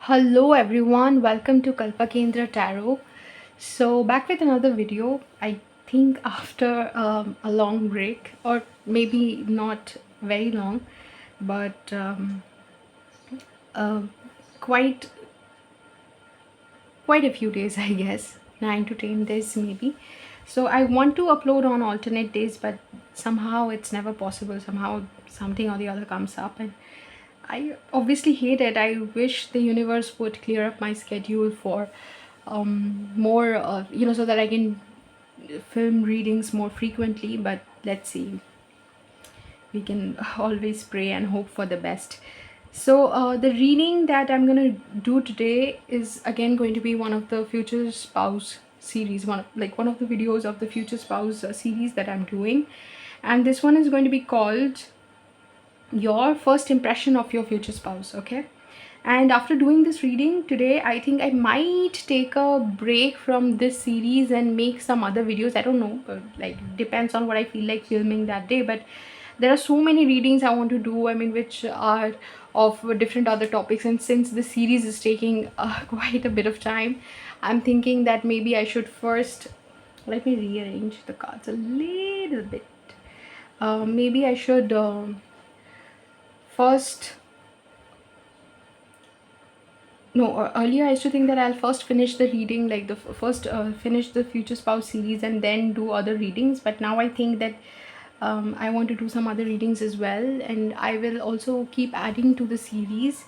Hello everyone, welcome to Kalpa Kendra Tarot. So back with another video. I think after a long break, or maybe not very long, but uh, quite quite a few days, I guess, 9 to 10 days maybe. So I want to upload on alternate days, but somehow it's never possible. Somehow something or the other comes up, and I obviously hate it. I wish the universe would clear up my schedule for more, so that I can film readings more frequently. But let's see, we can always pray and hope for the best. So the reading that I'm gonna do today is again going to be one of the future spouse series, one of the videos of the future spouse series that I'm doing, and this one is going to be called your first impression of your future spouse. Okay, and after doing this reading today, I think I might take a break from this series and make some other videos. I don't know, but like depends on what I feel like filming that day. But there are so many readings I want to do, I mean, which are of different other topics, and since the series is taking quite a bit of time, I'm thinking that maybe I should first let me rearrange the cards a little bit. Maybe I should first no earlier I used to think that I'll first finish the reading, like the first finish the future spouse series and then do other readings. But now I think that I want to do some other readings as well, and I will also keep adding to the series.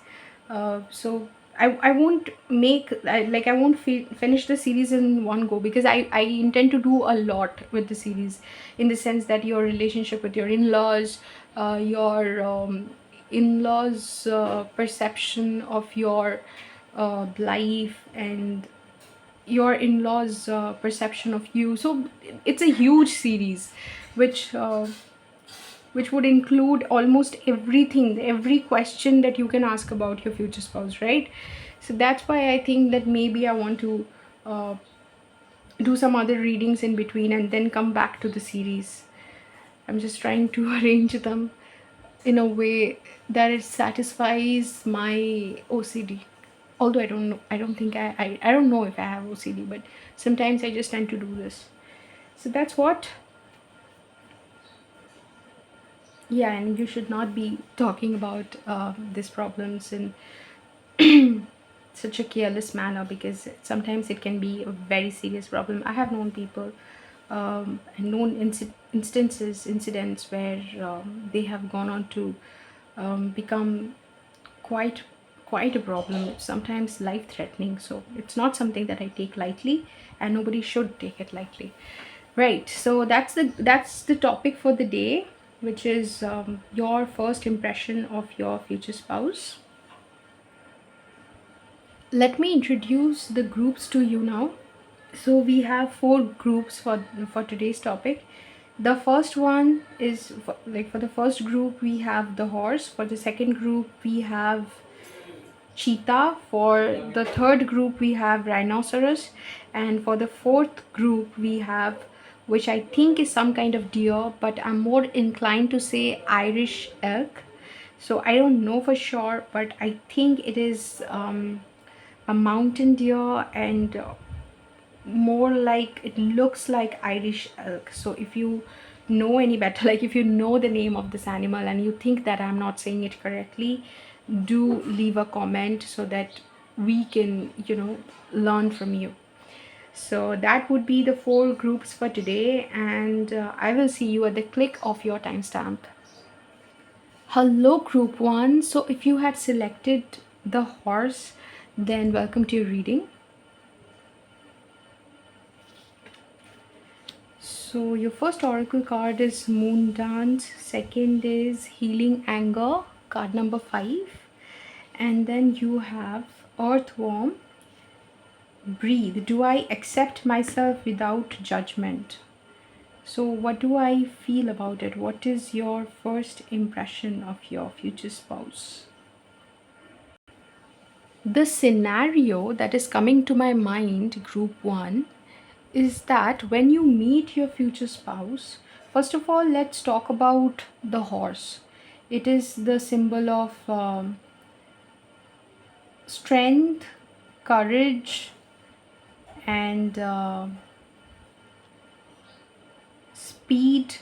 So I won't I won't finish the series in one go, because I intend to do a lot with the series, in the sense that your relationship with your in-laws, your in-laws perception of your life, and your in-laws perception of you. So it's a huge series which would include almost everything, every question that you can ask about your future spouse, right? So that's why I think that maybe I want to uh, do some other readings in between and then come back to the series. I'm just trying to arrange them in a way that it satisfies my OCD. Although I don't think I don't know if I have OCD, but sometimes I just tend to do this. So that's what. Yeah, and you should not be talking about these problems in such a careless manner, because sometimes it can be a very serious problem. I have known people and known incidents where they have gone on to become quite quite a problem, sometimes life threatening. So it's not something that I take lightly, and nobody should take it lightly, right? So that's the topic for the day, which is your first impression of your future spouse. Let me introduce the groups to you now. So we have four groups for today's topic. The first one is for the first group we have the horse. For the second group we have cheetah. For the third group we have rhinoceros, and for the fourth group we have, which I think is some kind of deer, but I'm more inclined to say Irish elk. So I don't know for sure, but I think it is a mountain deer, and more like it looks like Irish elk. So if you know any better, like if you know the name of this animal and you think that I'm not saying it correctly, do leave a comment so that we can, learn from you. So that would be the four groups for today, and I will see you at the click of your timestamp. Hello, group one. So if you had selected the horse, then welcome to your reading. So your first oracle card is Moon Dance, second is Healing Anger, card number 5, and then you have Earthworm, Breathe. Do I accept myself without judgment? So what do I feel about it? What is your first impression of your future spouse? The scenario that is coming to my mind, group 1, is that when you meet your future spouse, first of all, let's talk about the horse. It is the symbol of strength, courage, and speed.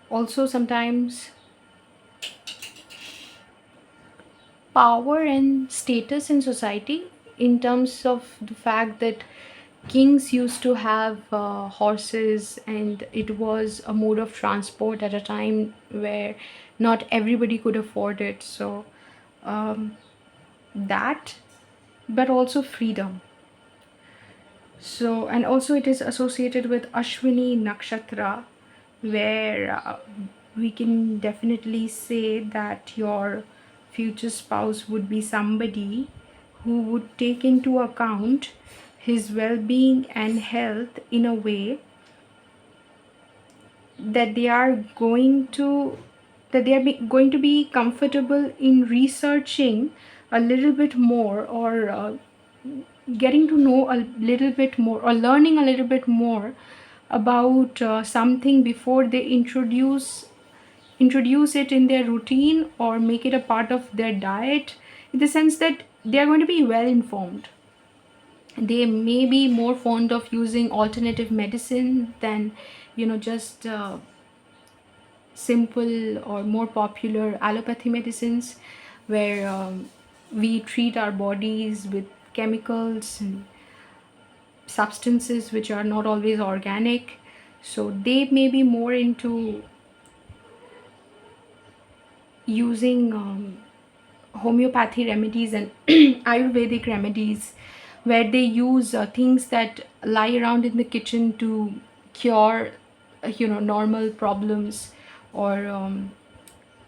Also, sometimes power and status in society, in terms of the fact that kings used to have horses, and it was a mode of transport at a time where not everybody could afford it. So um, that, but also freedom. So, and also it is associated with Ashwini Nakshatra, where we can definitely say that your future spouse would be somebody who would take into account his well being and health in a way that they are going to going to be comfortable in researching a little bit more, or getting to know a little bit more, or learning a little bit more about something before they introduce it in their routine or make it a part of their diet, in the sense that they are going to be well informed. They may be more fond of using alternative medicine than, just simple or more popular allopathy medicines, where we treat our bodies with chemicals and substances which are not always organic. So they may be more into using homeopathy remedies and ayurvedic remedies, where they use things that lie around in the kitchen to cure normal problems, or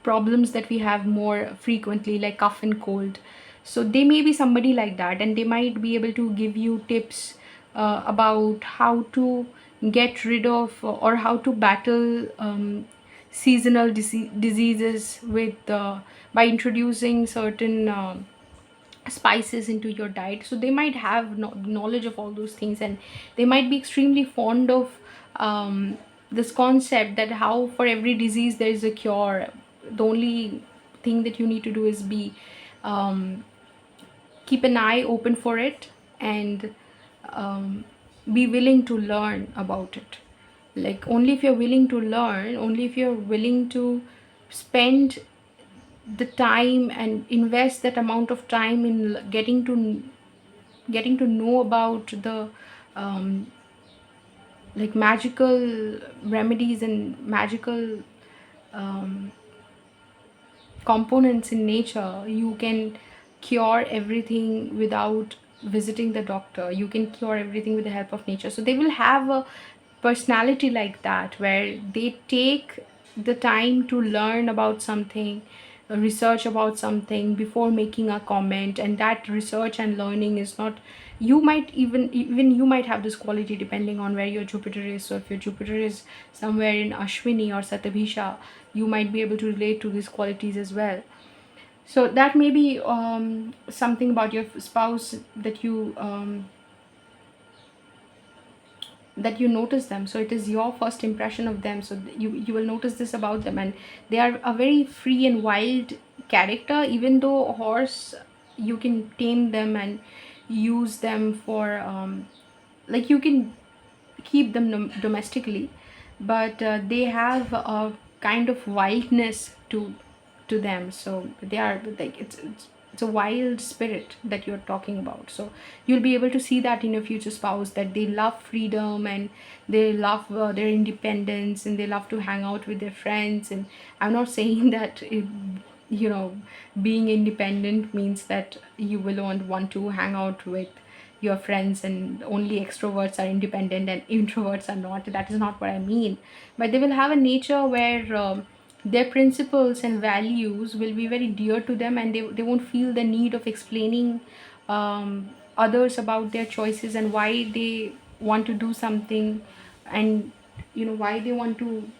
problems that we have more frequently, like cough and cold. So they may be somebody like that, and they might be able to give you tips about how to get rid of, or how to battle seasonal diseases with by introducing certain spices into your diet. So they might have knowledge of all those things, and they might be extremely fond of this concept that how for every disease there is a cure. The only thing that you need to do is be um, keep an eye open for it, and um, be willing to learn about it. Like, only if you're willing to learn, only if you're willing to spend the time and invest that amount of time in getting to know about the um, like magical remedies and magical um, components in nature, you can cure everything without visiting the doctor. You can cure everything with the help of nature. So they will have a personality like that, where they take the time to learn about something, research about something before making a comment. And that research and learning is not, you might even you might have this quality depending on where your Jupiter is. So if your Jupiter is somewhere in Ashwini or Satabhisha, you might be able to relate to these qualities as well. So that may be something about your spouse, that you notice them. So it is your first impression of them, so you will notice this about them. And they are a very free and wild character. Even though a horse, you can tame them and use them for like, you can keep them domestically, but they have a kind of wildness to them. So they are like, it's a wild spirit that you're talking about. So you'll be able to see that in your future spouse, that they love freedom, and they love their independence, and they love to hang out with their friends. And I'm not saying that being independent means that you will want to hang out with your friends and only extroverts are independent and introverts are not. That is not what I mean. But they will have a nature where their principles and values will be very dear to them, and they won't feel the need of explaining others about their choices and why they want to do something, and why they want to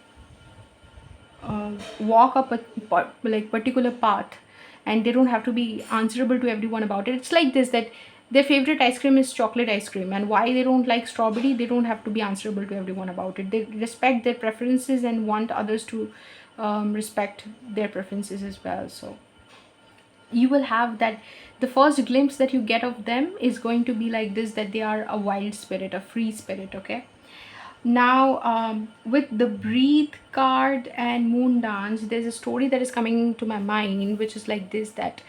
walk up a like particular path, and they don't have to be answerable to everyone about it. It's like this, that their favorite ice cream is chocolate ice cream, and why they don't like strawberry, they don't have to be answerable to everyone about it. They respect their preferences and want others to respect their preferences as well. So you will have that, the first glimpse that you get of them is going to be like this, that they are a wild spirit, a free spirit. Okay. Now, with the breathe card and moon dance, there's a story that is coming to my mind, which is like this, that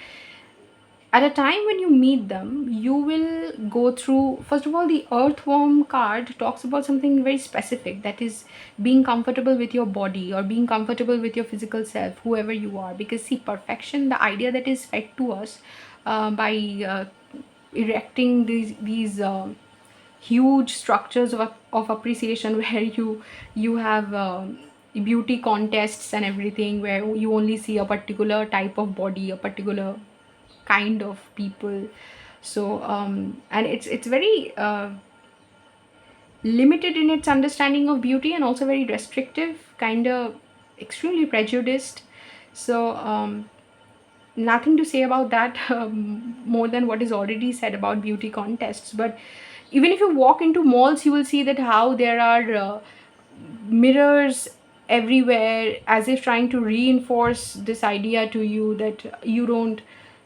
at a time when you meet them, you will go through, first of all, the earthworm card talks about something very specific, that is being comfortable with your body or being comfortable with your physical self, whoever you are. Because see, perfection, the idea that is fed to us by erecting these huge structures of appreciation, where you have beauty contests and everything, where you only see a particular type of body, a particular kind of people. So and it's very limited in its understanding of beauty, and also very restrictive, kind of extremely prejudiced. So nothing to say about that more than what is already said about beauty contests. But even if you walk into malls, you will see that how there are mirrors everywhere, as if trying to reinforce this idea to you that you don't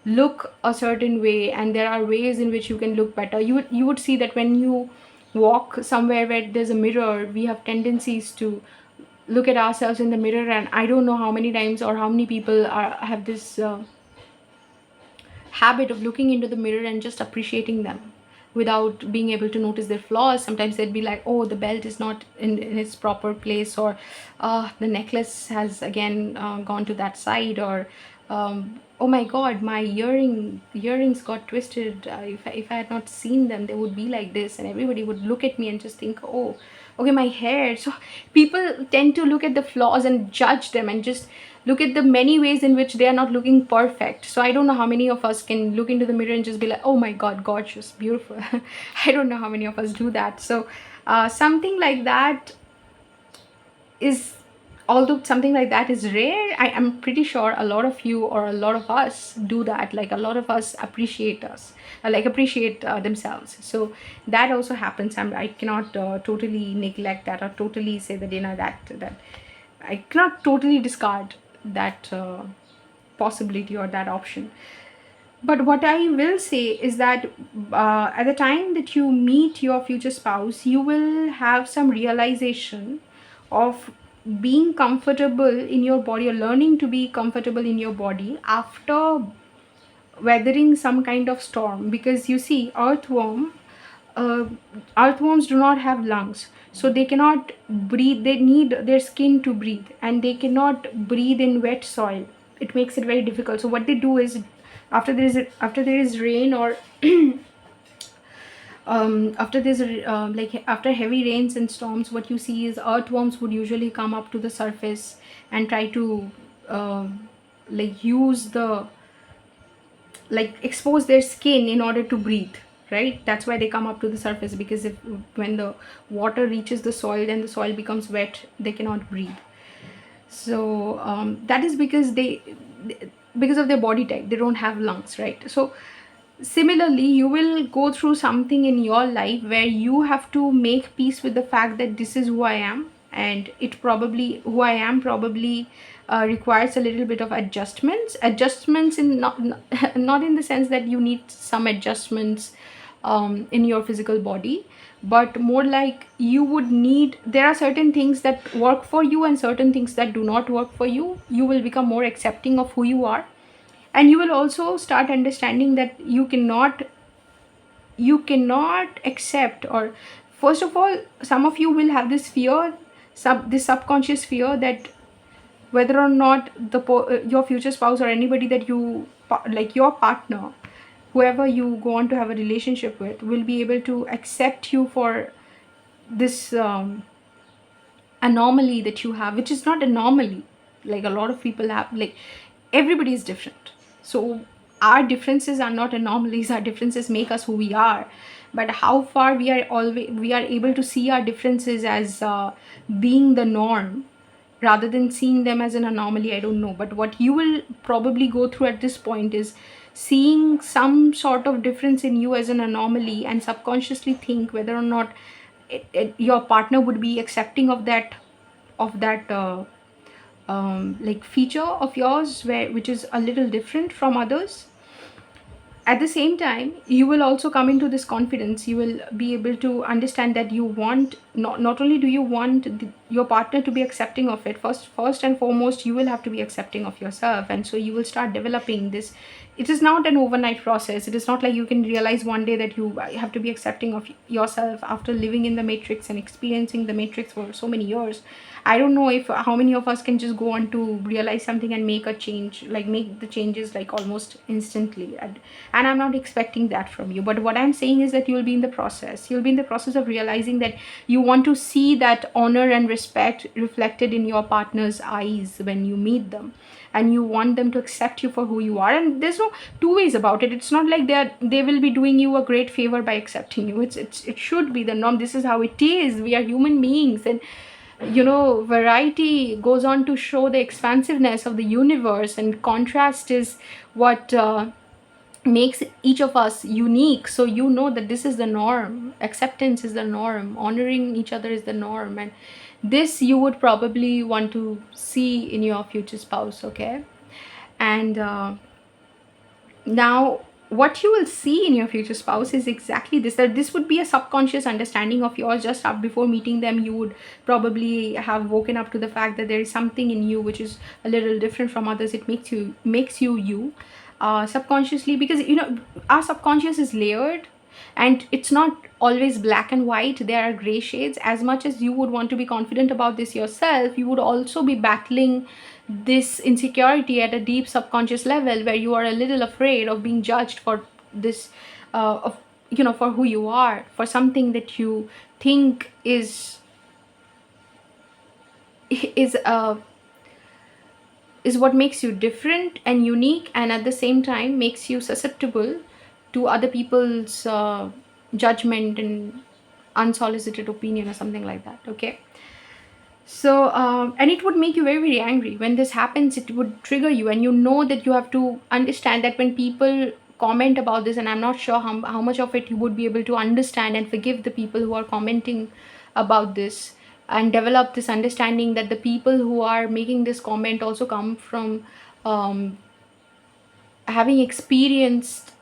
look a certain way, and there are ways in which you can look better. You would see that when you walk somewhere where there's a mirror, we have tendencies to look at ourselves in the mirror, and I don't know how many times or how many people have this habit of looking into the mirror and just appreciating them without being able to notice their flaws. Sometimes they'd be like, oh, the belt is not in its proper place, or the necklace has again gone to that side, or oh my god, my earrings got twisted. If I had not seen them, they would be like this, and everybody would look at me and just think, oh, okay, my hair. So people tend to look at the flaws and judge them, and just look at the many ways in which they are not looking perfect. So I don't know how many of us can look into the mirror and just be like, oh my god, gorgeous, beautiful. I don't know how many of us do that. So something like that is, although something like that is rare, I am pretty sure a lot of you or a lot of us do that. Like a lot of us appreciate us, like appreciate themselves. So that also happens. I cannot totally neglect that, or totally say that, that I cannot totally discard that possibility or that option. But what I will say is that at the time that you meet your future spouse, you will have some realization of being comfortable in your body, or learning to be comfortable in your body after weathering some kind of storm. Because you see, uh, earthworms do not have lungs, so they cannot breathe. They need their skin to breathe, and they cannot breathe in wet soil. It makes it very difficult. So what they do is, after there is rain, or after heavy rains and storms, what you see is earthworms would usually come up to the surface and try to use the, expose their skin in order to breathe, right? That's why they come up to the surface, because if when the water reaches the soil and the soil becomes wet, they cannot breathe. So that is because of their body type, they don't have lungs, right? So similarly, you will go through something in your life where you have to make peace with the fact that this is who I am, and who I am probably requires a little bit of adjustments in not in the sense that you need some adjustments in your physical body, but more like you would need, there are certain things that work for you and certain things that do not work for you. You will become more accepting of who you are, and you will also start understanding that you cannot accept, or first of all, some of you will have this fear, this subconscious fear, that whether or not your future spouse, or anybody that like your partner, whoever you go on to have a relationship with, will be able to accept you for this anomaly that you have, which is not anomaly. Like a lot of people have, like, everybody is different. So our differences are not anomalies. Our differences make us who we are. But how far we are able to see our differences as being the norm, rather than seeing them as an anomaly, I don't know. But what you will probably go through at this point is seeing some sort of difference in you as an anomaly, and subconsciously think whether or not your partner would be accepting of that like feature of yours which is a little different from others. At the same time, you will also come into this confidence. You will be able to understand that you want, not only do you want your partner to be accepting of it, first and foremost you will have to be accepting of yourself. And so you will start developing this. It is not an overnight process. It is not like you can realize one day that you have to be accepting of yourself after living in the matrix and experiencing the matrix for so many years. I don't know if how many of us can just go on to realize something and make a change, like make the changes like almost instantly. And I'm not expecting that from you. But what I'm saying is that you'll be in the process. You'll be in the process of realizing that you want to see that honor and respect reflected in your partner's eyes when you meet them. And you want them to accept you for who you are. And there's no two ways about it. It's not like they will be doing you a great favor by accepting you. It should be the norm. This is how it is. We are human beings. And variety goes on to show the expansiveness of the universe, and contrast is what makes each of us unique. So that this is the norm. Acceptance is the norm. Honoring each other is the norm. And this you would probably want to see in your future spouse. Okay. And now what you will see in your future spouse is exactly this, that this would be a subconscious understanding of yours. Just up before meeting them, you would probably have woken up to the fact that there is something in you which is a little different from others. It makes you you, subconsciously, because our subconscious is layered, and it's not always black and white. There are gray shades. As much as you would want to be confident about this yourself, you would also be battling this insecurity at a deep subconscious level, where you are a little afraid of being judged for this, of for who you are, for something that you think is is what makes you different and unique, and at the same time makes you susceptible to other people's judgment and unsolicited opinion or something like that. Okay. So and it would make you very, very angry when this happens. It would trigger you, and that you have to understand that when people comment about this, and I'm not sure how much of it you would be able to understand and forgive the people who are commenting about this, and develop this understanding that the people who are making this comment also come from having experienced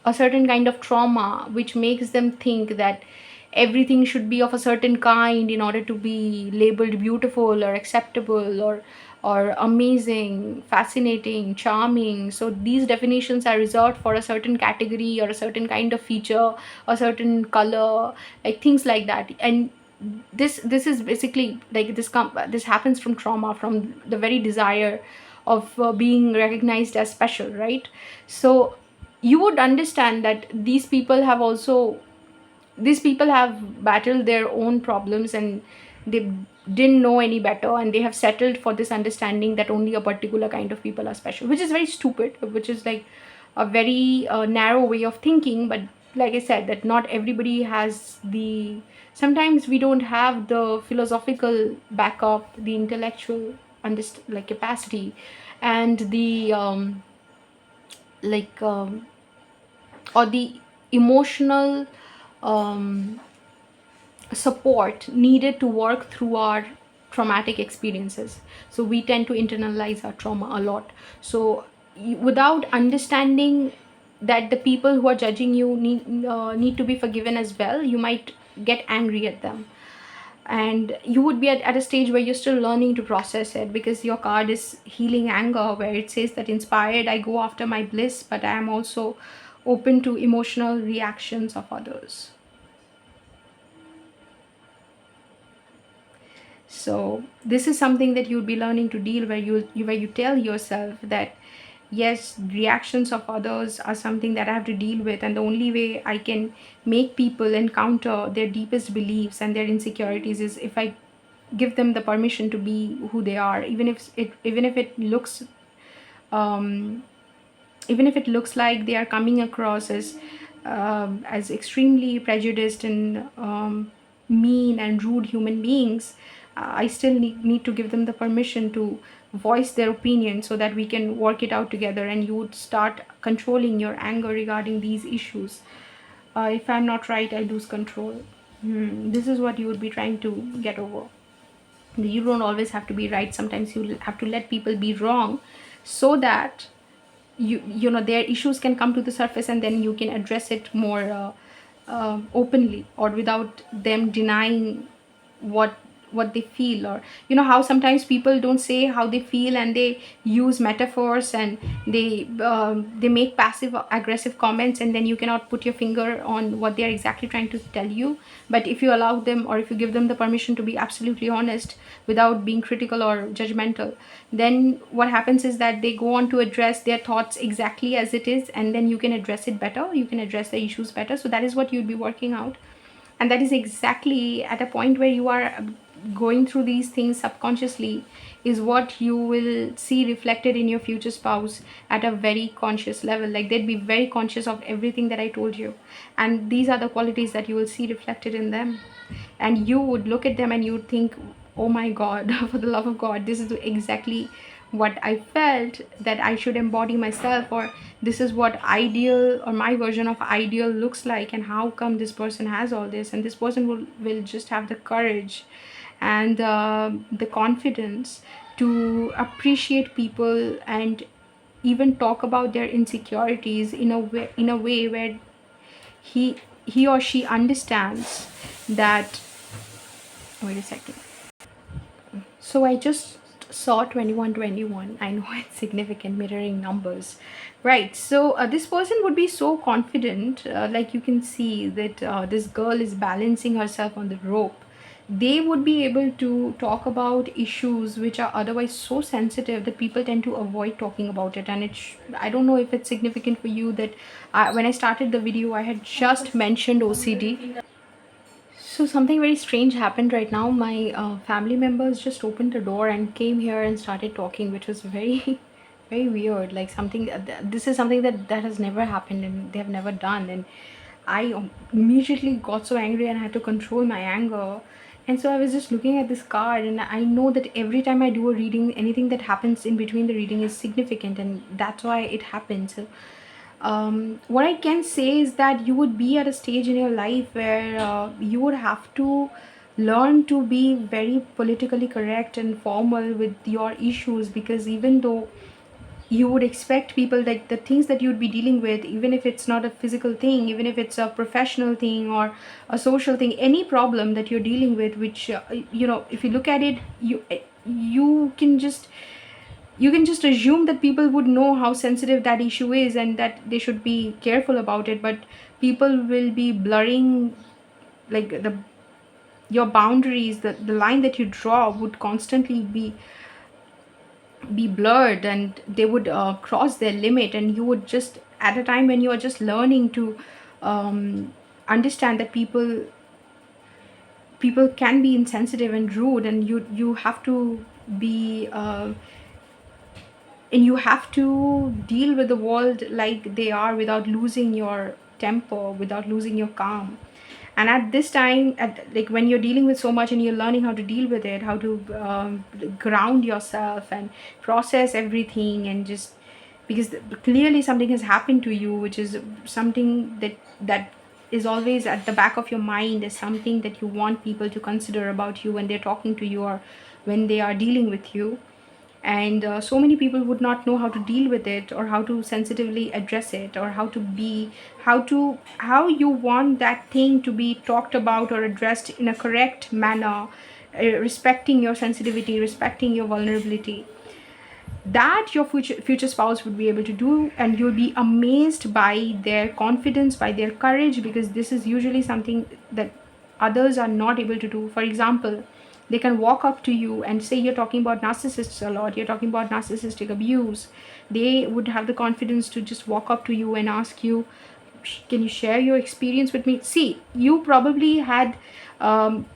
a certain kind of trauma, which makes them think that everything should be of a certain kind in order to be labeled beautiful or acceptable or amazing, fascinating, charming. So these definitions are reserved for a certain category or a certain kind of feature, a certain color, like things like that. And this is basically like this happens from trauma, from the very desire of being recognized as special, right? So you would understand that these people have battled their own problems, and they didn't know any better, and they have settled for this understanding that only a particular kind of people are special, which is very stupid, which is like a very narrow way of thinking. But like I said, that not everybody has the sometimes we don't have the philosophical backup, the intellectual like capacity, and the like or the emotional um, support needed to work through our traumatic experiences. So we tend to internalize our trauma a lot. So without understanding that the people who are judging you need to be forgiven as well, you might get angry at them. And you would be at a stage where you're still learning to process it, because your card is healing anger, where it says that inspired I go after my bliss, but I am also open to emotional reactions of others. So this is something that you'll be learning to deal, where you tell yourself that yes, reactions of others are something that I have to deal with, and the only way I can make people encounter their deepest beliefs and their insecurities is if I give them the permission to be who they are, um, even if it looks like they are coming across as extremely prejudiced and mean and rude human beings. I still need to give them the permission to voice their opinion, so that we can work it out together, and you would start controlling your anger regarding these issues. If I'm not right, I lose control. This is what you would be trying to get over. You don't always have to be right. Sometimes you have to let people be wrong, so that you know their issues can come to the surface, and then you can address it more openly, or without them denying what they feel. Or you know how sometimes people don't say how they feel, and they use metaphors, and they make passive aggressive comments, and then you cannot put your finger on what they are exactly trying to tell you. But if you allow them, or if you give them the permission to be absolutely honest without being critical or judgmental, then what happens is that they go on to address their thoughts exactly as it is, and then you can address it better, you can address the issues better. So that is what you'll be working out. And that is exactly at a point where you are going through these things subconsciously, is what you will see reflected in your future spouse at a very conscious level. Like they'd be very conscious of everything that I told you, and these are the qualities that you will see reflected in them. And you would look at them and you would think, oh my god, for the love of god, this is exactly what I felt that I should embody myself, or this is what ideal, or my version of ideal looks like, and how come this person has all this, and this person will just have the courage and the confidence to appreciate people, and even talk about their insecurities in a way where he or she understands that. Wait a second. So I just saw 2121. I know it's significant, mirroring numbers. Right. So this person would be so confident, like you can see that this girl is balancing herself on the rope. They would be able to talk about issues which are otherwise so sensitive that people tend to avoid talking about it. And I don't know if it's significant for you that when I started the video, I had just mentioned OCD. So something very strange happened right now. My family members just opened the door and came here and started talking, which was very, very weird. Like something, this is something that has never happened and they have never done. And I immediately got so angry and I had to control my anger. And so I was just looking at this card, and I know that every time I do a reading, anything that happens in between the reading is significant, and that's why it happens. So what I can say is that you would be at a stage in your life where you would have to learn to be very politically correct and formal with your issues, because even though you would expect people, like the things that you'd be dealing with, even if it's not a physical thing, even if it's a professional thing or a social thing, any problem that you're dealing with, which you know, if you look at it, you can just assume that people would know how sensitive that issue is and that they should be careful about it. But people will be blurring, like your boundaries, the line that you draw would constantly be blurred, and they would cross their limit. And you would just, at a time when you are just learning to understand that people can be insensitive and rude, and you have to be and you have to deal with the world like they are, without losing your temper, without losing your calm. And at this time, like when you're dealing with so much and you're learning how to deal with it, how to ground yourself and process everything, and just because clearly something has happened to you, which is something that is always at the back of your mind, is something that you want people to consider about you when they're talking to you or when they are dealing with you. And so many people would not know how to deal with it, or how to sensitively address it, or how you want that thing to be talked about or addressed in a correct manner, respecting your sensitivity, respecting your vulnerability. That your future spouse would be able to do, and you'll be amazed by their confidence, by their courage, because this is usually something that others are not able to do. For example, they can walk up to you and say, you're talking about narcissists a lot, you're talking about narcissistic abuse. They would have the confidence to just walk up to you and ask you, can you share your experience with me? See, you probably had the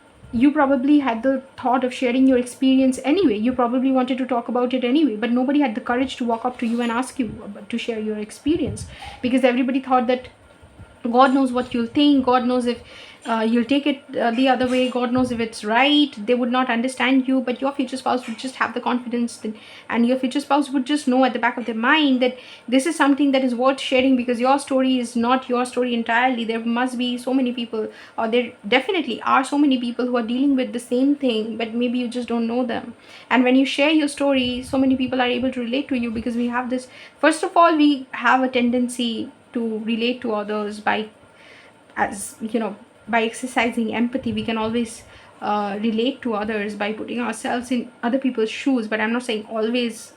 thought of sharing your experience anyway. You probably wanted to talk about it anyway, but nobody had the courage to walk up to you and ask you to share your experience, because everybody thought that God knows what you'll think. God knows if you'll take it the other way. God knows if it's right. They would not understand you, but your future spouse would just have the confidence that, and your future spouse would just know at the back of their mind that this is something that is worth sharing, because your story is not your story entirely. There must be so many people, or there definitely are so many people who are dealing with the same thing, but maybe you just don't know them. And when you share your story, so many people are able to relate to you, because we have this, first of all, we have a tendency to relate to others by, as you know, by exercising empathy. We can always relate to others by putting ourselves in other people's shoes, but I'm not saying always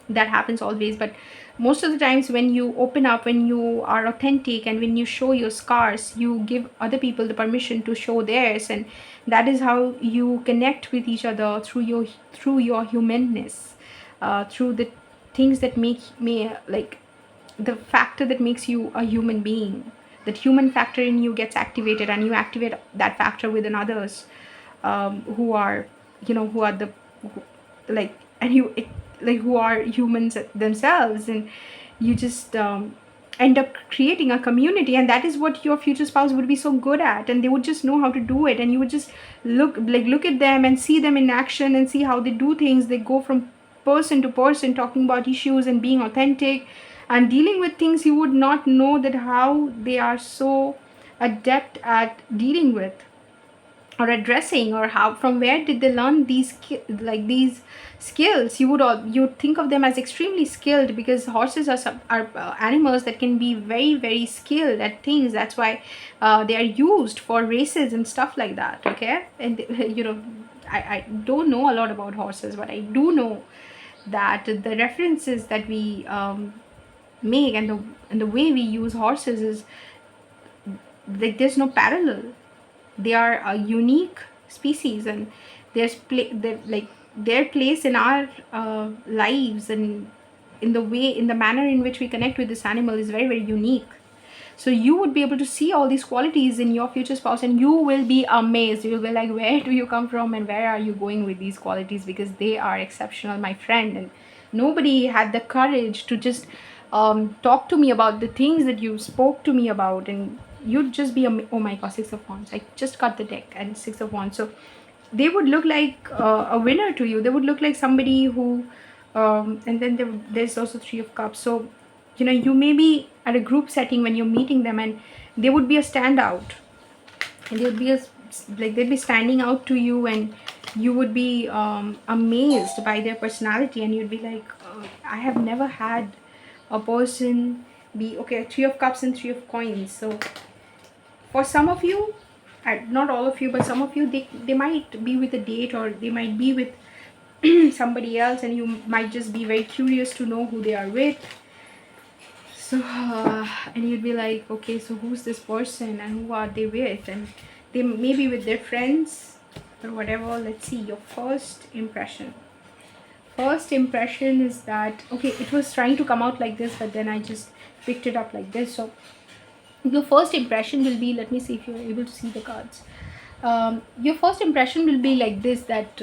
that happens always, but most of the times when you open up, when you are authentic, and when you show your scars, you give other people the permission to show theirs, and that is how you connect with each other, through your humanness, through the things that make me like the factor that makes you a human being. That human factor in you gets activated, and you activate that factor within others, who are, who are the, like, and like, who are humans themselves, and you just end up creating a community. And that is what your future spouse would be so good at, and they would just know how to do it, and you would just look at them and see them in action, and see how they do things. They go from person to person, talking about issues and being authentic and dealing with things you would not know that how they are so adept at dealing with or addressing, or how, from where did they learn these skills. You would think of them as extremely skilled, because horses are animals that can be very, very skilled at things. That's why they are used for races and stuff like that. Okay. And I don't know a lot about horses, but I do know that the references that we make, and the way we use horses is like there's no parallel. They are a unique species, and their place in our lives, and in the manner in which we connect with this animal is very, very unique. So you would be able to see all these qualities in your future spouse, and you will be amazed. You'll be like, where do you come from, and where are you going with these qualities? Because they are exceptional, my friend. And nobody had the courage to just talk to me about the things that you spoke to me about, and you'd just be oh my god, Six of Wands. I just got the deck, and Six of Wands. So they would look like a winner to you. They would look like somebody who and then there's also Three of Cups. So you may be at a group setting when you're meeting them, and they would be a standout, and they would be they'd be standing out to you, and you would be amazed by their personality, and you'd be like, I have never had a person be okay. Three of Cups and Three of Coins. So for some of you, not all of you, but some of you, they might be with a date, or they might be with somebody else, and you might just be very curious to know who they are with. So and you'd be like, okay, so who's this person, and who are they with? And they may be with their friends or whatever. Let's see your first impression. First impression is that, okay, it was trying to come out like this, but then I just picked it up like this. So your first impression will be, let me see if you're able to see the cards. Your first impression will be like this, that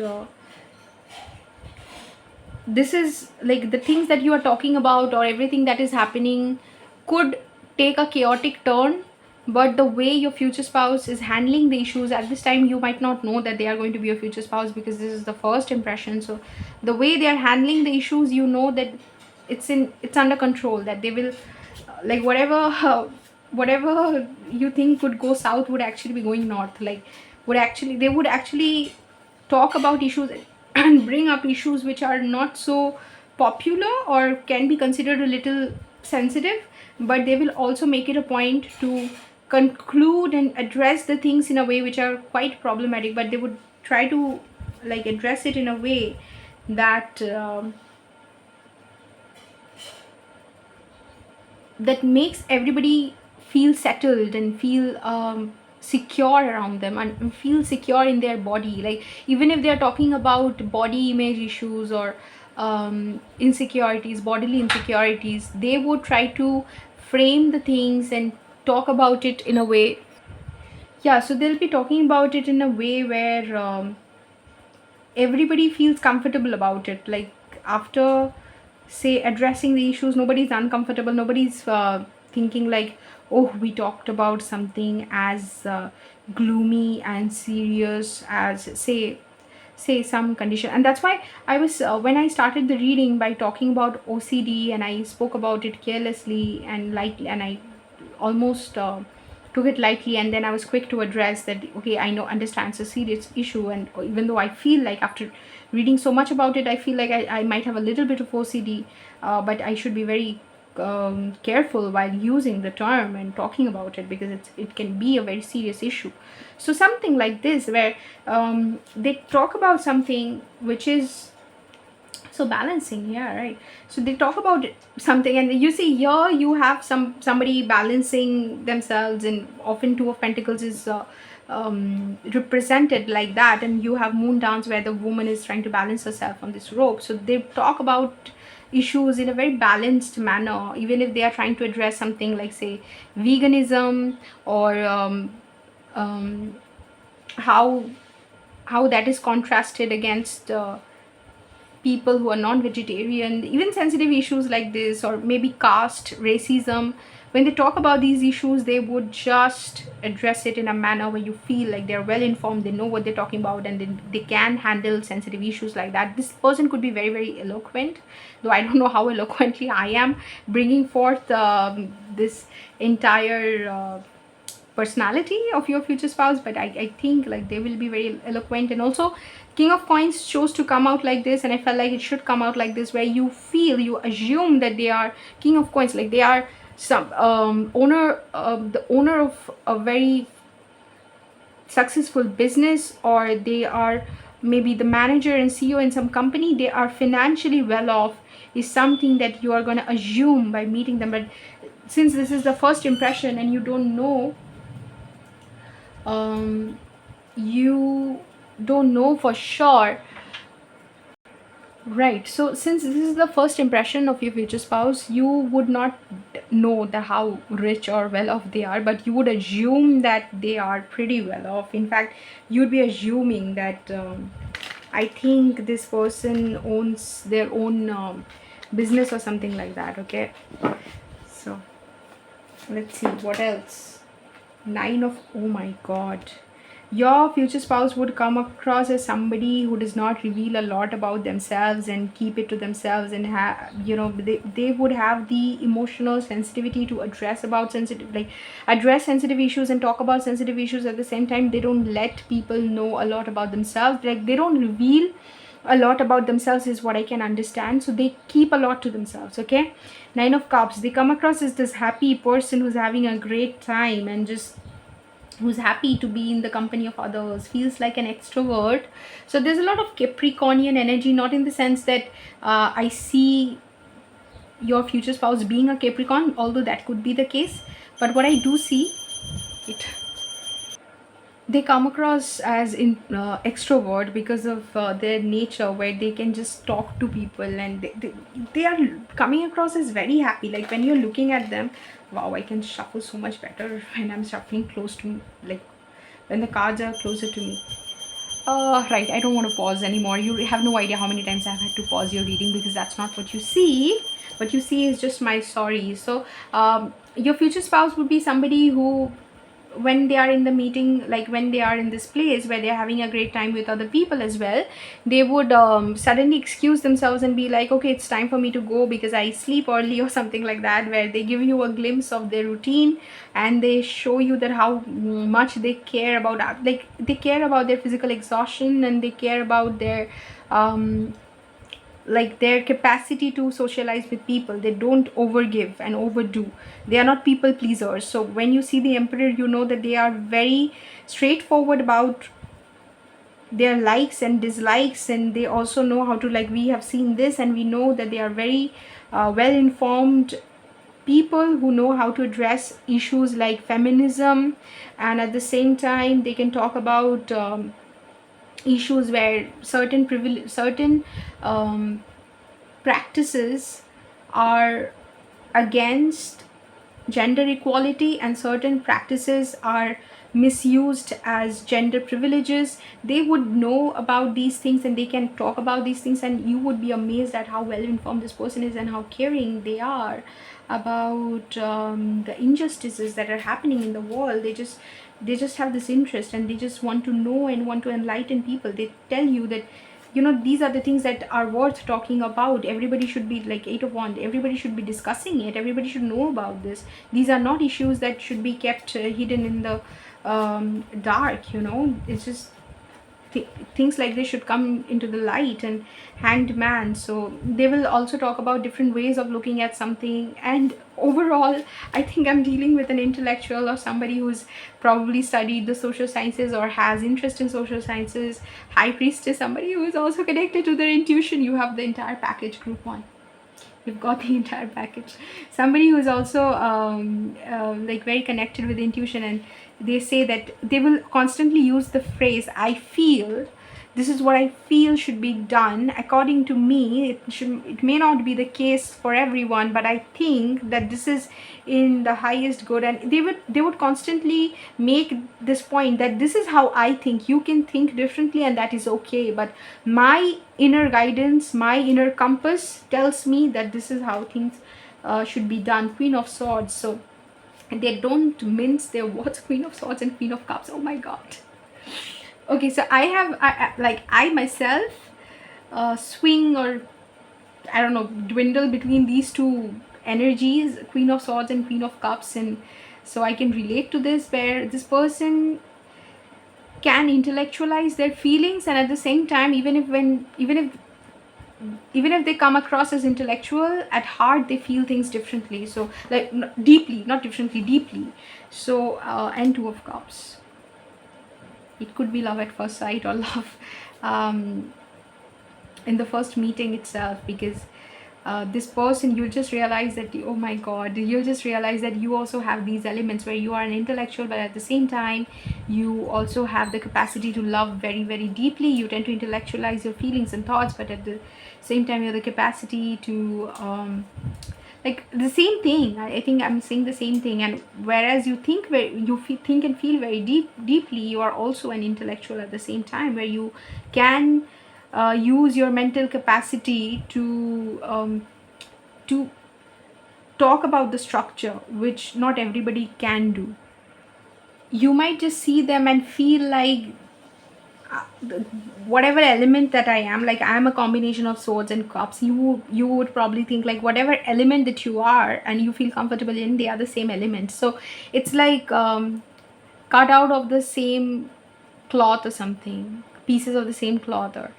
this is like the things that you are talking about, or everything that is happening could take a chaotic turn, but the way your future spouse is handling the issues at this time, you might not know that they are going to be your future spouse, because this is the first impression. So the way they are handling the issues, that it's under control, that they will like whatever you think could go south would actually be going north. Like they would actually talk about issues and bring up issues which are not so popular, or can be considered a little sensitive, but they will also make it a point to conclude and address the things in a way which are quite problematic, but they would try to like address it in a way that that makes everybody feel settled and feel secure around them, and feel secure in their body. Like even if they're talking about body image issues, or insecurities, bodily insecurities, they would try to frame the things and talk about it in a way. Yeah, so they'll be talking about it in a way where everybody feels comfortable about it. Like after say addressing the issues, nobody's uncomfortable, nobody's thinking like, oh, we talked about something as gloomy and serious as, say some condition. And that's why I was when I started the reading by talking about OCD, and I spoke about it carelessly and lightly, and I almost took it lightly, and then I was quick to address that, okay, I know, understand it's a serious issue, and even though I feel like after reading so much about it, I feel like I might have a little bit of OCD, but I should be very careful while using the term and talking about it, because it can be a very serious issue. So something like this, where they talk about something which is so balancing, yeah, right. So they talk about something, and you see here you have somebody balancing themselves, and often two of pentacles is represented like that, and you have moon dance where the woman is trying to balance herself on this rope. So they talk about issues in a very balanced manner, even if they are trying to address something like, say, veganism, or um, how that is contrasted against people who are non-vegetarian, even sensitive issues like this, or maybe caste, racism. When they talk about these issues, they would just address it in a manner where you feel like they're well informed, they know what they're talking about, and they can handle sensitive issues like that. This person could be very, very eloquent, though I don't know how eloquently I am bringing forth this entire personality of your future spouse, but I think like they will be very eloquent. And also King of Coins chose to come out like this, and I felt like it should come out like this, where you feel, you assume that they are King of Coins, like they are some owner, the owner of a very successful business, or they are maybe the manager and CEO in some company. They are financially well off, is something that you are going to assume by meeting them. But since this is the first impression and you don't know, um, you don't know for sure, right? So since this is the first impression of your future spouse, you would not know the how rich or well off they are, but you would assume that they are pretty well off. In fact, you'd be assuming that I think this person owns their own business or something like that. Okay, so let's see what else. Nine of, oh my god, your future spouse would come across as somebody who does not reveal a lot about themselves and keep it to themselves, and have, they would have the emotional sensitivity to address about sensitive, like address sensitive issues and talk about sensitive issues. At the same time, they don't let people know a lot about themselves, like they don't reveal a lot about themselves, is what I can understand. So they keep a lot to themselves. Okay, Nine of Cups, they come across as this happy person who's having a great time, and just who's happy to be in the company of others, feels like an extrovert. So there's a lot of Capricornian energy, not in the sense that I see your future spouse being a Capricorn, although that could be the case. But what I do see, it they come across as in extrovert because of their nature, where they can just talk to people, and they are coming across as very happy. Like when you're looking at them, wow, I can shuffle so much better when I'm shuffling close to, like when the cards are closer to me. Right, I don't want to pause anymore. You have no idea how many times I've had to pause your reading, because that's not what you see. What you see is just my story. So your future spouse would be somebody who, when they are in the meeting, like when they are in this place where they're having a great time with other people as well, they would suddenly excuse themselves and be like, okay, it's time for me to go because I sleep early, or something like that, where they give you a glimpse of their routine, and they show you that how much they care about, like they care about their physical exhaustion, and they care about their like their capacity to socialize with people. They don't overgive and overdo. They are not people pleasers. So when you see the Emperor, you know that they are very straightforward about their likes and dislikes, and they also know how to, like we have seen this, and we know that they are very well informed people who know how to address issues like feminism, and at the same time they can talk about issues where certain practices are against gender equality and certain practices are misused as gender privileges, they would know about these things and they can talk about these things, and you would be amazed at how well informed this person is and how caring they are about the injustices that are happening in the world. They just have this interest and they just want to know and want to enlighten people. They tell you that, these are the things that are worth talking about. Everybody should be like 8 of Wands, everybody should be discussing it, everybody should know about this. These are not issues that should be kept hidden in the dark. It's just things like this should come into the light. And Hanged Man, so they will also talk about different ways of looking at something. And overall, I think I'm dealing with an intellectual or somebody who's probably studied the social sciences or has interest in social sciences. High Priestess, somebody who is also connected to their intuition. You have the entire package, group 1. You've got the entire package. Somebody who's also like very connected with intuition, and they say that they will constantly use the phrase "I feel." This is what I feel should be done according to me. It may not be the case for everyone, but I think that this is in the highest good. And they would constantly make this point that this is how I think. You can think differently, and that is okay. But my inner guidance, my inner compass tells me that this is how things should be done. Queen of Swords. So they don't mince their words. Queen of Swords and Queen of Cups. Oh my God. Okay, so I myself swing, or I don't know, dwindle between these two energies, Queen of Swords and Queen of Cups. And so I can relate to this, where this person can intellectualize their feelings, and at the same time, even if they come across as intellectual, at heart they feel things differently. So like deeply, not differently, deeply. So and Two of Cups. It could be love at first sight, or love in the first meeting itself, because this person, you'll just realize that, oh my God, you'll just realize that you also have these elements where you are an intellectual, but at the same time you also have the capacity to love very, very deeply. You tend to intellectualize your feelings and thoughts, but at the same time you have the capacity to like the same thing. I think I'm saying the same thing. And whereas you think think and feel very deeply, you are also an intellectual at the same time, where you can use your mental capacity to talk about the structure, which not everybody can do. You might just see them and feel like whatever element that I am, like I'm a combination of Swords and Cups. You would probably think like whatever element that you are and you feel comfortable in, they are the same element. So it's like cut out of the same cloth or something, pieces of the same cloth. Or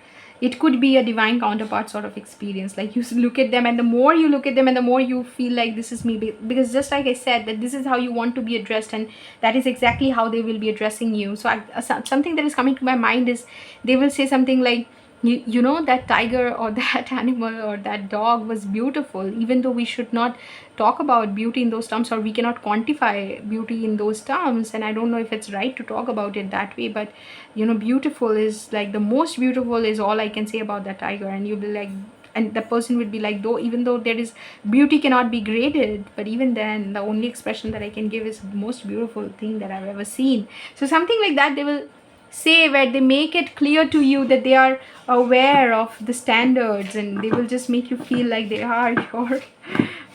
it could be a divine counterpart sort of experience. Like you look at them, and the more you look at them, and the more you feel like this is me. Because just like I said, that this is how you want to be addressed, and that is exactly how they will be addressing you. So something that is coming to my mind is, they will say something like, you know, that tiger or that animal or that dog was beautiful, even though we should not talk about beauty in those terms, or we cannot quantify beauty in those terms. And I don't know if it's right to talk about it that way, but you know, beautiful is like, the most beautiful is all I can say about that tiger. And you'll be like, and the person would be like, though, even though there is beauty cannot be graded, but even then the only expression that I can give is the most beautiful thing that I've ever seen. So something like that they will say, where they make it clear to you that they are aware of the standards, and they will just make you feel like they are your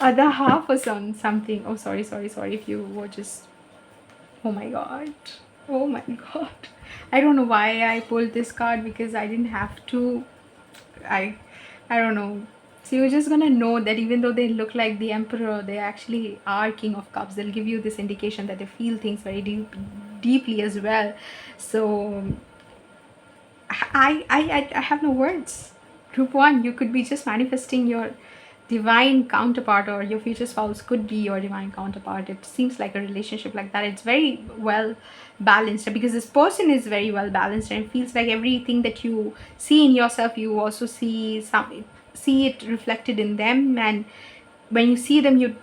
other half or something. Oh, sorry if you were just, oh my God, I don't know why I pulled this card, because I didn't have to. I don't know. So you're just gonna know that even though they look like the Emperor, they actually are King of Cups. They'll give you this indication that they feel things very deeply as well. So I have no words. Group 1, you could be just manifesting your divine counterpart, or your future spouse could be your divine counterpart. It seems like a relationship like that. It's very well balanced, because this person is very well balanced, and it feels like everything that you see in yourself, you also see it reflected in them. And when you see them, you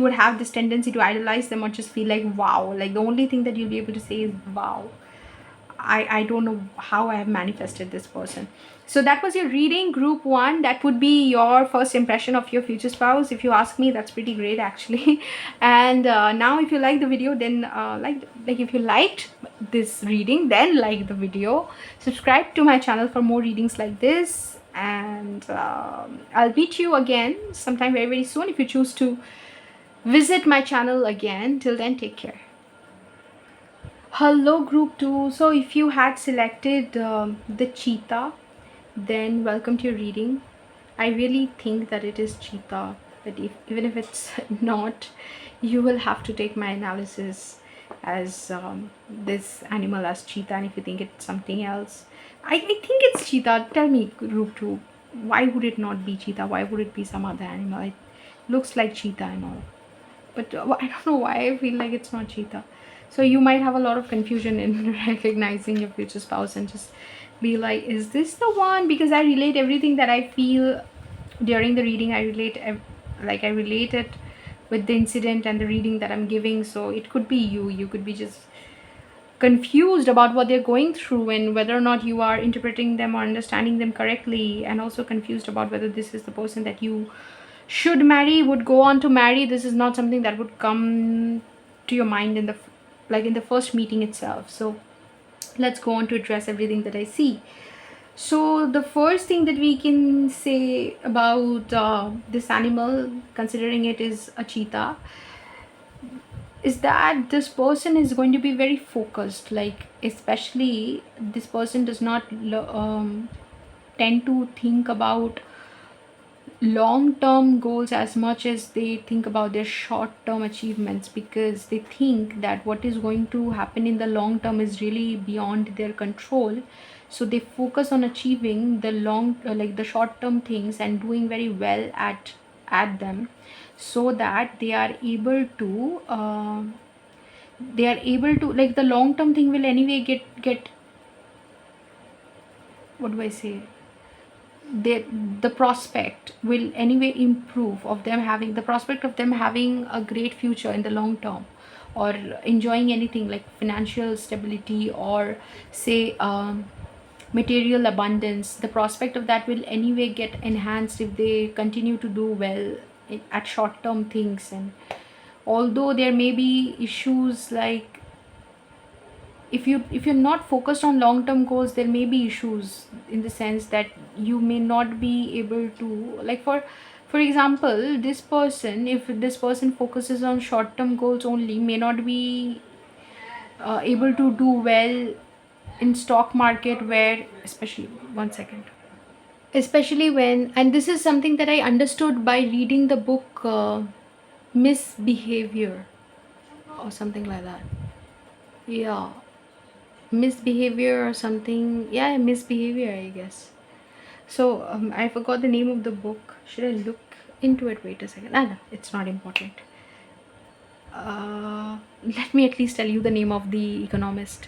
would have this tendency to idolize them, or just feel like wow. Like the only thing that you'll be able to say is wow. I don't know how I have manifested this person. So that was your reading, group one. That would be your first impression of your future spouse. If you ask me, that's pretty great actually. And now, if you like the video, then like if you liked this reading, then like the video. Subscribe to my channel for more readings like this, and I'll meet you again sometime very very soon if you choose to visit my channel again. Till then, take care. Hello, group 2. So, if you had selected the cheetah, then welcome to your reading. I really think that it is cheetah, but even if it's not, you will have to take my analysis as this animal as cheetah. And if you think it's something else, I think it's cheetah. Tell me, group 2, why would it not be cheetah? Why would it be some other animal? It looks like cheetah and all, but I don't know why I feel like it's not cheetah. So you might have a lot of confusion in recognizing your future spouse and just be like, is this the one? Because I relate everything that I feel during the reading. I relate it with the incident and the reading that I'm giving. So it could be you. You could be just confused about what they're going through and whether or not you are interpreting them or understanding them correctly, and also confused about whether this is the person that you should marry, would go on to marry. This is not something that would come to your mind in the first meeting itself. So let's go on to address everything that I see. So the first thing that we can say about this animal, considering it is a cheetah, is that this person is going to be very focused. Like, especially this person does not tend to think about long-term goals as much as they think about their short-term achievements, because they think that what is going to happen in the long term is really beyond their control. So they focus on achieving the the short-term things and doing very well at them, so that they are able to, like, the long-term thing will anyway get what do I say, the prospect will anyway improve of them having the prospect of them having a great future in the long term, or enjoying anything like financial stability, or say material abundance. The prospect of that will anyway get enhanced if they continue to do well at short term things. And although there may be issues, like, if you're not focused on long term goals, there may be issues in the sense that you may not be able to, like, for example, this person, if this person focuses on short term goals only, may not be able to do well in stock market, where, especially, one second, especially when, and this is something that I understood by reading the book Misbehavior or something like that. Yeah, Misbehavior or something. Yeah, Misbehavior, I guess. So I forgot the name of the book. Should I look into it? Wait a second. No, it's not important. Let me at least tell you the name of the economist.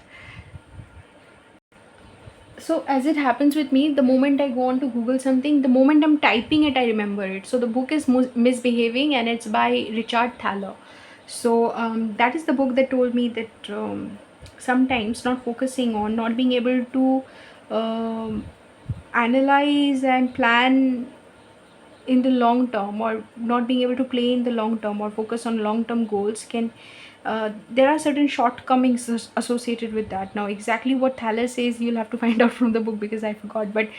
So as it happens with me, the moment I go on to Google something, the moment I'm typing it, I remember it. So the book is Misbehaving, and it's by Richard Thaler. So that is the book that told me that sometimes not focusing on, not being able to analyze and plan in the long term, or not being able to play in the long term, or focus on long term goals, can there are certain shortcomings associated with that. Now, exactly what Thaler says, you'll have to find out from the book, because I forgot. But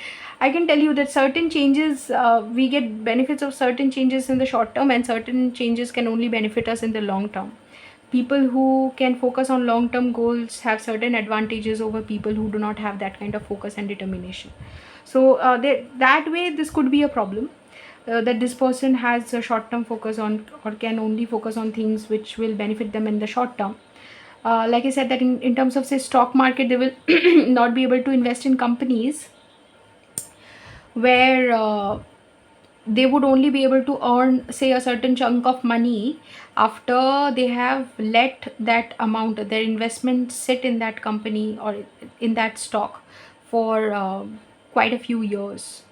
I can tell you that certain changes, we get benefits of certain changes in the short term, and certain changes can only benefit us in the long term. People who can focus on long term goals have certain advantages over people who do not have that kind of focus and determination. So that way, this could be a problem, that this person has a short term focus on, or can only focus on things which will benefit them in the short term. Like I said, that in terms of, say, stock market, they will not be able to invest in companies where they would only be able to earn, say, a certain chunk of money after they have let that amount, their investment, sit in that company or in that stock for quite a few years.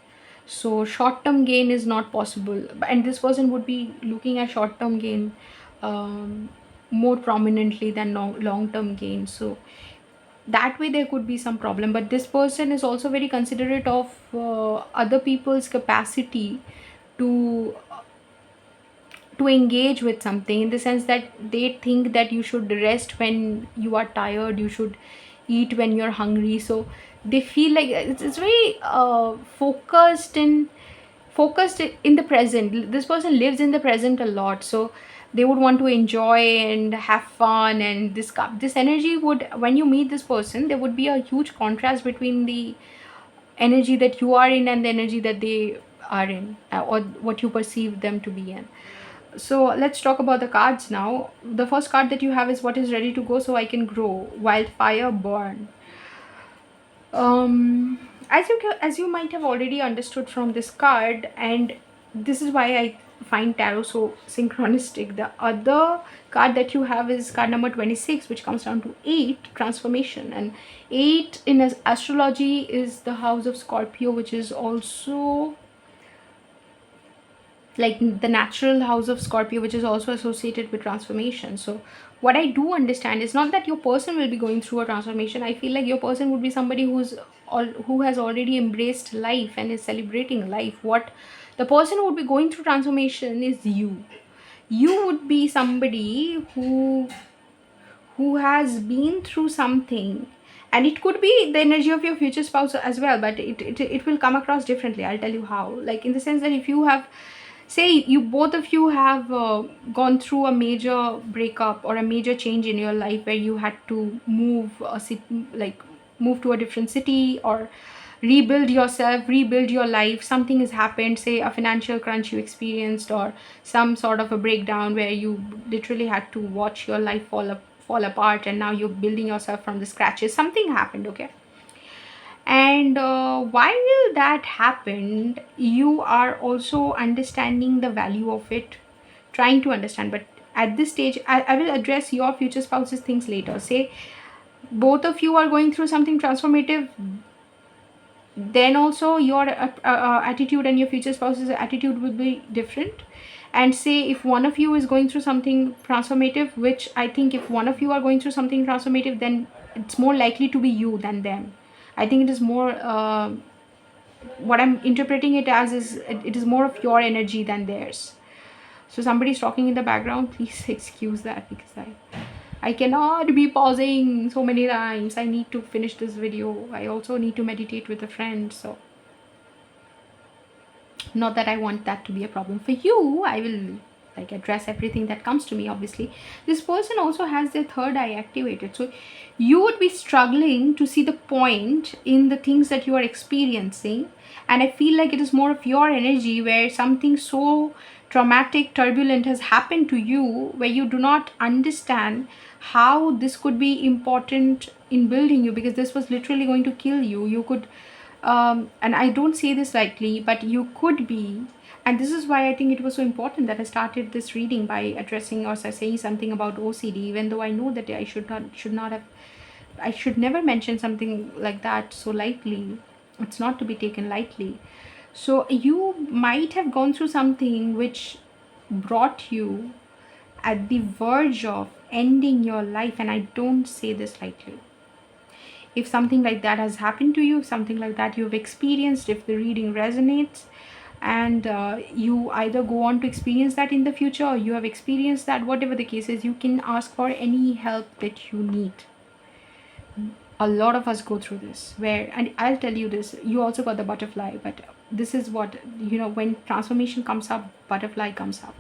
So short term gain is not possible, and this person would be looking at short term gain more prominently than long term gain. So that way there could be some problem. But this person is also very considerate of other people's capacity to engage with something, in the sense that they think that you should rest when you are tired, you should eat when you're hungry. So they feel like it's very focused in the present. This person lives in the present a lot, so they would want to enjoy and have fun. And this energy would, when you meet this person, there would be a huge contrast between the energy that you are in and the energy that they are in, or what you perceive them to be in. So let's talk about the cards now. The first card that you have is what is ready to go so I can grow. Wildfire burn. As you might have already understood from this card, and this is why I find tarot so synchronistic. The other card that you have is card number 26, which comes down to 8, transformation. And 8 in astrology is the house of Scorpio, which is also like the natural house of Scorpio, which is also associated with transformation. So what I do understand is not that your person will be going through a transformation. I feel like your person would be somebody who has already embraced life and is celebrating life. What the person who would be going through transformation is you. You would be somebody who has been through something, and it could be the energy of your future spouse as well, but it will come across differently. I'll tell you how. Like, in the sense that if you have, say you both of you have gone through a major breakup or a major change in your life, where you had to move a city, like move to a different city, or rebuild yourself, rebuild your life. Something has happened, say a financial crunch you experienced, or some sort of a breakdown where you literally had to watch your life fall apart, and now you're building yourself from the scratches. Something happened, okay? And while that happened, you are also understanding the value of it, trying to understand. But at this stage, I will address your future spouse's things later. Say both of you are going through something transformative, then also your attitude and your future spouse's attitude will be different. And say if one of you is going through something transformative, which I think if one of you are going through something transformative, then it's more likely to be you than them. I think it is more what I'm interpreting it as is it is more of your energy than theirs. So somebody's talking in the background, please excuse that, because I cannot be pausing so many times. I need to finish this video. I also need to meditate with a friend. So not that I want that to be a problem for you. I will like address everything that comes to me. Obviously, this person also has their third eye activated, so you would be struggling to see the point in the things that you are experiencing. And I feel like it is more of your energy, where something so traumatic, turbulent has happened to you, where you do not understand how this could be important in building you, because this was literally going to kill you. You could and I don't say this lightly, but you could be. And this is why I think it was so important that I started this reading by addressing or saying something about OCD, even though I know that I should not have, I should never mention something like that so lightly. It's not to be taken lightly. So you might have gone through something which brought you at the verge of ending your life, and I don't say this lightly. If something like that has happened to you, if something like that you've experienced, if the reading resonates, and you either go on to experience that in the future, or you have experienced that, whatever the case is, you can ask for any help that you need. A lot of us go through this, where, and I'll tell you this, you also got the butterfly, but this is what, when transformation comes up, butterfly comes up.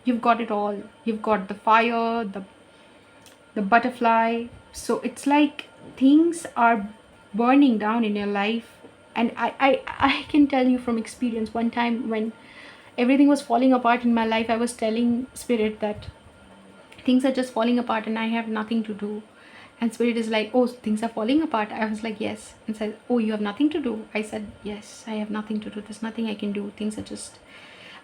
You've got it all. You've got the fire, the butterfly. So it's like things are burning down in your life. And I can tell you from experience, one time when everything was falling apart in my life, I was telling Spirit that things are just falling apart and I have nothing to do. And Spirit is like, oh, things are falling apart. I was like, yes. And said, oh, you have nothing to do. I said, yes, I have nothing to do. There's nothing I can do. Things are just,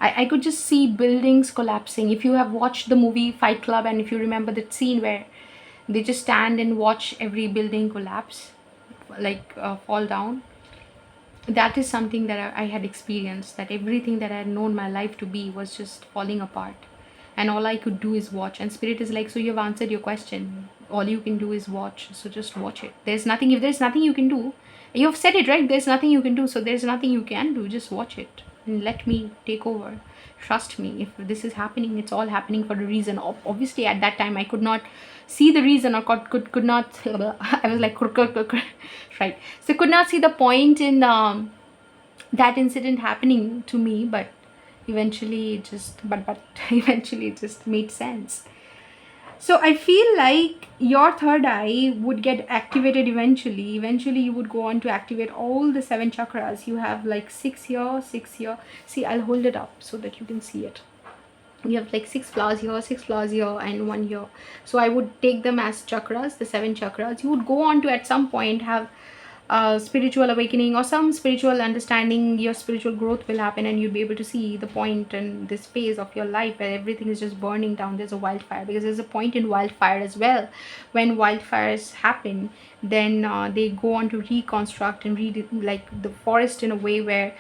I could just see buildings collapsing. If you have watched the movie Fight Club, and if you remember that scene where they just stand and watch every building collapse, like fall down, that is something that I had experienced, that everything that I had known my life to be was just falling apart. and all I could do is watch. And spirit is like, so you've answered your question, all you can do is watch, so just watch it. There's nothing, if there's nothing you can do, you've said it right, there's nothing you can do, so there's nothing you can do, just watch it and let me take over. Trust me, if this is happening, it's all happening for a reason. Obviously at that time I could not see the reason, or could not I was like right, so could not see the point in that incident happening to me, but eventually it just but eventually it just made sense. So I feel like your third eye would get activated eventually. Eventually you would go on to activate all the 7 chakras. You have like 6 here. See, I'll hold it up so that you can see it. You have like 6 flowers here, 6 flowers here, and 1 here. So I would take them as chakras, the 7 chakras. You would go on to at some point have spiritual awakening or some spiritual understanding. Your spiritual growth will happen, and you'll be able to see the point in this phase of your life where everything is just burning down. There's a wildfire, because there's a point in wildfire as well. When wildfires happen, then they go on to reconstruct and like the forest in a way where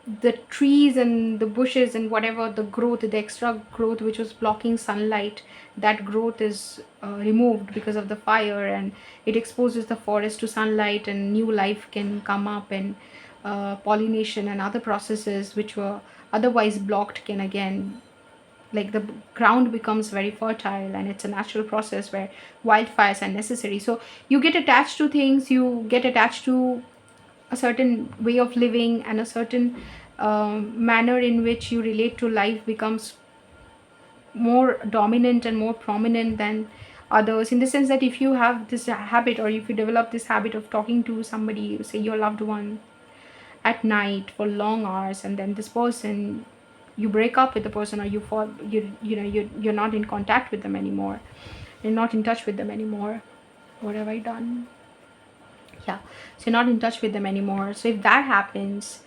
the trees and the bushes and whatever the growth, the extra growth which was blocking sunlight, that growth is removed because of the fire, and it exposes the forest to sunlight, and new life can come up, and pollination and other processes which were otherwise blocked can again, like the ground becomes very fertile, and it's a natural process where wildfires are necessary. So you get attached to things, you get attached to a certain way of living, and a certain manner in which you relate to life becomes more dominant and more prominent than others, in the sense that if you have this habit, or if you develop this habit of talking to somebody, say your loved one, at night for long hours, and then this person, you break up with the person, or you fall, you're not in contact with them anymore, you're not in touch with them anymore. What have I done? Yeah, so you're not in touch with them anymore. So if that happens,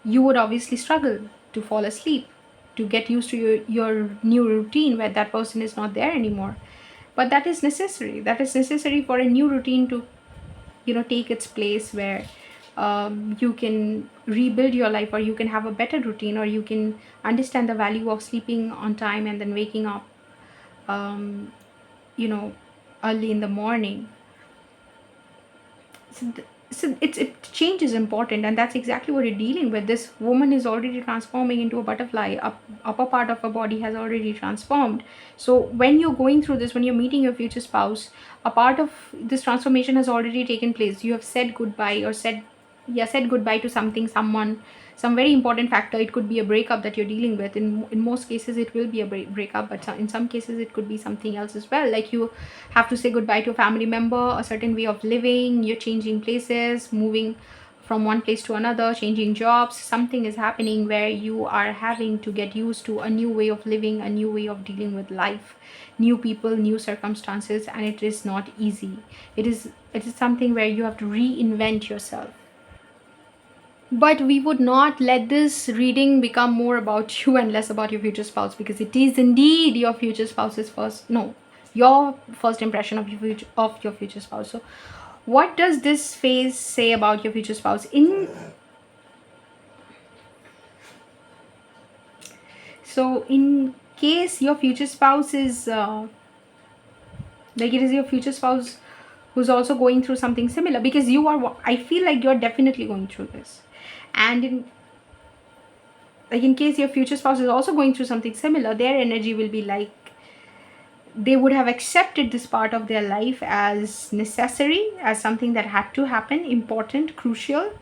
you would obviously struggle to fall asleep, to get used to your new routine where that person is not there anymore. But that is necessary, that is necessary for a new routine to take its place, where you can rebuild your life, or you can have a better routine, or you can understand the value of sleeping on time and then waking up um, you know early in the morning. So change is important, and that's exactly what you're dealing with. This woman is already transforming into a butterfly. Upper part of her body has already transformed. So when you're going through this, when you're meeting your future spouse, a part of this transformation has already taken place. You have said goodbye, or said goodbye to something, someone, some very important factor. It could be a breakup that you're dealing with. In most cases it will be a breakup, but in some cases it could be something else as well. Like you have to say goodbye to a family member, a certain way of living, you're changing places, moving from one place to another, changing jobs. Something is happening where you are having to get used to a new way of living, a new way of dealing with life, new people, new circumstances, and it is not easy. It is something where you have to reinvent yourself. But we would not let this reading become more about you and less about your future spouse, because it is indeed your future spouse's first, no, your first impression of your future spouse. So what does this phase say about your future spouse? In case your future spouse is like, it is your future spouse who's also going through something similar, because I feel like you're definitely going through this. And in case your future spouse is also going through something similar, their energy will be like they would have accepted this part of their life as necessary, as something that had to happen, important, crucial,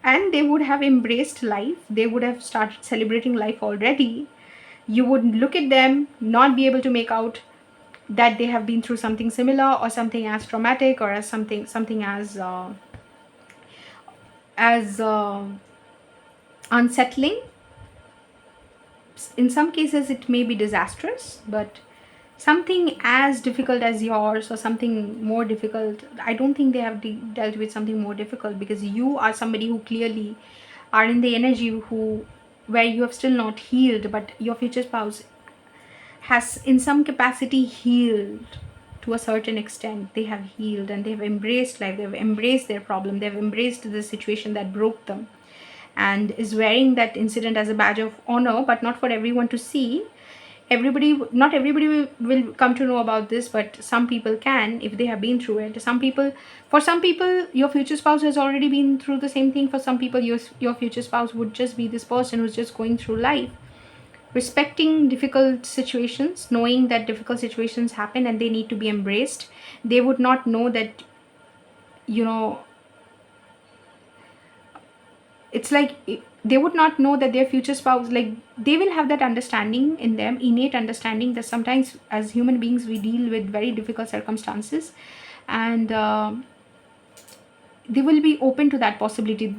and they would have embraced life. They would have started celebrating life already. You would look at them, not be able to make out that they have been through something similar, or something as traumatic, or as something as unsettling. In some cases it may be disastrous, but something as difficult as yours, or something more difficult, I don't think they have dealt with something more difficult, because you are somebody who clearly are in the energy where you have still not healed, but your future spouse has in some capacity healed. To a certain extent they have healed, and they have embraced life, they have embraced their problem, they have embraced the situation that broke them, and is wearing that incident as a badge of honor, but not for everyone to see. not everybody will come to know about this, but some people can if they have been through it. For some people your future spouse has already been through the same thing. For some people your future spouse would just be this person who's just going through life, respecting difficult situations, knowing that difficult situations happen and they need to be embraced. They would not know that, you know, it's like they would not know that their future spouse, like, they will have that understanding in them, innate understanding, that sometimes as human beings we deal with very difficult circumstances, and they will be open to that possibility.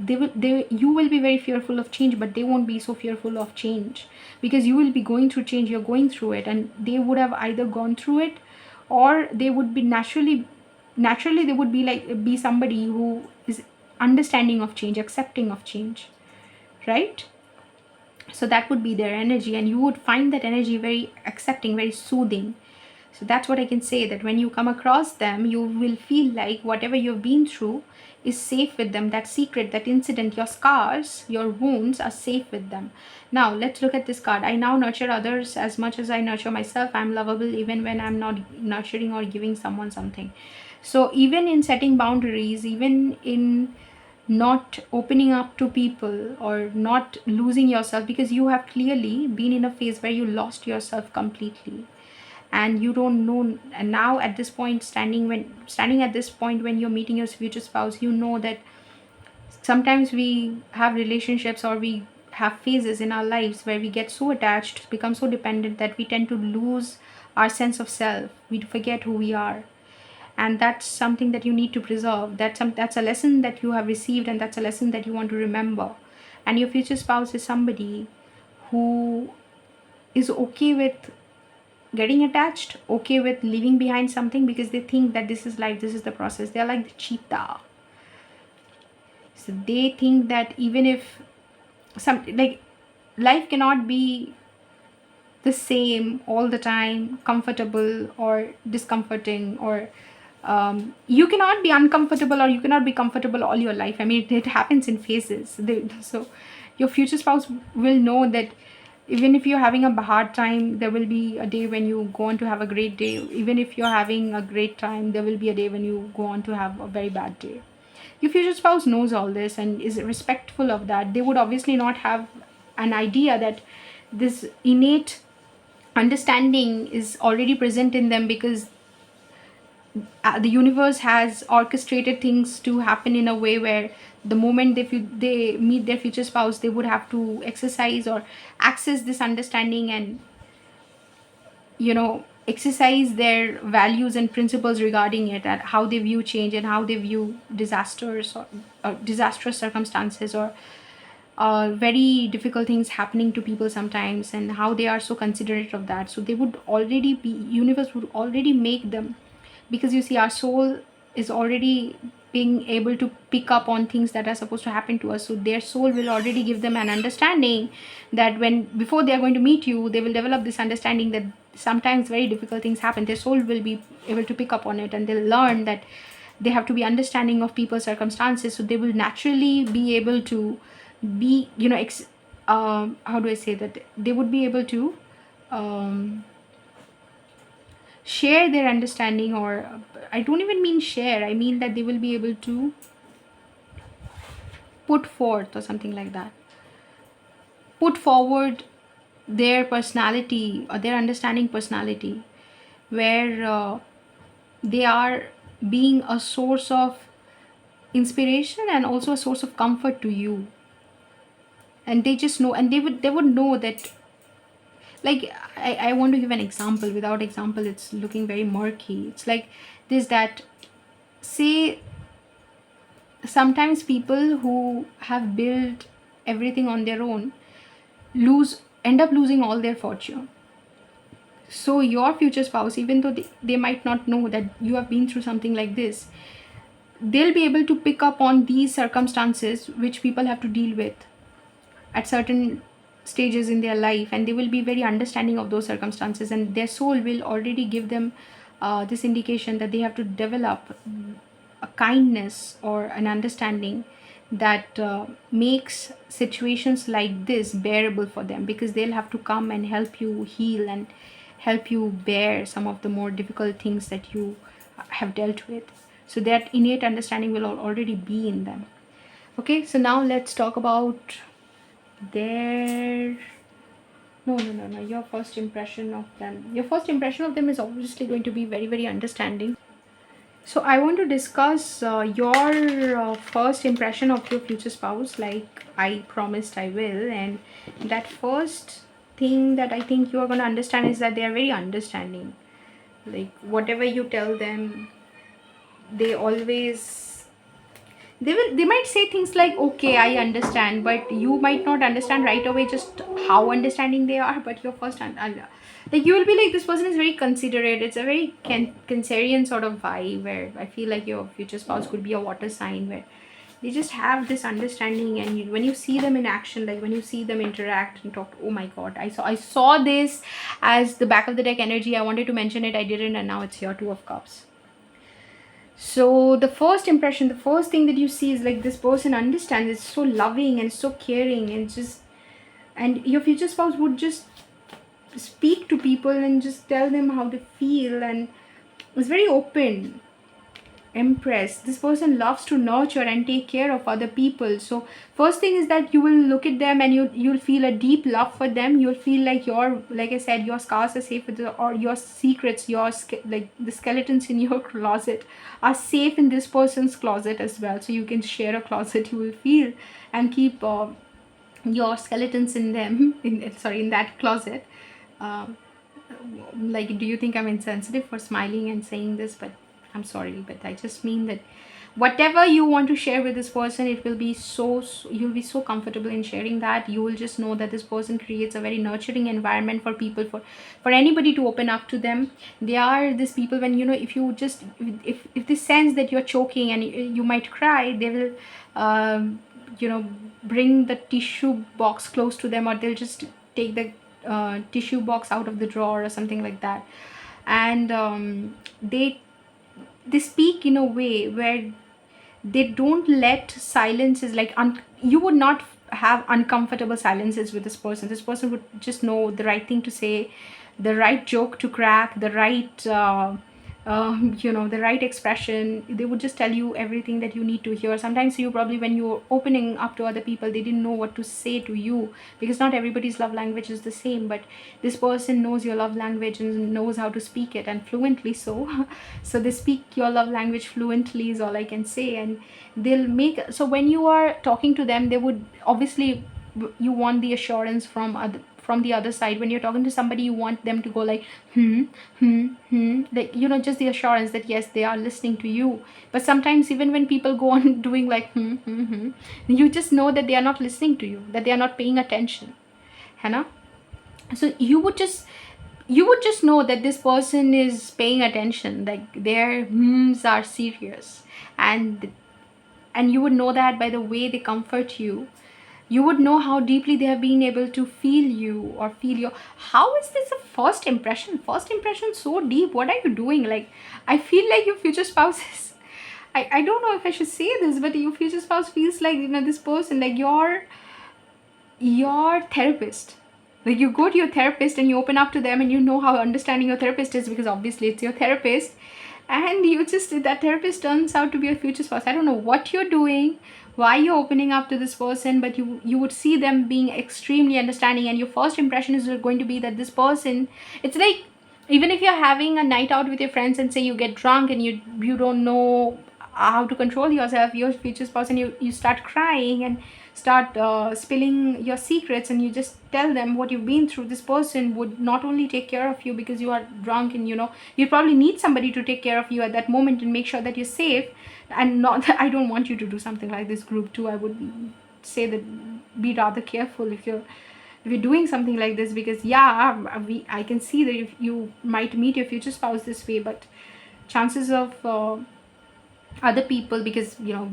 You will be very fearful of change, but they won't be so fearful of change, because you will be going through change, you're going through it, and they would have either gone through it, or they would be naturally they would be somebody who is understanding of change, accepting of change, right? So that would be their energy, and you would find that energy very accepting, very soothing. So that's what I can say, that when you come across them, you will feel like whatever you've been through is safe with them. That secret, that incident, your scars, your wounds are safe with them. Now let's look at this card. I now nurture others as much as I nurture myself. I'm lovable even when I'm not nurturing or giving someone something. So even in setting boundaries, even in not opening up to people, or not losing yourself, because you have clearly been in a phase where you lost yourself completely, and you don't know. And now at this point, standing at this point when you're meeting your future spouse, you know that sometimes we have relationships, or we have phases in our lives where we get so attached, become so dependent, that we tend to lose our sense of self. We forget who we are, and that's something that you need to preserve. That's a lesson that you have received, and that's a lesson that you want to remember. And your future spouse is somebody who is okay with getting attached, okay with leaving behind something, because they think that this is life, this is the process. They're like the cheetah. So they think that even if life cannot be the same all the time, comfortable or discomforting, or you cannot be uncomfortable or you cannot be comfortable all your life. I mean, it happens in phases. So your future spouse will know that even if you're having a hard time, there will be a day when you go on to have a great day. Even if you're having a great time, there will be a day when you go on to have a very bad day. Your future spouse knows all this and is respectful of that. They would obviously not have an idea that this innate understanding is already present in them, because the universe has orchestrated things to happen in a way where the moment they meet their future spouse, they would have to exercise or access this understanding, and exercise their values and principles regarding it, and how they view change, and how they view disasters, or disastrous circumstances, or very difficult things happening to people sometimes, and how they are so considerate of that. So they would already be, universe would already make them, because you see, our soul is already being able to pick up on things that are supposed to happen to us. So their soul will already give them an understanding that before they are going to meet you, they will develop this understanding that sometimes very difficult things happen. Their soul will be able to pick up on it, and they'll learn that they have to be understanding of people's circumstances. So they will naturally be able to be, how do I say that, they would be able to share their understanding, or I don't even mean share, I mean that they will be able to put forth, or something like that, put forward their personality, or their understanding personality, where they are being a source of inspiration and also a source of comfort to you. And they just know, and they would know that, like, I want to give an example. Without example, it's looking very murky. It's like this, that, say, sometimes people who have built everything on their own end up losing all their fortune. So your future spouse, even though they might not know that you have been through something like this, they'll be able to pick up on these circumstances which people have to deal with at certain stages in their life, and they will be very understanding of those circumstances, and their soul will already give them this indication that they have to develop a kindness or an understanding that makes situations like this bearable for them, because they'll have to come and help you heal and help you bear some of the more difficult things that you have dealt with. So that innate understanding will already be in them. Okay, so now let's talk about their no, your first impression of them. Your first impression of them is obviously going to be very, very understanding. So I want to discuss your first impression of your future spouse, like I promised I will. And that first thing that I think you are going to understand is that they are very understanding. Like whatever you tell them, they always, they might say things like, okay, I understand, but you might not understand right away just how understanding they are. But your first like, you will be like, this person is very considerate. It's a very cancerian sort of vibe, where I feel like your future spouse could be a water sign, where they just have this understanding. And when you see them in action, like when you see them interact and talk, oh my god, I saw this as the back of the deck energy. I wanted to mention it, I didn't, and now it's your Two of Cups. So the first impression, the first thing that you see is like, this person understands, it's so loving and so caring, and just, and your future spouse would just speak to people and just tell them how they feel, and it's very open. Empress, this person loves to nurture and take care of other people. So first thing is that you will look at them and you'll feel a deep love for them. You'll feel like your, like I said, your scars are safe with or your secrets, your like the skeletons in your closet are safe in this person's closet as well. So you can share a closet, you will feel, and keep your skeletons in them in that closet. um, like, do you think I'm insensitive for smiling and saying this? But I'm sorry, but I just mean that whatever you want to share with this person, it will be so you'll be so comfortable in sharing that. You will just know that this person creates a very nurturing environment for people, for anybody to open up to them. They are these people, when, you know, if you just, if they sense that you're choking and you might cry, they will you know, bring the tissue box close to them, or they'll just take the tissue box out of the drawer or something like that. And they speak in a way where they don't let silences, like you would not have uncomfortable silences with this person. This person would just know the right thing to say, the right joke to crack, the right you know, the right expression. They would just tell you everything that you need to hear. Sometimes you probably, when you're opening up to other people, they didn't know what to say to you, because not everybody's love language is the same. But this person knows your love language and knows how to speak it, and fluently so. So they speak your love language fluently is all I can say. And they'll make, so when you are talking to them, they would obviously, you want the assurance from the other side. When you're talking to somebody, you want them to go like, like, you know, just the assurance that yes, they are listening to you. But sometimes even when people go on doing like you just know that they are not listening to you, that they are not paying attention, है ना? So you would just know that this person is paying attention, like their are serious. And you would know that by the way they comfort you. You would know how deeply they have been able to feel you, or feel your, how is this a first impression so deep? What are you doing? Like, I feel like your future spouse is, I don't know if I should say this, but your future spouse feels like, you know, this person, like your therapist. Like, you go to your therapist and you open up to them, and you know how understanding your therapist is, because obviously it's your therapist. And you just, that therapist turns out to be a future spouse. I don't know what you're doing, why you're opening up to this person, but you would see them being extremely understanding. And your first impression is going to be that this person, it's like, even if you're having a night out with your friends and say you get drunk and you don't know how to control yourself, your future spouse, and you start crying and start spilling your secrets, and you just tell them what you've been through. This person would not only take care of you because you are drunk, and you know, you probably need somebody to take care of you at that moment and make sure that you're safe. And not that I don't want you to do something like this, group 2. I would say that be rather careful if you're doing something like this, because I can see that if you might meet your future spouse this way, but chances of other people, because you know,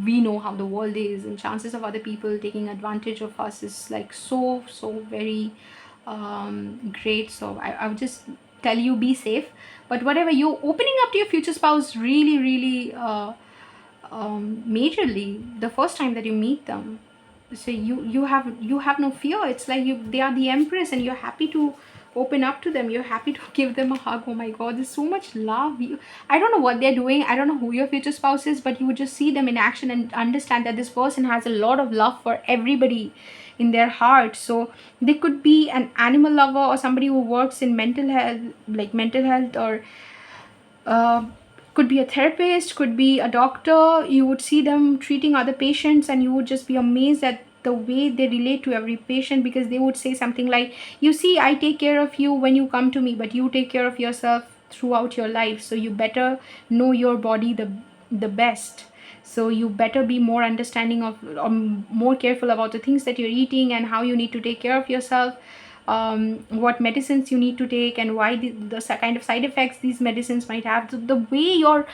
we know how the world is, and chances of other people taking advantage of us is like so very great. So I would just tell you, be safe. But whatever, you opening up to your future spouse really majorly the first time that you meet them. So you have no fear. It's like they are the empress and you're happy to open up to them. You're happy to give them a hug. Oh my god, there's so much love. I don't know what they're doing. I don't know who your future spouse is, but you would just see them in action and understand that this person has a lot of love for everybody in their heart. So they could be an animal lover or somebody who works in mental health, like mental health, or uh, could be a therapist, could be a doctor. You would see them treating other patients and you would just be amazed at the way they relate to every patient, because they would say something like, you see, I take care of you when you come to me, but you take care of yourself throughout your life, so you better know your body the best. So you better be more understanding of, more careful about the things that you're eating and how you need to take care of yourself, what medicines you need to take, and why the kind of side effects these medicines might have. The way your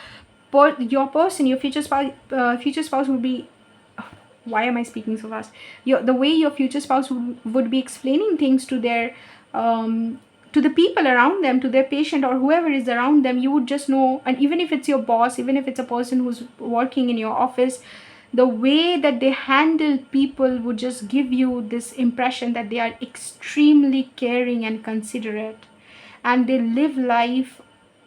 person, your future spouse would be, why am I speaking so fast? The way your future spouse would be explaining things to their to the people around them, to their patient or whoever is around them, you would just know. And even if it's your boss, even if it's a person who's working in your office, the way that they handle people would just give you this impression that they are extremely caring and considerate, and they live life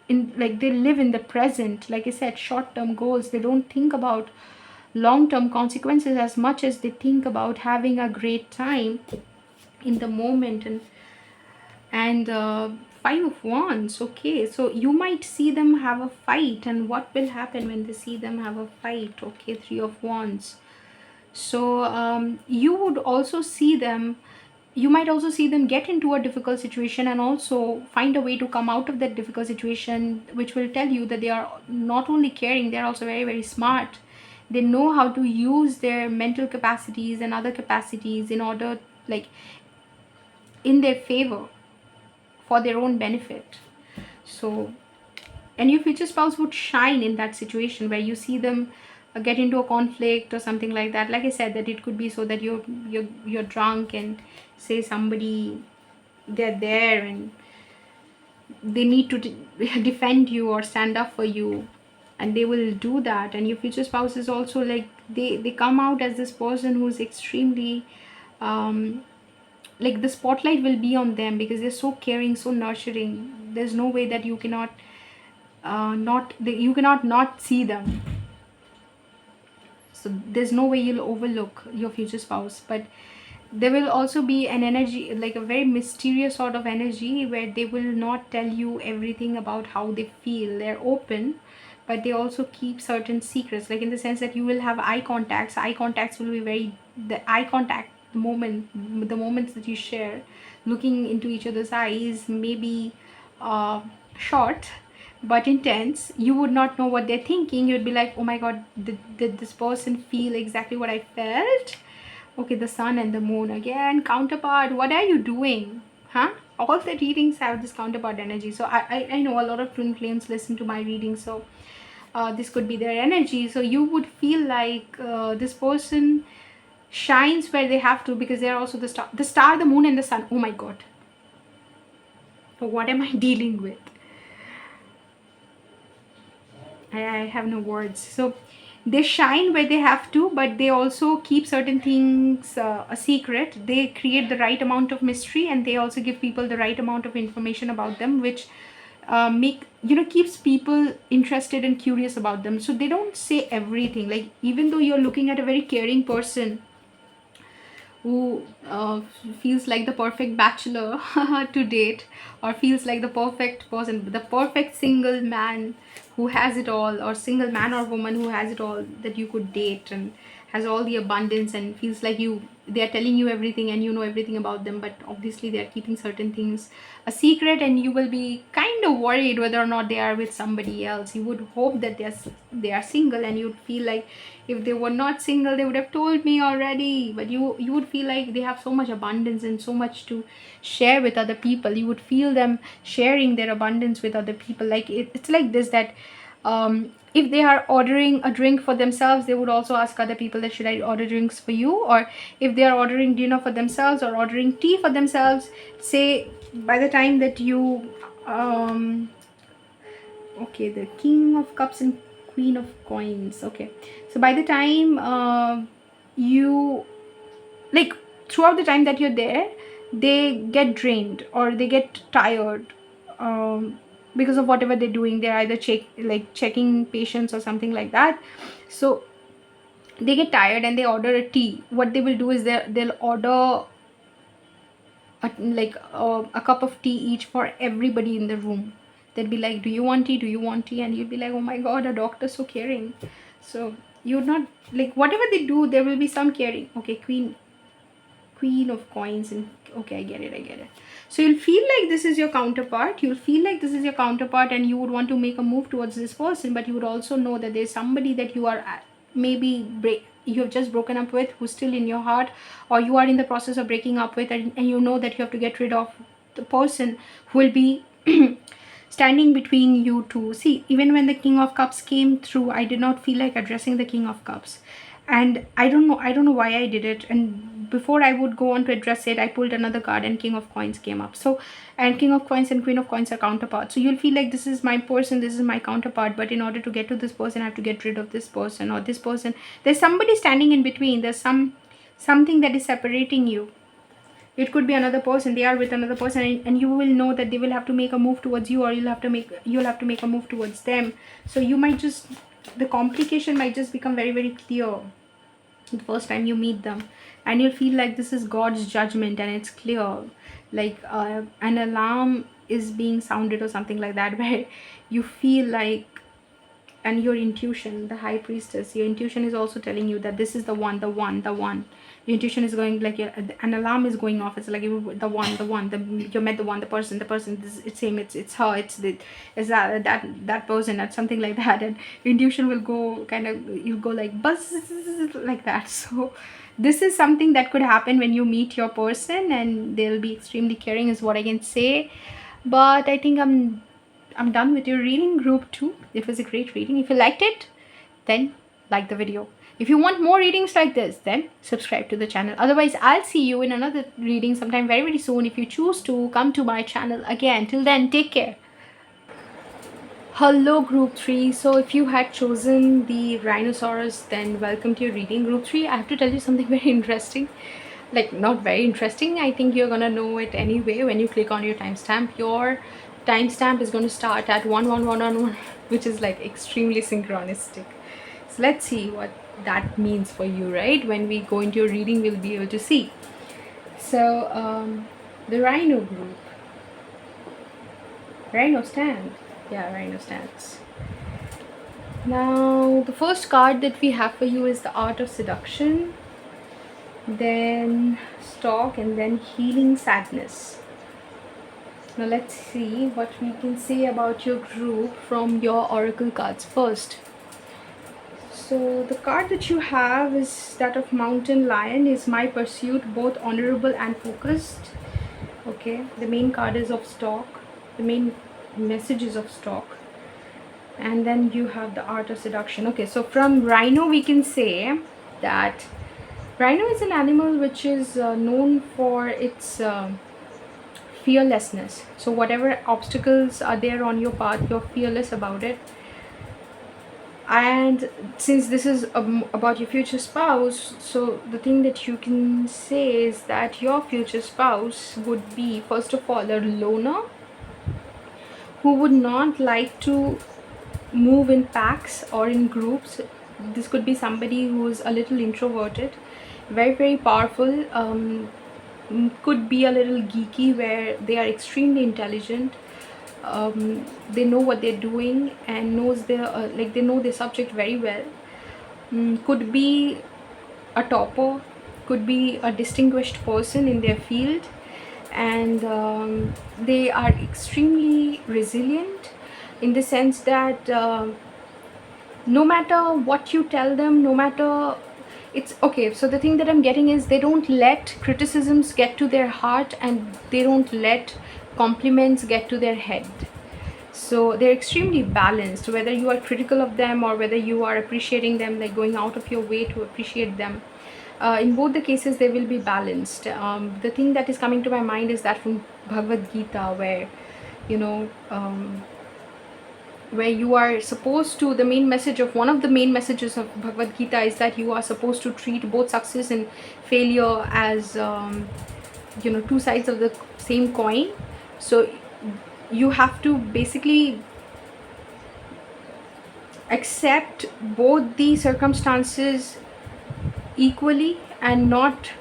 in, like, they live in the present. Like I said, short term goals. They don't think about long term consequences as much as they think about having a great time in the moment. And Five of Wands. Okay, so you might see them have a fight, and what will happen when they see them have a fight? Okay, Three of Wands. So you would also see them, you might also see them get into a difficult situation and also find a way to come out of that difficult situation, which will tell you that they are not only caring, they are also very, very smart. They know how to use their mental capacities and other capacities in order, like, in their favor, for their own benefit. So, and your future spouse would shine in that situation where you see them get into a conflict or something like that. Like I said, that it could be so that you're drunk and say somebody, they're there and they need to defend you or stand up for you, and they will do that. And your future spouse is also like, they come out as this person who's extremely like, the spotlight will be on them because they're so caring, so nurturing. There's no way that you cannot you cannot not see them. So there's no way you'll overlook your future spouse. But there will also be an energy, like a very mysterious sort of energy, where they will not tell you everything about how they feel. They're open, but they also keep certain secrets, like in the sense that you will have eye contacts will be very, the eye contact, the moments that you share looking into each other's eyes, maybe uh, short but intense. You would not know what they're thinking. You'd be like, oh my god, did this person feel exactly what I felt? Okay, the sun and the moon again. Counterpart, what are you doing? Huh? All the readings have this counterpart energy. So I know a lot of twin flames listen to my reading. So this could be their energy. So you would feel like this person shines where they have to, because they're also the star. The star, the moon, and the sun. Oh my god. What am I dealing with? I have no words. So they shine where they have to, but they also keep certain things a secret. They create the right amount of mystery, and they also give people the right amount of information about them, which keeps people interested and curious about them. So they don't say everything. Like, even though you're looking at a very caring person who feels like the perfect bachelor to date, or feels like the perfect person, the perfect single man who has it all, or single man or woman who has it all, that you could date and has all the abundance, and feels like they are telling you everything and you know everything about them, but obviously they are keeping certain things a secret, and you will be kind of worried whether or not they are with somebody else. You would hope that they are single, and you'd feel like if they were not single they would have told me already. But you would feel like they have so much abundance and so much to share with other people. You would feel them sharing their abundance with other people. Like, it's like this, that if they are ordering a drink for themselves, they would also ask other people that, should I order drinks for you? Or if they are ordering dinner for themselves or ordering tea for themselves, say by the time that you okay, the King of Cups and Queen of Coins. Okay, so by the time you, like, throughout the time that you're there, they get drained or they get tired, because of whatever they're doing. They're either checking patients or something like that. So they get tired and they order a tea. What they will do is they'll order a cup of tea each for everybody in the room. They'll be like, do you want tea, do you want tea? And you'll be like, oh my god, a doctor's so caring. So you're not, like, whatever they do, there will be some caring. Okay, Queen of Coins. And okay, I get it. So you'll feel like this is your counterpart. And you would want to make a move towards this person, but you would also know that there's somebody that you are you have just broken up with, who's still in your heart, or you are in the process of breaking up with, and you know that you have to get rid of the person who will be standing between you two. See, even when the King of Cups came through, I did not feel like addressing the King of Cups. And I don't know why I did it. And before I would go on to address it, I pulled another card and King of Coins came up. So, and King of Coins and Queen of Coins are counterparts. So you'll feel like this is my person, this is my counterpart, but in order to get to this person, I have to get rid of this person or this person. There's somebody standing in between. There's something that is separating you. It could be another person. They are with another person, and you will know that they will have to make a move towards you, or you'll have to make a move towards them. So you might just, the complication might just become very, very clear the first time you meet them, and you'll feel like this is God's judgment, and it's clear, like an alarm is being sounded or something like that, where you feel like, and your intuition, the High Priestess, your intuition is also telling you that this is the one. Your intuition is going like an alarm is going off. It's like you met the one, the person, it's same, it's her, it's that person, that's something like that. And your intuition will go kind of, you'll go like buzz like that. So this is something that could happen when you meet your person, and they'll be extremely caring, is what I can say. But I think I'm done with your reading, group 2. It was a great reading. If you liked it, then like the video. If you want more readings like this, then subscribe to the channel. Otherwise, I'll see you in another reading sometime very, very soon, if you choose to come to my channel again. Till then, take care. Hello, group 3. So if you had chosen the rhinoceros, then welcome to your reading, group 3. I have to tell you something very interesting. Like, not very interesting, I think you're gonna know it anyway. When you click on your timestamp, your timestamp is going to start at 11111, which is like extremely synchronistic. So let's see what that means for you, right? When we go into your reading, we'll be able to see. So the Rhino group, Rhino stand, yeah, Rhino stands. Now the first card that we have for you is the Art of Seduction, then Stalk, and then Healing Sadness. Now let's see what we can say about your group from your oracle cards first. So the card that you have is that of Mountain Lion. Is my pursuit both honorable and focused? Okay, the main card is of Stalk. The main message is of Stalk. And then you have the Art of Seduction. Okay, so from Rhino we can say that Rhino is an animal which is known for its fearlessness. So whatever obstacles are there on your path, you're fearless about it. And since this is about your future spouse, so the thing that you can say is that your future spouse would be, first of all, a loner who would not like to move in packs or in groups. This could be somebody who's a little introverted, very, very powerful, could be a little geeky, where they are extremely intelligent. They know what they're doing and knows their they know their subject very well. Could be a topper, could be a distinguished person in their field, and they are extremely resilient in the sense that no matter what you tell them, no matter, it's okay. So the thing that I'm getting is they don't let criticisms get to their heart, and they don't let compliments get to their head. So they're extremely balanced, whether you are critical of them or whether you are appreciating them, like going out of your way to appreciate them. In both the cases, they will be balanced. The thing that is coming to my mind is that from Bhagavad Gita, where where you are supposed to, the main message of one of the main messages of Bhagavad Gita is that you are supposed to treat both success and failure as two sides of the same coin. So you have to basically accept both the circumstances equally, and not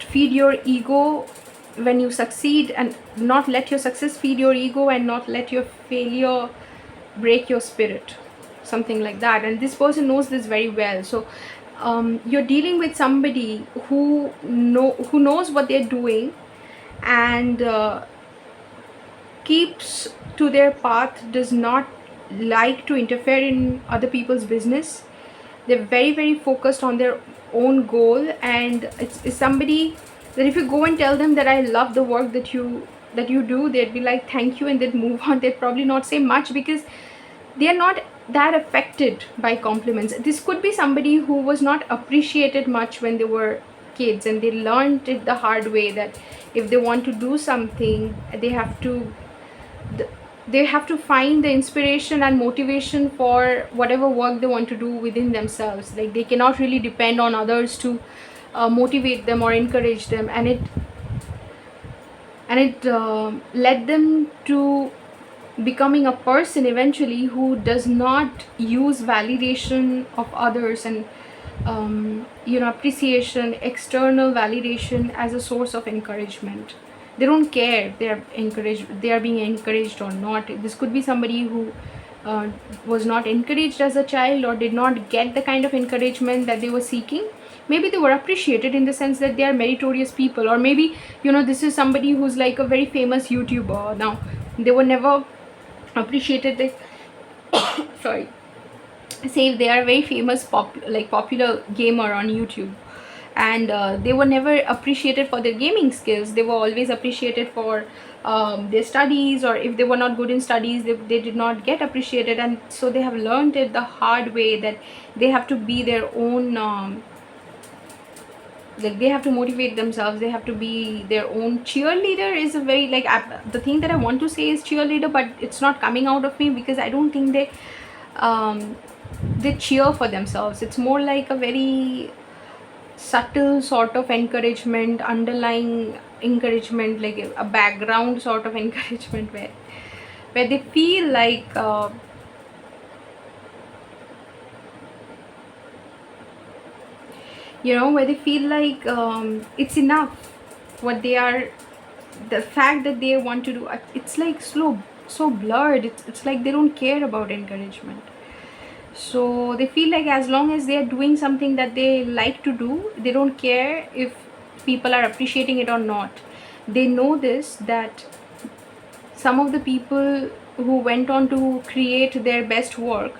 feed your ego when you succeed, and not let your success feed your ego, and not let your failure break your spirit, something like that. And this person knows this very well. So you're dealing with somebody who knows what they're doing, and keeps to their path, does not like to interfere in other people's business. They're very, very focused on their own goal, and it's somebody that if you go and tell them that I love the work that you do, they'd be like thank you, and they'd move on. They'd probably not say much because they are not that affected by compliments. This could be somebody who was not appreciated much when they were kids, and they learned it the hard way that if they want to do something, they have to find the inspiration and motivation for whatever work they want to do within themselves. Like they cannot really depend on others to motivate them or encourage them, and it led them to becoming a person eventually who does not use validation of others and appreciation, external validation as a source of encouragement. They don't care if they are being encouraged or not. This could be somebody who was not encouraged as a child, or did not get the kind of encouragement that they were seeking. Maybe they were appreciated in the sense that they are meritorious people, or maybe this is somebody who's like a very famous YouTuber. Now they were never appreciated, like sorry, say if they are a very famous popular gamer on YouTube, and they were never appreciated for their gaming skills. They were always appreciated for their studies, or if they were not good in studies, they did not get appreciated. And so they have learned it the hard way that they have to be their own they have to motivate themselves. They have to be their own cheerleader. Is a very the thing that I want to say is cheerleader, but it's not coming out of me because I don't think they cheer for themselves. It's more like a very subtle sort of encouragement, underlying encouragement, like a background sort of encouragement where they feel like where they feel like it's enough what they are, the fact that they want to do. It's like so blurred. It's like they don't care about encouragement. So they feel like as long as they are doing something that they like to do, they don't care if people are appreciating it or not. They know this, that some of the people who went on to create their best work,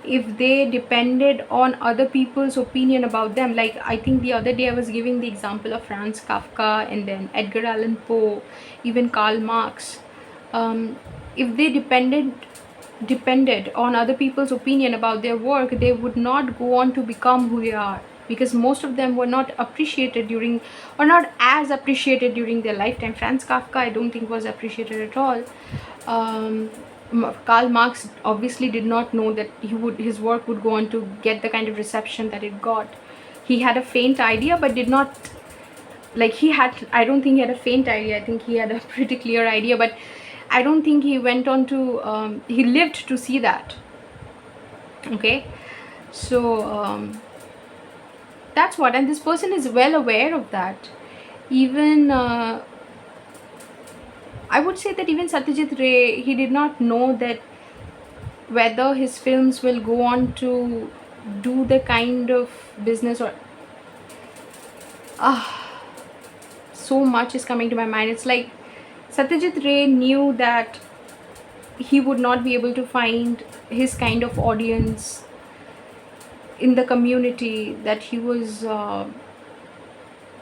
if they depended on other people's opinion about them, like I think the other day I was giving the example of Franz Kafka, and then Edgar Allan Poe, even Karl Marx. If they depended on other people's opinion about their work, they would not go on to become who they are, because most of them were not appreciated during, or not as appreciated during their lifetime. Franz Kafka, I don't think, was appreciated at all. Karl Marx obviously did not know that his work would go on to get the kind of reception that it got. He had a faint idea, but did not, I don't think he had a faint idea. I think he had a pretty clear idea, but I don't think he went on to, he lived to see that. Okay, so that's what, and this person is well aware of that. Even I would say that even Satyajit Ray, he did not know that whether his films will go on to do the kind of business, or so much is coming to my mind. It's like Satyajit Ray knew that he would not be able to find his kind of audience in the community that he was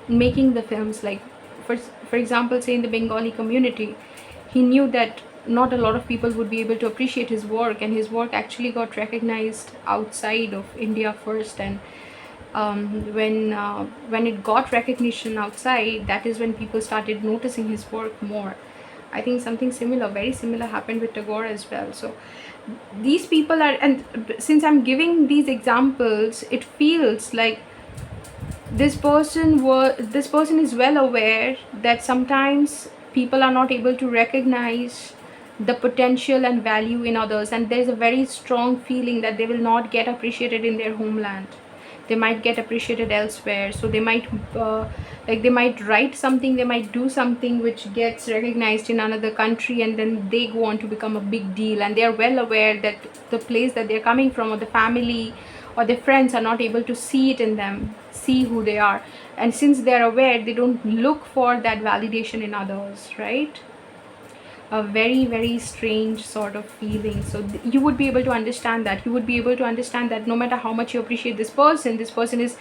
making the films. Like for example, say in the Bengali community, he knew that not a lot of people would be able to appreciate his work, and his work actually got recognized outside of India first. And when it got recognition outside, that is when people started noticing his work more. I think something similar, very similar, happened with Tagore as well. So these people are, and since I'm giving these examples, it feels like this person is well aware that sometimes people are not able to recognize the potential and value in others, and there's a very strong feeling that they will not get appreciated in their homeland. They might get appreciated elsewhere, so they might they might write something, they might do something which gets recognized in another country, and then they go on to become a big deal, and they are well aware that the place that they're coming from, or the family or their friends, are not able to see it in them, see who they are. And since they're aware, they don't look for that validation in others, right? A very, very strange sort of feeling. So you would be able to understand that. You would be able to understand that no matter how much you appreciate this person is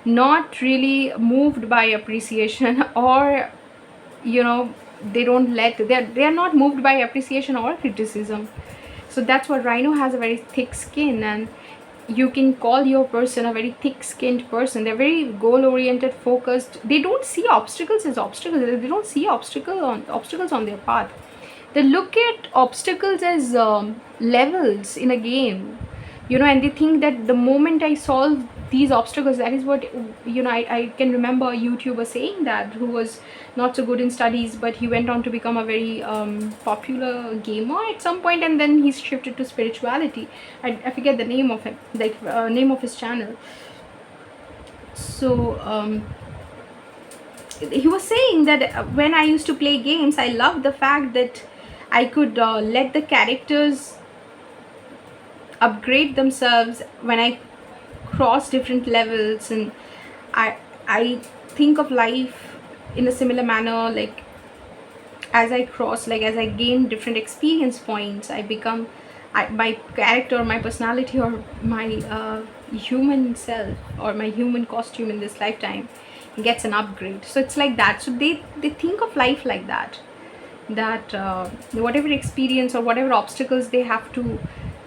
not really moved by appreciation, or they don't let, they're not moved by appreciation or criticism. So that's what Rhino has, a very thick skin, and you can call your person a very thick skinned person. They're very goal oriented, focused. They don't see obstacles as obstacles. They don't see obstacles on their path. They look at obstacles as levels in a game, and they think that the moment I solve these obstacles, that is what, I can remember a YouTuber saying that, who was not so good in studies, but he went on to become a very popular gamer at some point, and then he shifted to spirituality. I forget the name of him, like name of his channel. So he was saying that when I used to play games, I loved the fact that I could let the characters upgrade themselves when I cross different levels, and I think of life in a similar manner. Like as I cross, like as I gain different experience points, I become my character, my personality, or my human self, or my human costume in this lifetime gets an upgrade. So it's like that. So they think of life like that, that whatever experience or whatever obstacles they have to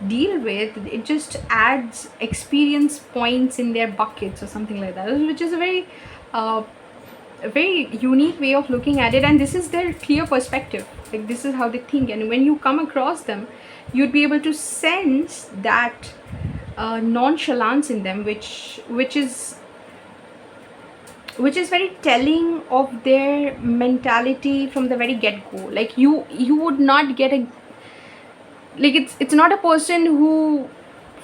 deal with, it just adds experience points in their buckets or something like that, which is a very unique way of looking at it. And this is their clear perspective, like this is how they think. And when you come across them, you'd be able to sense that nonchalance in them, which is very telling of their mentality from the very get-go. Like you would not get a, like it's not a person who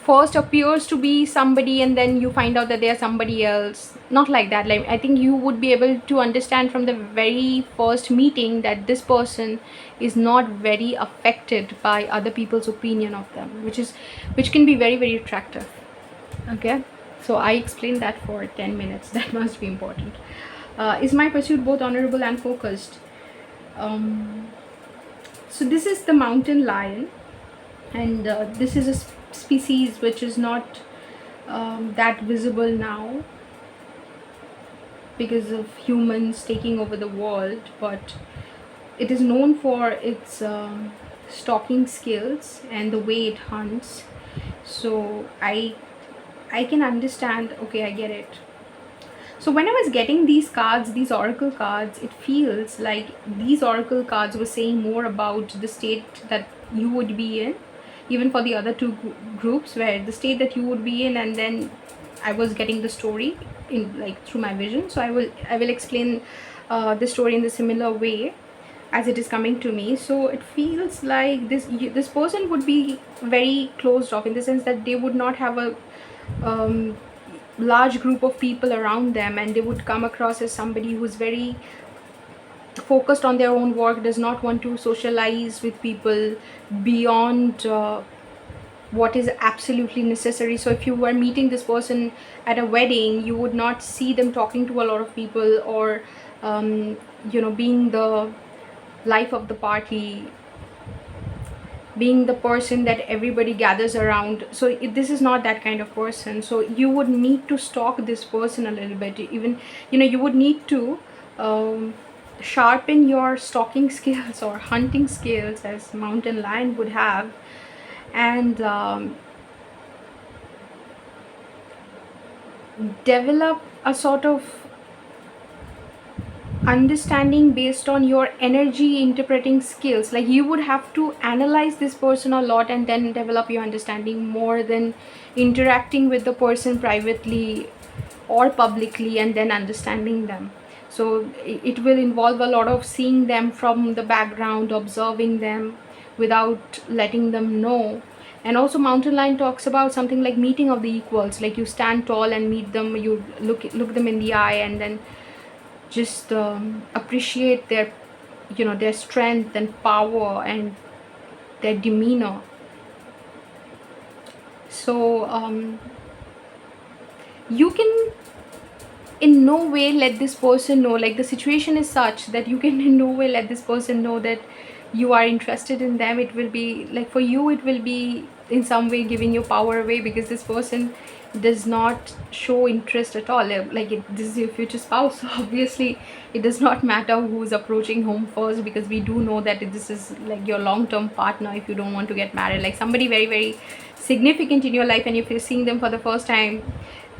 first appears to be somebody and then you find out that they are somebody else. Not like that. Like I think you would be able to understand from the very first meeting that this person is not very affected by other people's opinion of them, which can be very, very attractive. Okay, so I explained that for 10 minutes. That must be important. Is my pursuit both honorable and focused? So this is the mountain lion, and this is a species which is not that visible now because of humans taking over the world, but it is known for its stalking skills and the way it hunts. So I can understand. Okay, I get it. So when I was getting these cards, these oracle cards, it feels like these oracle cards were saying more about the state that you would be in, even for the other two groups, where the state that you would be in, and then I was getting the story in, like, through my vision. So I will explain the story in the similar way as it is coming to me. So it feels like this person would be very closed off, in the sense that they would not have a large group of people around them, and they would come across as somebody who's very focused on their own work, does not want to socialize with people beyond what is absolutely necessary. So if you were meeting this person at a wedding, you would not see them talking to a lot of people, or being the life of the party, being the person that everybody gathers around. So this is not that kind of person. So you would need to stalk this person a little bit. Even you would need to sharpen your stalking skills or hunting skills, as mountain lion would have, and develop a sort of understanding based on your energy interpreting skills. Like you would have to analyze this person a lot and then develop your understanding more than interacting with the person privately or publicly and then understanding them. So it will involve a lot of seeing them from the background, observing them without letting them know. And also mountain lion talks about something like meeting of the equals, like you stand tall and meet them, you look them in the eye and then just appreciate their, you know, their strength and power and their demeanor. So you can in no way let this person know, like the situation is such that you can in no way let this person know that you are interested in them. It will be like, for you it will be in some way giving your power away, because this person does not show interest at all. Like this is your future spouse, so obviously it does not matter who's approaching home first, because we do know that this is like your long-term partner if you don't want to get married, like somebody very very significant in your life. And if you're seeing them for the first time,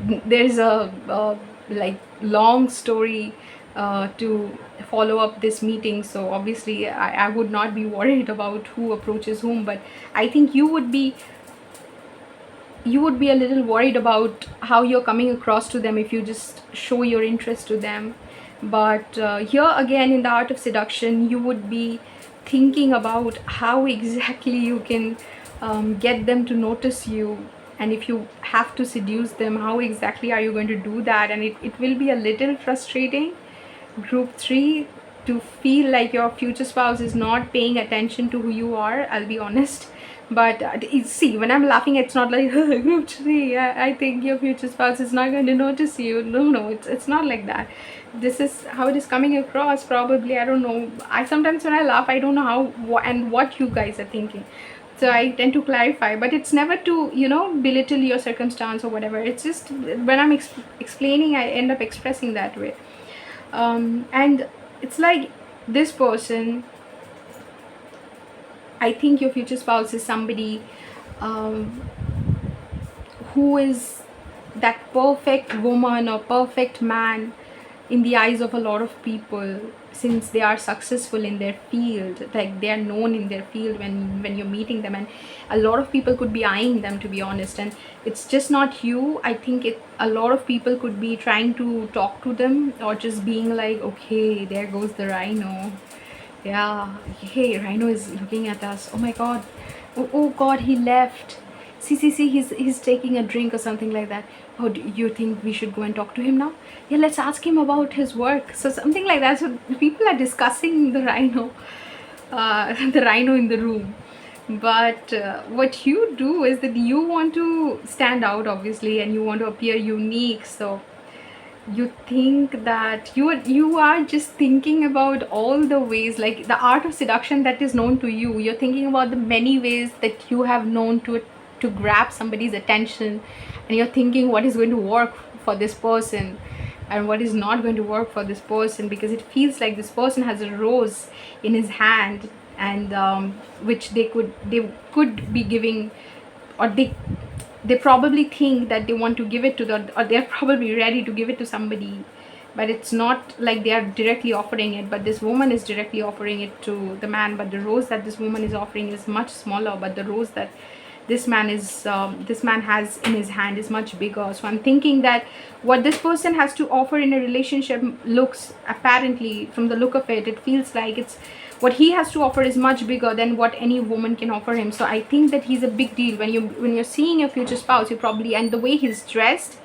there's a like long story to follow up this meeting. So obviously I would not be worried about who approaches whom, but I think you would be a little worried about how you're coming across to them if you just show your interest to them. But here again, in the art of seduction, you would be thinking about how exactly you can get them to notice you. And if you have to seduce them, how exactly are you going to do that? And it will be a little frustrating, group 3, to feel like your future spouse is not paying attention to who you are, I'll be honest. But see, when I'm laughing, it's not like group 3, I think your future spouse is not going to notice you. No, it's not like that. This is how it is coming across, probably. I don't know, I sometimes when I laugh, I don't know how and what you guys are thinking, so I tend to clarify. But it's never to, you know, belittle your circumstance or whatever. It's just when I'm explaining, I end up expressing that way. And it's like this person, I think your future spouse is somebody who is that perfect woman or perfect man in the eyes of a lot of people, since they are successful in their field, like they are known in their field when you're meeting them. And a lot of people could be eyeing them, to be honest. And it's just not you. I think a lot of people could be trying to talk to them, or just being like, okay, there goes the rhino. Yeah, hey, rhino is looking at us. Oh my god. Oh god, he left. See, he's taking a drink or something like that. Oh, do you think we should go and talk to him now? Yeah, let's ask him about his work. So something like that. So people are discussing the rhino, the rhino in the room. But what you do is that you want to stand out, obviously, and you want to appear unique. So you think that you are just thinking about all the ways, like the art of seduction that is known to you. You're thinking about the many ways that you have known to grab somebody's attention, and you're thinking what is going to work for this person and what is not going to work for this person, because it feels like this person has a rose in his hand, and which they could be giving, or they probably think that they want to give it to or they're probably ready to give it to somebody. But it's not like they are directly offering it, but this woman is directly offering it to the man. But the rose that this woman is offering is much smaller, but the rose that this man has in his hand is much bigger. So I'm thinking that what this person has to offer in a relationship looks, apparently from the look of it, it feels like it's what he has to offer is much bigger than what any woman can offer him. So I think that he's a big deal. When you're seeing your future spouse, you probably, and the way he's dressed,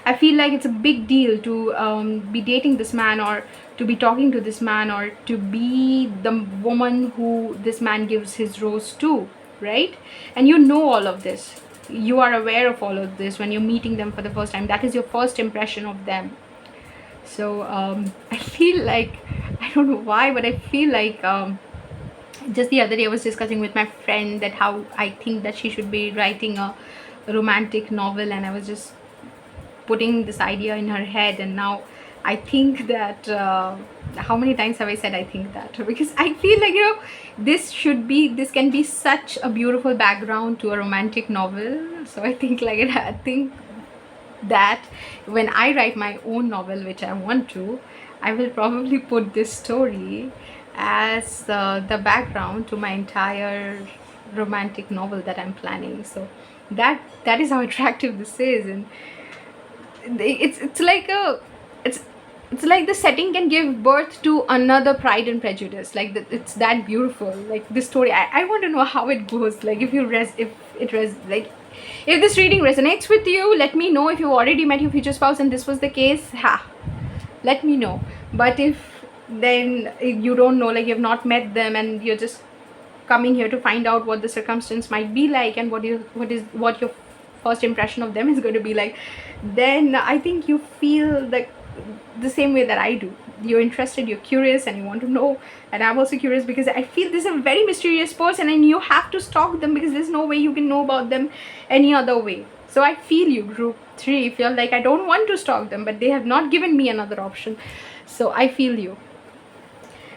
I feel like it's a big deal to be dating this man, or to be talking to this man, or to be the woman who this man gives his rose to, right? And you know all of this. You are aware of all of this when you're meeting them for the first time. That is your first impression of them. So I feel like, I don't know why, but I feel like just the other day I was discussing with my friend that how I think that she should be writing a romantic novel, and I was just putting this idea in her head. And now I think that how many times have I said I think that? Because I feel like, you know, this can be such a beautiful background to a romantic novel. So I think that when I write my own novel, which I want to, I will probably put this story as the background to my entire romantic novel that I'm planning. So that is how attractive this is. And it's like a it's it's like the setting can give birth to another Pride and Prejudice. Like it's that beautiful. Like this story, I want to know how it goes. Like if this reading resonates with you, let me know. If you already met your future spouse and this was the case, let me know. But if then you don't know, like you've not met them and you're just coming here to find out what the circumstance might be like and what your first impression of them is going to be like, then I think you feel like the same way that I do. You're interested, you're curious, and you want to know. And I'm also curious because I feel this is a very mysterious person and you have to stalk them because there's no way you can know about them any other way. So I feel you, group 3. If you're like, I don't want to stalk them, but they have not given me another option. So I feel you.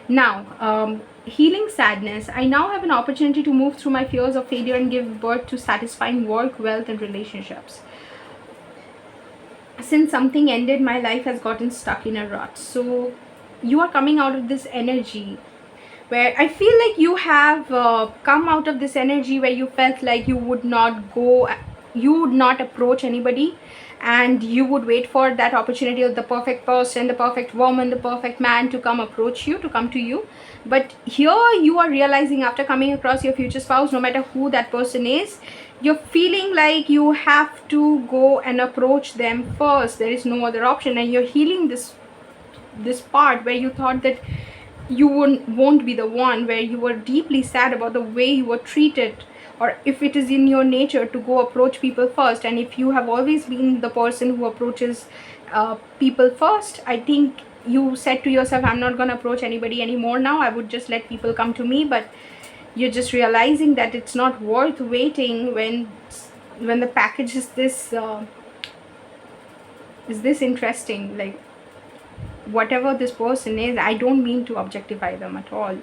Now, healing sadness. I now have an opportunity to move through my fears of failure and give birth to satisfying work, wealth, and relationships. Since something ended, my life has gotten stuck in a rut. So you are coming out of this energy where I feel like you have come out of this energy where you felt like you would not approach anybody, and you would wait for that opportunity of the perfect person, the perfect woman, the perfect man to come to you. But here you are realizing, after coming across your future spouse, no matter who that person is, you're feeling like you have to go and approach them first. There is no other option, and you're healing this part where you thought that you won't be the one, where you were deeply sad about the way you were treated, or if it is in your nature to go approach people first. And if you have always been the person who approaches people first, I think you said to yourself, I'm not going to approach anybody anymore now, I would just let people come to me. But you're just realizing that it's not worth waiting when the package is this interesting. Like, whatever this person is, I don't mean to objectify them at all.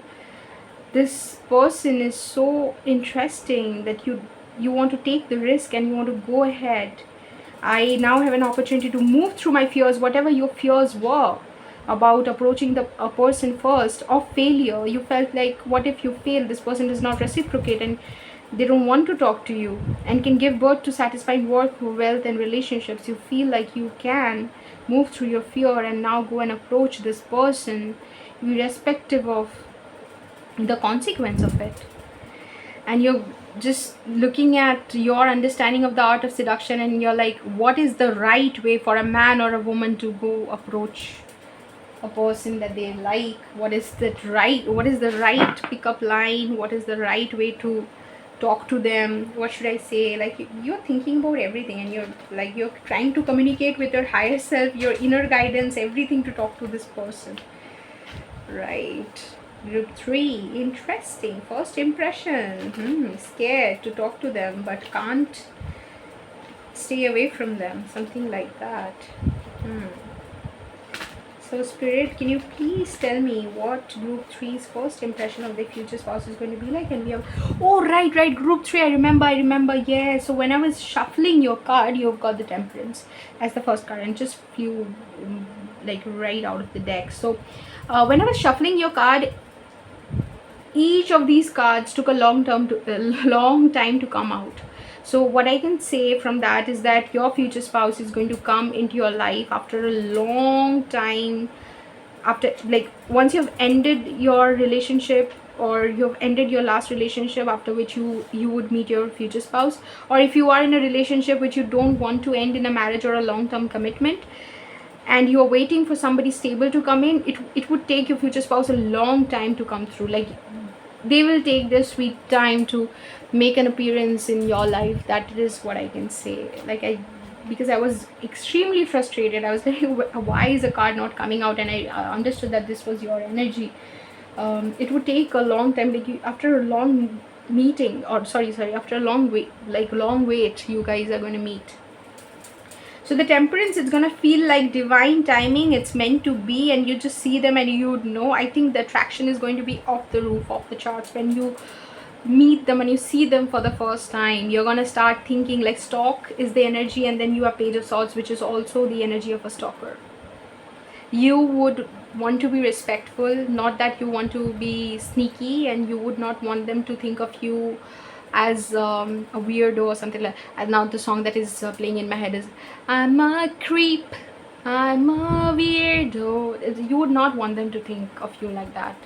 This person is so interesting that you want to take the risk and you want to go ahead. I now have an opportunity to move through my fears, whatever your fears were about approaching a person first, of failure. You felt like, what if you fail, this person does not reciprocate and they don't want to talk to you, and can give birth to satisfying work, wealth, and relationships. You feel like you can move through your fear and now go and approach this person irrespective of the consequence of it. And you're just looking at your understanding of the art of seduction, and you're like, what is the right way for a man or a woman to go approach a person that they like? What is the right pickup line? What is the right way to talk to them? What should I say? Like, you're thinking about everything, and you're trying to communicate with your higher self, your inner guidance, everything, to talk to this person, right? Group 3, interesting. First impression. Scared to talk to them but can't stay away from them, something like that. So Spirit, can you please tell me what Group 3's first impression of their future spouse is going to be like? And we have, oh right, Group 3, I remember, yeah. So when I was shuffling your card, you've got the Temperance as the first card, and just flew like right out of the deck. So when I was shuffling your card, each of these cards took a long time to come out. So what I can say from that is that your future spouse is going to come into your life after a long time, after, like, once you've ended your relationship, or you've ended your last relationship, after which you would meet your future spouse. Or if you are in a relationship which you don't want to end in a marriage or a long-term commitment, and you are waiting for somebody stable to come in, it would take your future spouse a long time to come through. Like, they will take their sweet time to make an appearance in your life. That is what I can say. Like, because I was extremely frustrated, I was like, why is a card not coming out? And I understood that this was your energy. It would take a long time, like, after a long meeting, or sorry, after a long wait, you guys are going to meet. So the Temperance, it's gonna feel like divine timing. It's meant to be, and you just see them and you know. I think the attraction is going to be off the roof, off the charts. When you meet them and you see them for the first time, you're gonna start thinking, like, stalk is the energy, and then you have Page of Swords, which is also the energy of a stalker. You would want to be respectful, not that you want to be sneaky, and you would not want them to think of you as a weirdo or something like. And now the song that is playing in my head is I'm a creep, I'm a weirdo. You would not want them to think of you like that,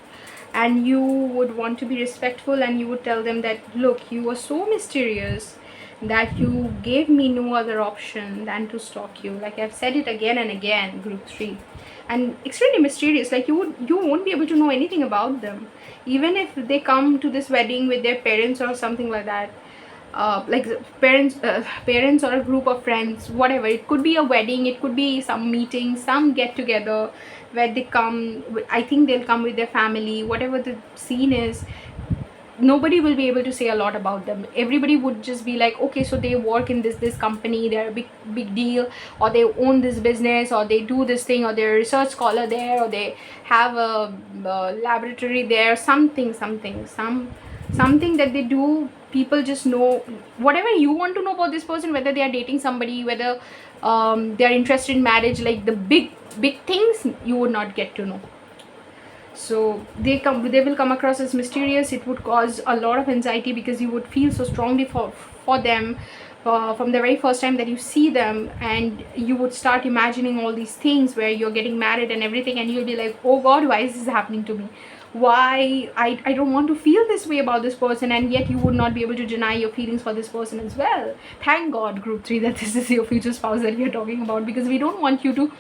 and you would want to be respectful, and you would tell them that look, you are so mysterious that you gave me no other option than to stalk you. Like I've said it again and again, group 3, and extremely mysterious. Like you won't be able to know anything about them, even if they come to this wedding with their parents or something like that. Like parents or a group of friends, whatever. It could be a wedding, it could be some meeting, some get together where they come. I think they'll come with their family, whatever the scene is. Nobody will be able to say a lot about them. Everybody would just be like, okay, so they work in this company, they're a big deal, or they own this business, or they do this thing, or they're a research scholar there, or they have a laboratory there, something that they do. People just know whatever you want to know about this person, whether they are dating somebody, whether they are interested in marriage, like the big things you would not get to know. So they will come across as mysterious. It would cause a lot of anxiety because you would feel so strongly for them from the very first time that you see them, and you would start imagining all these things where you're getting married and everything, and you'll be like, oh god, why is this happening to me? Why I don't want to feel this way about this person, and yet you would not be able to deny your feelings for this person as well. Thank god, group 3, that this is your future spouse that we are talking about, because we don't want you to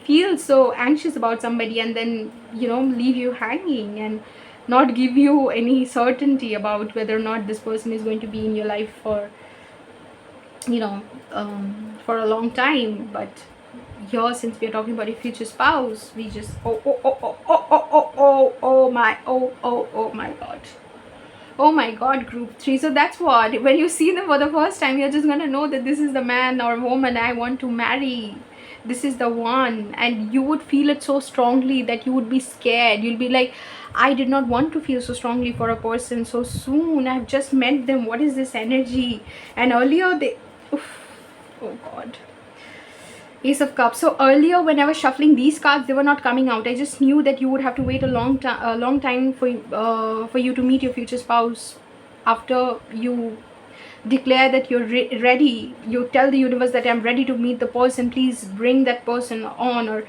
feel so anxious about somebody and then leave you hanging and not give you any certainty about whether or not this person is going to be in your life for for a long time. But here, since we are talking about a future spouse, we just oh my god, group 3. So that's what, when you see them for the first time, you're just gonna know that this is the man or woman I want to marry. This is the one. And you would feel it so strongly that you would be scared. You'll be like, I did not want to feel so strongly for a person so soon. I've just met them. What is this energy? And earlier they oh god, Ace of Cups. So earlier when I was shuffling these cards, they were not coming out. I just knew that you would have to wait a long time for you to meet your future spouse. After you declare that you're ready, you tell the universe that I'm ready to meet the person, please bring that person on, or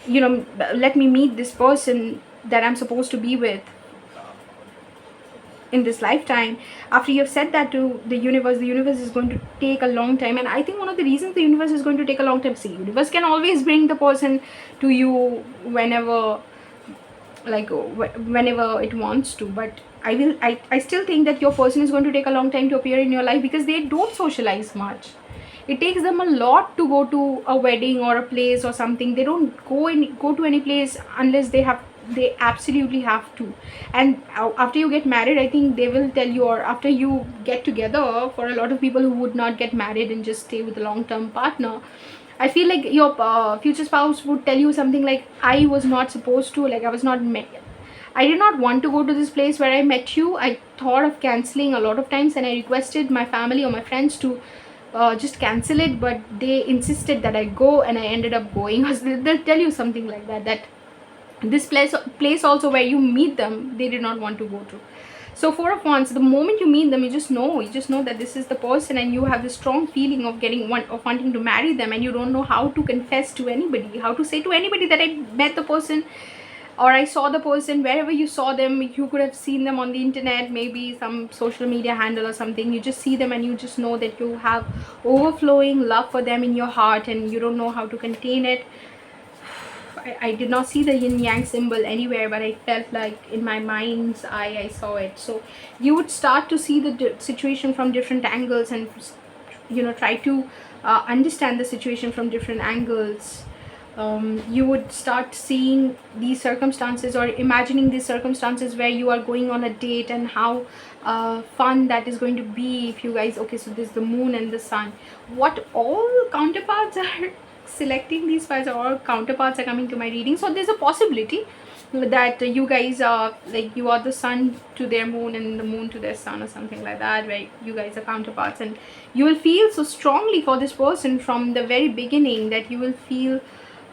let me meet this person that I'm supposed to be with in this lifetime. After you've said that to the universe is going to take a long time. And I think one of the reasons the universe is going to take a long time, see, universe can always bring the person to you whenever it wants to, but I still think that your person is going to take a long time to appear in your life, because they don't socialize much. It takes them a lot to go to a wedding or a place or something. They don't go to any place unless they absolutely have to. And after you get married, I think they will tell you, or after you get together, for a lot of people who would not get married and just stay with a long-term partner, I feel like your future spouse would tell you something like, I was not supposed to, I did not want to go to this place where I met you. I thought of cancelling a lot of times, and I requested my family or my friends to just cancel it, but they insisted that I go, and I ended up going. They'll tell you something like that this place also where you meet them, they did not want to go to. So Four of Wands, the moment you meet them, you just know that this is the person, and you have this strong feeling of wanting to marry them, and you don't know how to confess to anybody, how to say to anybody that I met the person or I saw the person. Wherever you saw them, you could have seen them on the internet, maybe some social media handle or something. You just see them and you just know that you have overflowing love for them in your heart, and you don't know how to contain it. I did not see the yin yang symbol anywhere, but I felt like in my mind's eye I saw it. So you would start to see the situation from different angles, and try to understand the situation from different angles. You would start seeing these circumstances, or imagining these circumstances where you are going on a date, and how fun that is going to be if you guys, okay, so this is the moon and the sun. What all counterparts are selecting these files, or all counterparts are coming to my reading. So there's a possibility that you guys are like, you are the sun to their moon and the moon to their sun, or something like that, where you guys are counterparts, and you will feel so strongly for this person from the very beginning that you will feel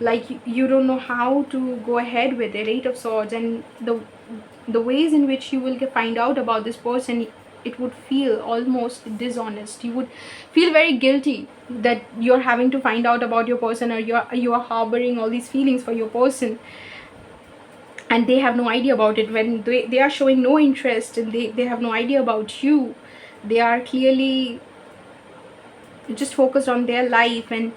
like you don't know how to go ahead with it. Eight of Swords, and the ways in which you will find out about this person, it would feel almost dishonest. You would feel very guilty that you're having to find out about your person, or you're harboring all these feelings for your person, and they have no idea about it. When they are showing no interest, and they have no idea about you, they are clearly just focused on their life and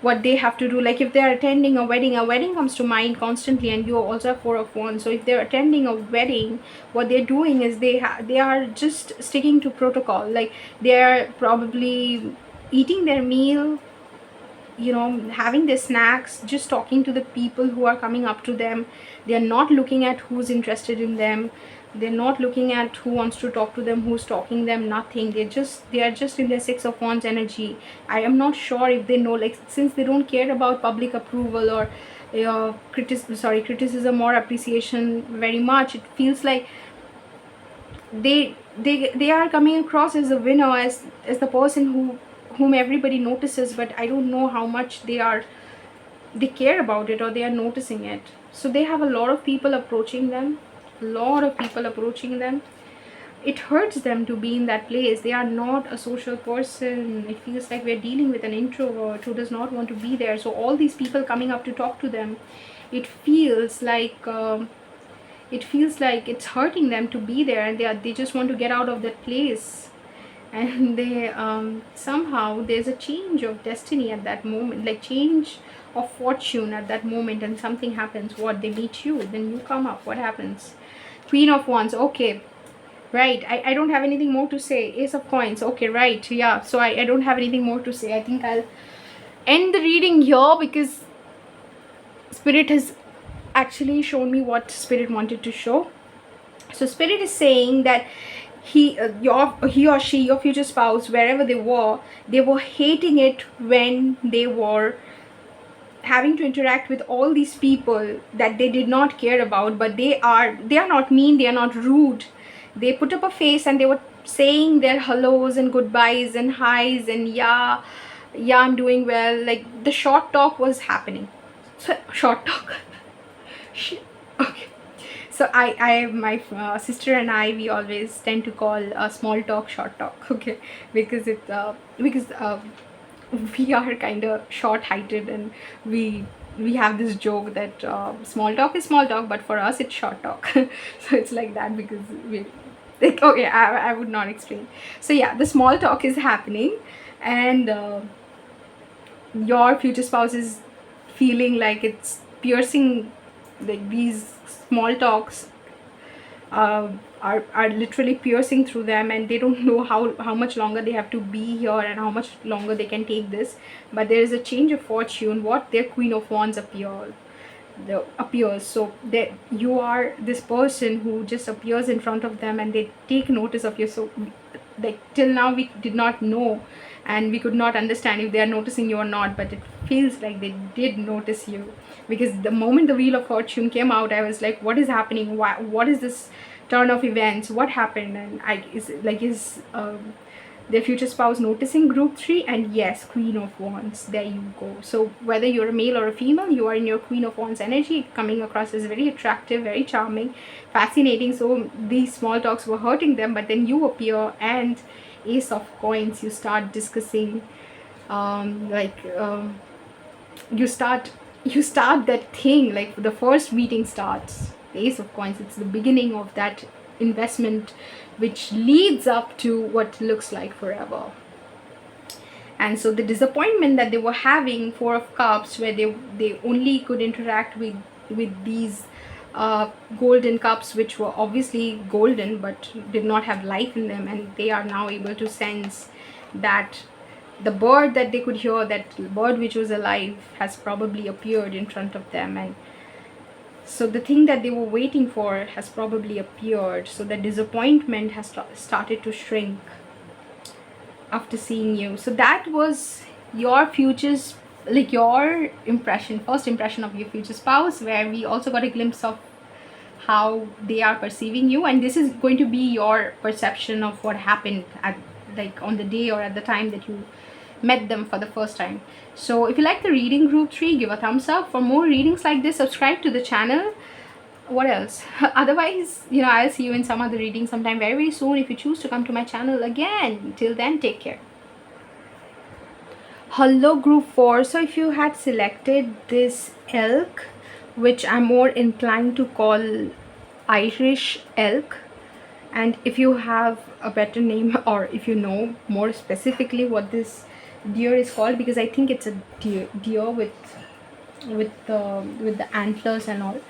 what they have to do. Like if they're attending a wedding comes to mind constantly, and you also have Four of Wands. So if they're attending a wedding, what they're doing is they are just sticking to protocol. Like they're probably eating their meal, having their snacks, just talking to the people who are coming up to them. They are not looking at who's interested in them. They're not looking at who wants to talk to them, who's talking them, nothing. They are just in their Six of Wands energy. I am not sure if they know, like, since they don't care about public approval or criticism or appreciation very much, it feels like they are coming across as a winner, as the person whom everybody notices. But I don't know how much they care about it, or they are noticing it. So they have a lot of people approaching them, It hurts them to be in that place. They are not a social person. It feels like we're dealing with an introvert who does not want to be there. So all these people coming up to talk to them, it feels like it's hurting them to be there, and they just want to get out of that place. And they somehow there's a change of destiny at that moment, like change of fortune at that moment, and something happens. What, they meet you, then you come up. What happens? Queen of Wands. Okay, right. I don't have anything more to say. Ace of Coins. Okay, right. Yeah, so I don't have anything more to say. I think I'll end the reading here, because Spirit has actually shown me what Spirit wanted to show. So Spirit is saying that he or she, your future spouse, wherever they were hating it when they were having to interact with all these people that they did not care about. But they are not mean, they are not rude. They put up a face, and they were saying their hellos and goodbyes and highs and yeah, I'm doing well. Like the short talk was happening. So short talk. Okay. So my sister and I, we always tend to call small talk short talk. Okay, because we are kind of short-heighted, and we have this joke that small talk is small talk, but for us it's short talk. So it's like that, because we like, okay, I would not explain. So yeah, the small talk is happening, and your future spouse is feeling like it's piercing. Like these small talks are literally piercing through them, and they don't know how much longer they have to be here, and how much longer they can take this. But there is a change of fortune. What, their Queen of Wands appears. So that you are this person who just appears in front of them, and they take notice of you. So like till now we did not know, and we could not understand if they are noticing you or not, but it feels like they did notice you. Because the moment the Wheel of Fortune came out, I was like, what is happening? What is this turn of events? What happened? And is their future spouse noticing group 3? And yes, Queen of Wands, there you go. So whether you're a male or a female, you are in your Queen of Wands energy, coming across as very attractive, very charming, fascinating. So these small talks were hurting them, but then you appear, and Ace of Coins, you start discussing, you start that thing, like the first meeting starts. The Ace of Coins, it's the beginning of that investment, which leads up to what looks like forever. And so the disappointment that they were having, Four of Cups, where they only could interact with these golden cups, which were obviously golden but did not have life in them, and they are now able to sense that the bird that they could hear, that bird which was alive, has probably appeared in front of them. And so the thing that they were waiting for has probably appeared. So the disappointment has started to shrink after seeing you. So that was your future's, like your first impression of your future spouse, where we also got a glimpse of how they are perceiving you. And this is going to be your perception of what happened at, like, on the day or at the time that you met them for the first time. So if you like the reading group 3, give a thumbs up. For more readings like this, subscribe to the channel. What else? Otherwise, I'll see you in some other reading sometime very, very soon if you choose to come to my channel again. Till then, take care. Hello group 4. So if you had selected this elk, which I'm more inclined to call Irish elk, and if you have a better name, or if you know more specifically what this deer is called, because I think it's a deer with the antlers and all.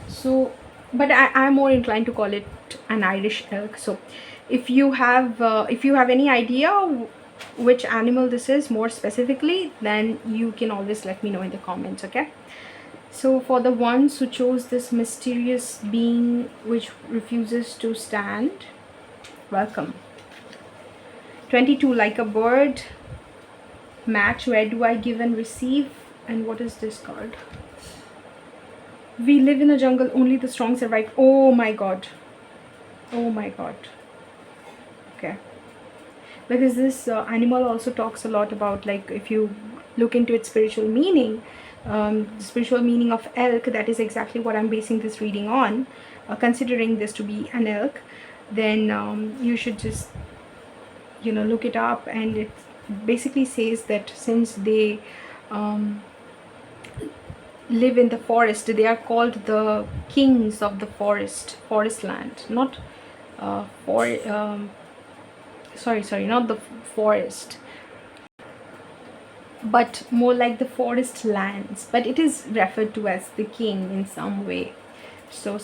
So but I'm more inclined to call it an Irish elk. So if you have any idea which animal this is more specifically, then you can always let me know in the comments. Okay, so for the ones who chose this mysterious being which refuses to stand, welcome. 22, like a bird. Match, where do I give and receive? And what is this card? We live in a jungle, only the strong survive. Oh my god. Oh my god. Okay. Because this animal also talks a lot about, like, if you look into its spiritual meaning, the spiritual meaning of elk, that is exactly what I'm basing this reading on. Considering this to be an elk, then you should just look it up, and it basically says that since they live in the forest, they are called the kings of the forest land, not not the forest, but more like the forest lands, but it is referred to as the king in some way. So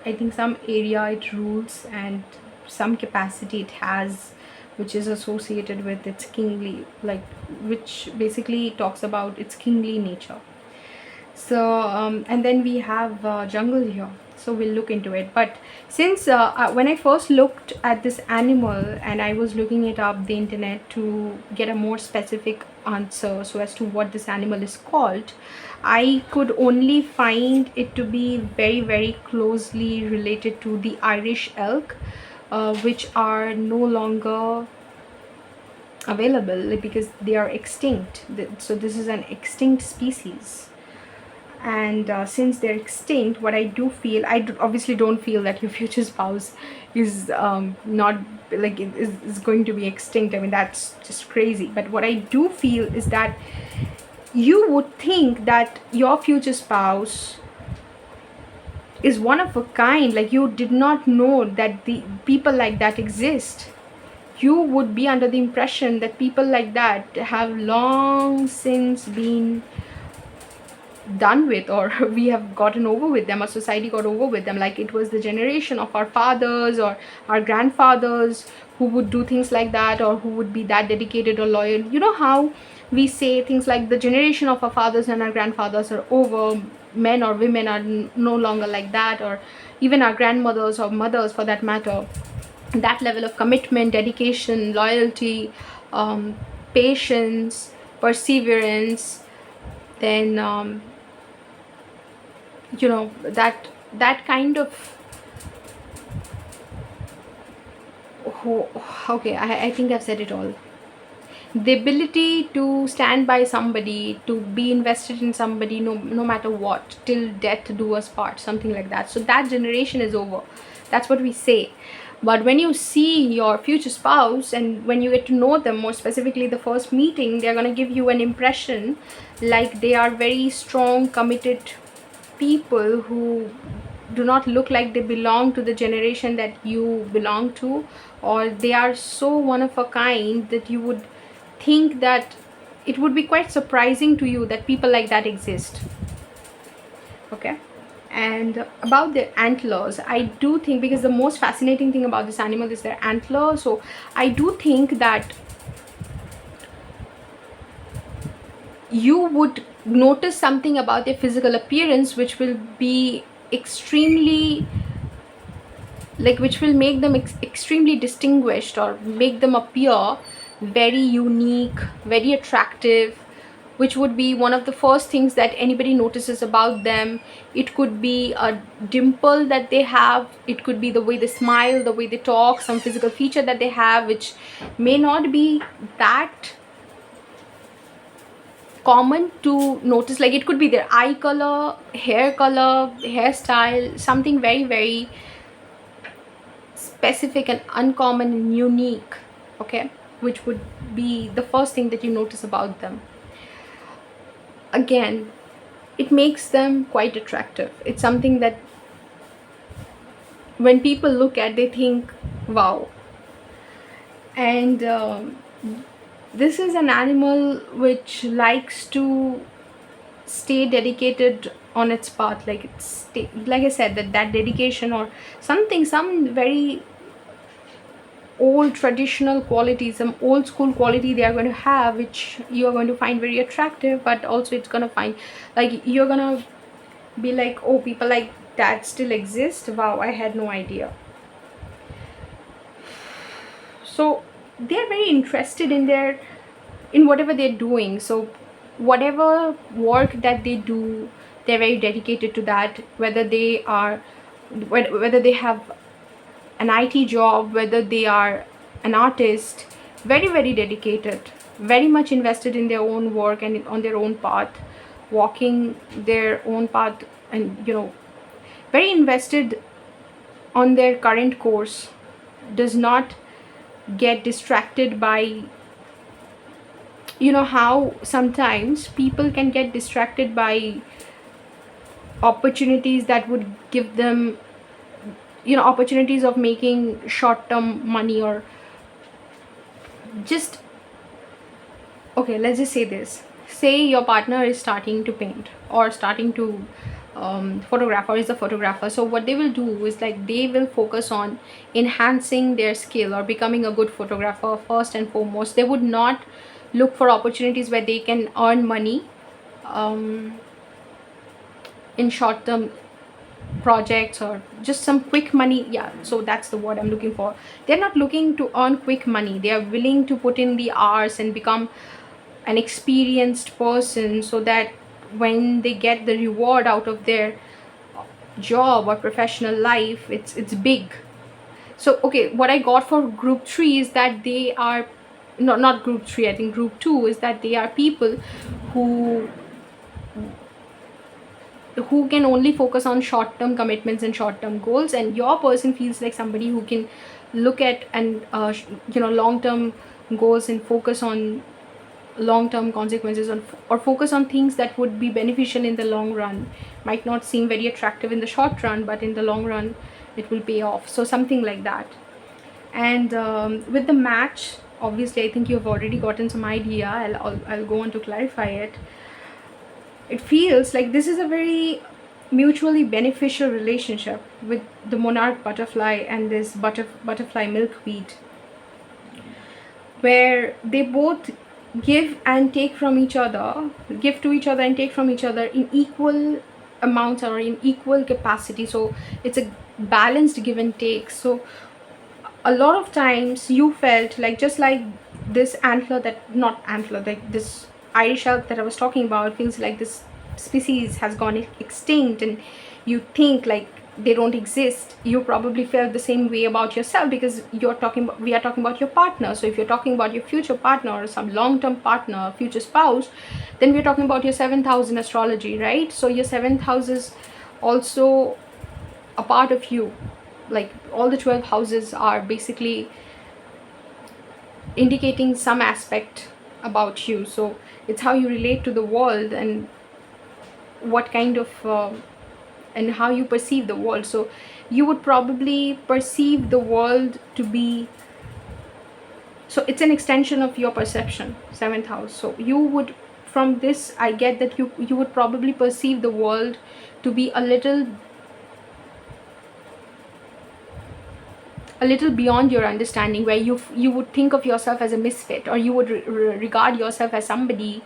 I think some area it rules, and some capacity it has which is associated with its kingly, like, which basically talks about its kingly nature. So and then we have jungle here, so we'll look into it. But since when I first looked at this animal, and I was looking it up the internet to get a more specific answer so as to what this animal is called, I could only find it to be very, very closely related to the Irish elk, which are no longer available because they are extinct. So this is an extinct species, and since they're extinct, what I do feel, obviously don't feel that your future spouse is not like is going to be extinct. I mean, that's just crazy. But what I do feel is that you would think that your future spouse is one of a kind, like you did not know that the people like that exist. You would be under the impression that people like that have long since been done with, or we have gotten over with them, or society got over with them, like it was the generation of our fathers or our grandfathers who would do things like that, or who would be that dedicated or loyal. You know how we say things like the generation of our fathers and our grandfathers are over, men or women are no longer like that, or even our grandmothers or mothers for that matter. That level of commitment, dedication, loyalty, patience, perseverance, then that kind of, okay, I think I've said it all. The ability to stand by somebody, to be invested in somebody, no matter what, till death do us part, something like that. So that generation is over. That's what we say. But when you see your future spouse, and when you get to know them more specifically, the first meeting, they're going to give you an impression like they are very strong, committed people who do not look like they belong to the generation that you belong to, or they are so one of a kind that you would think that it would be quite surprising to you that people like that exist. Okay. And about their antlers, I do think, because the most fascinating thing about this animal is their antler, so I do think that you would notice something about their physical appearance which will be extremely, like, which will make them extremely distinguished, or make them appear very unique, very attractive, which would be one of the first things that anybody notices about them. It could be a dimple that they have, it could be the way they smile, the way they talk, some physical feature that they have which may not be that common to notice. Like it could be their eye color, hairstyle, something very very specific and uncommon and unique, okay, which would be the first thing that you notice about them. Again, it makes them quite attractive. It's something that when people look at, they think, wow. And this is an animal which likes to stay dedicated on its path. Like like I said, that dedication or something, some very old traditional quality, some old school quality they are going to have, which you are going to find very attractive. But also it's going to find, like, you're going to be like, oh, people like that still exist, wow, I had no idea. So they're very interested in whatever they're doing. So whatever work that they do, they're very dedicated to that. Whether they have an IT job, whether they are an artist, very very dedicated, very much invested in their own work and on their own path, walking their own path, and very invested on their current course, does not get distracted by, how sometimes people can get distracted by opportunities that would give them, opportunities of making short term money, or just, okay, let's just say this. Say your partner is starting to paint or starting to photograph, or is a photographer. So what they will do is, like, they will focus on enhancing their skill or becoming a good photographer first and foremost. They would not look for opportunities where they can earn money in short term projects, or just some quick money. Yeah, so that's the word I'm looking for. They're not looking to earn quick money. They are willing to put in the hours and become an experienced person, so that when they get the reward out of their job or professional life, it's big. So okay, what I got for group 3 is that they are not group 3, I think group 2 is that they are people who can only focus on short-term commitments and short-term goals. And your person feels like somebody who can look at and long-term goals and focus on long-term consequences, or focus on things that would be beneficial in the long run. Might not seem very attractive in the short run, but in the long run it will pay off. So something like that. And with the match, obviously I think you've already gotten some idea. I'll go on to clarify it. It feels like this is a very mutually beneficial relationship with the monarch butterfly and this butterfly milkweed, where they both give and take from each other, give to each other and take from each other in equal amounts or in equal capacity. So it's a balanced give and take. So a lot of times you felt like, just like this like this Irish elk that I was talking about, feels like this species has gone extinct, and you think like they don't exist. You probably felt the same way about yourself, because we are talking about your partner. So if you're talking about your future partner or some long-term partner, future spouse, then we're talking about your 7th house in astrology, right? So your 7th house is also a part of you. Like all the 12 houses are basically indicating some aspect about you. So it's how you relate to the world, and what kind of and how you perceive the world. So you would probably perceive the world to be, so it's an extension of your perception, 7th house. So you would, from this I get that you would probably perceive the world to be a little beyond your understanding, where you would think of yourself as a misfit, or you would regard yourself as somebody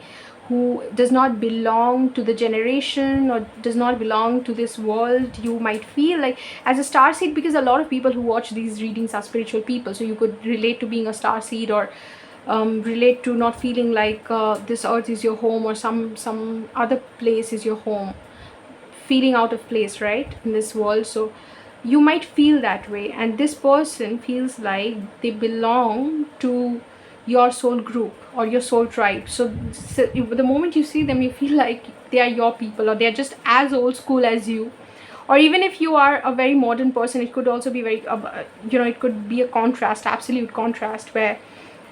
who does not belong to the generation or does not belong to this world. You might feel like as a starseed, because a lot of people who watch these readings are spiritual people, so you could relate to being a starseed, or relate to not feeling like this earth is your home, or some other place is your home, feeling out of place, right, in this world. So you might feel that way, and this person feels like they belong to your soul group or your soul tribe. So the moment you see them, you feel like they are your people, or they're just as old school as you. Or even if you are a very modern person, it could also be very it could be a contrast, absolute contrast, where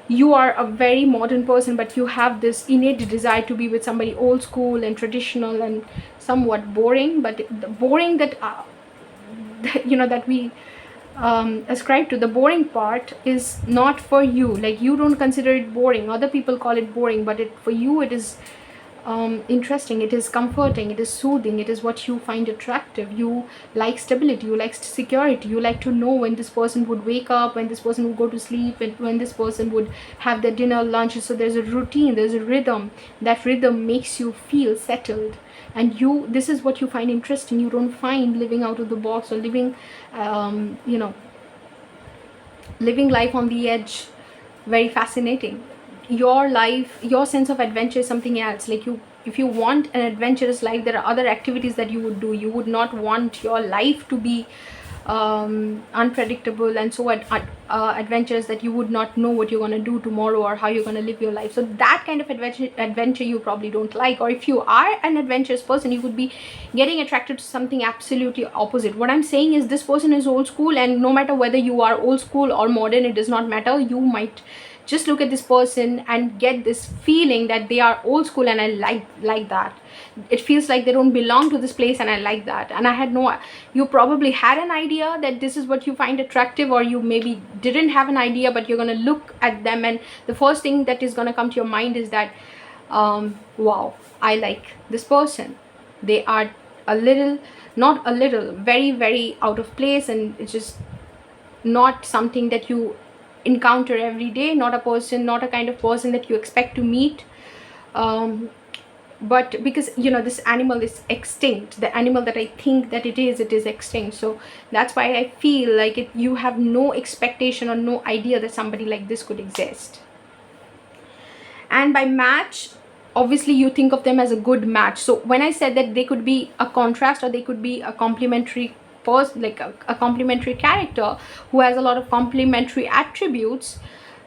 you are a very modern person but you have this innate desire to be with somebody old school and traditional and somewhat boring. But the boring that that we ascribe to, the boring part is not for you. Like, you don't consider it boring, other people call it boring, but for you it is interesting, it is comforting, it is soothing, it is what you find attractive. You like stability, you like security, you like to know when this person would wake up, when this person would go to sleep, and when this person would have their dinner, lunch. So there's a routine, there's a rhythm. That rhythm makes you feel settled, and this is what you find interesting. You don't find living out of the box or living living life on the edge very fascinating. Your life, your sense of adventure is something else. Like, if you want an adventurous life, there are other activities that you would do. You would not want your life to be unpredictable and so adventurous that you would not know what you're going to do tomorrow or how you're going to live your life. So that kind of adventure you probably don't like. Or if you are an adventurous person, you could be getting attracted to something absolutely opposite. What I'm saying is, this person is old school, and no matter whether you are old school or modern, it does not matter. You might just look at this person and get this feeling that they are old school, and I like that. It feels like they don't belong to this place, and I like that. And I had no, you probably had an idea that this is what you find attractive, or you maybe didn't have an idea, but you're going to look at them and the first thing that is going to come to your mind is that wow, I like this person. They are a little, not a little, very, very out of place, and it's just not something that you encounter every day, not a person, not a kind of person that you expect to meet. But because this animal is extinct, the animal that I think that it is extinct. So that's why I feel like you have no expectation or no idea that somebody like this could exist. And by match, obviously you think of them as a good match. So when I said that they could be a contrast, or they could be a complementary person, like a complementary character who has a lot of complementary attributes,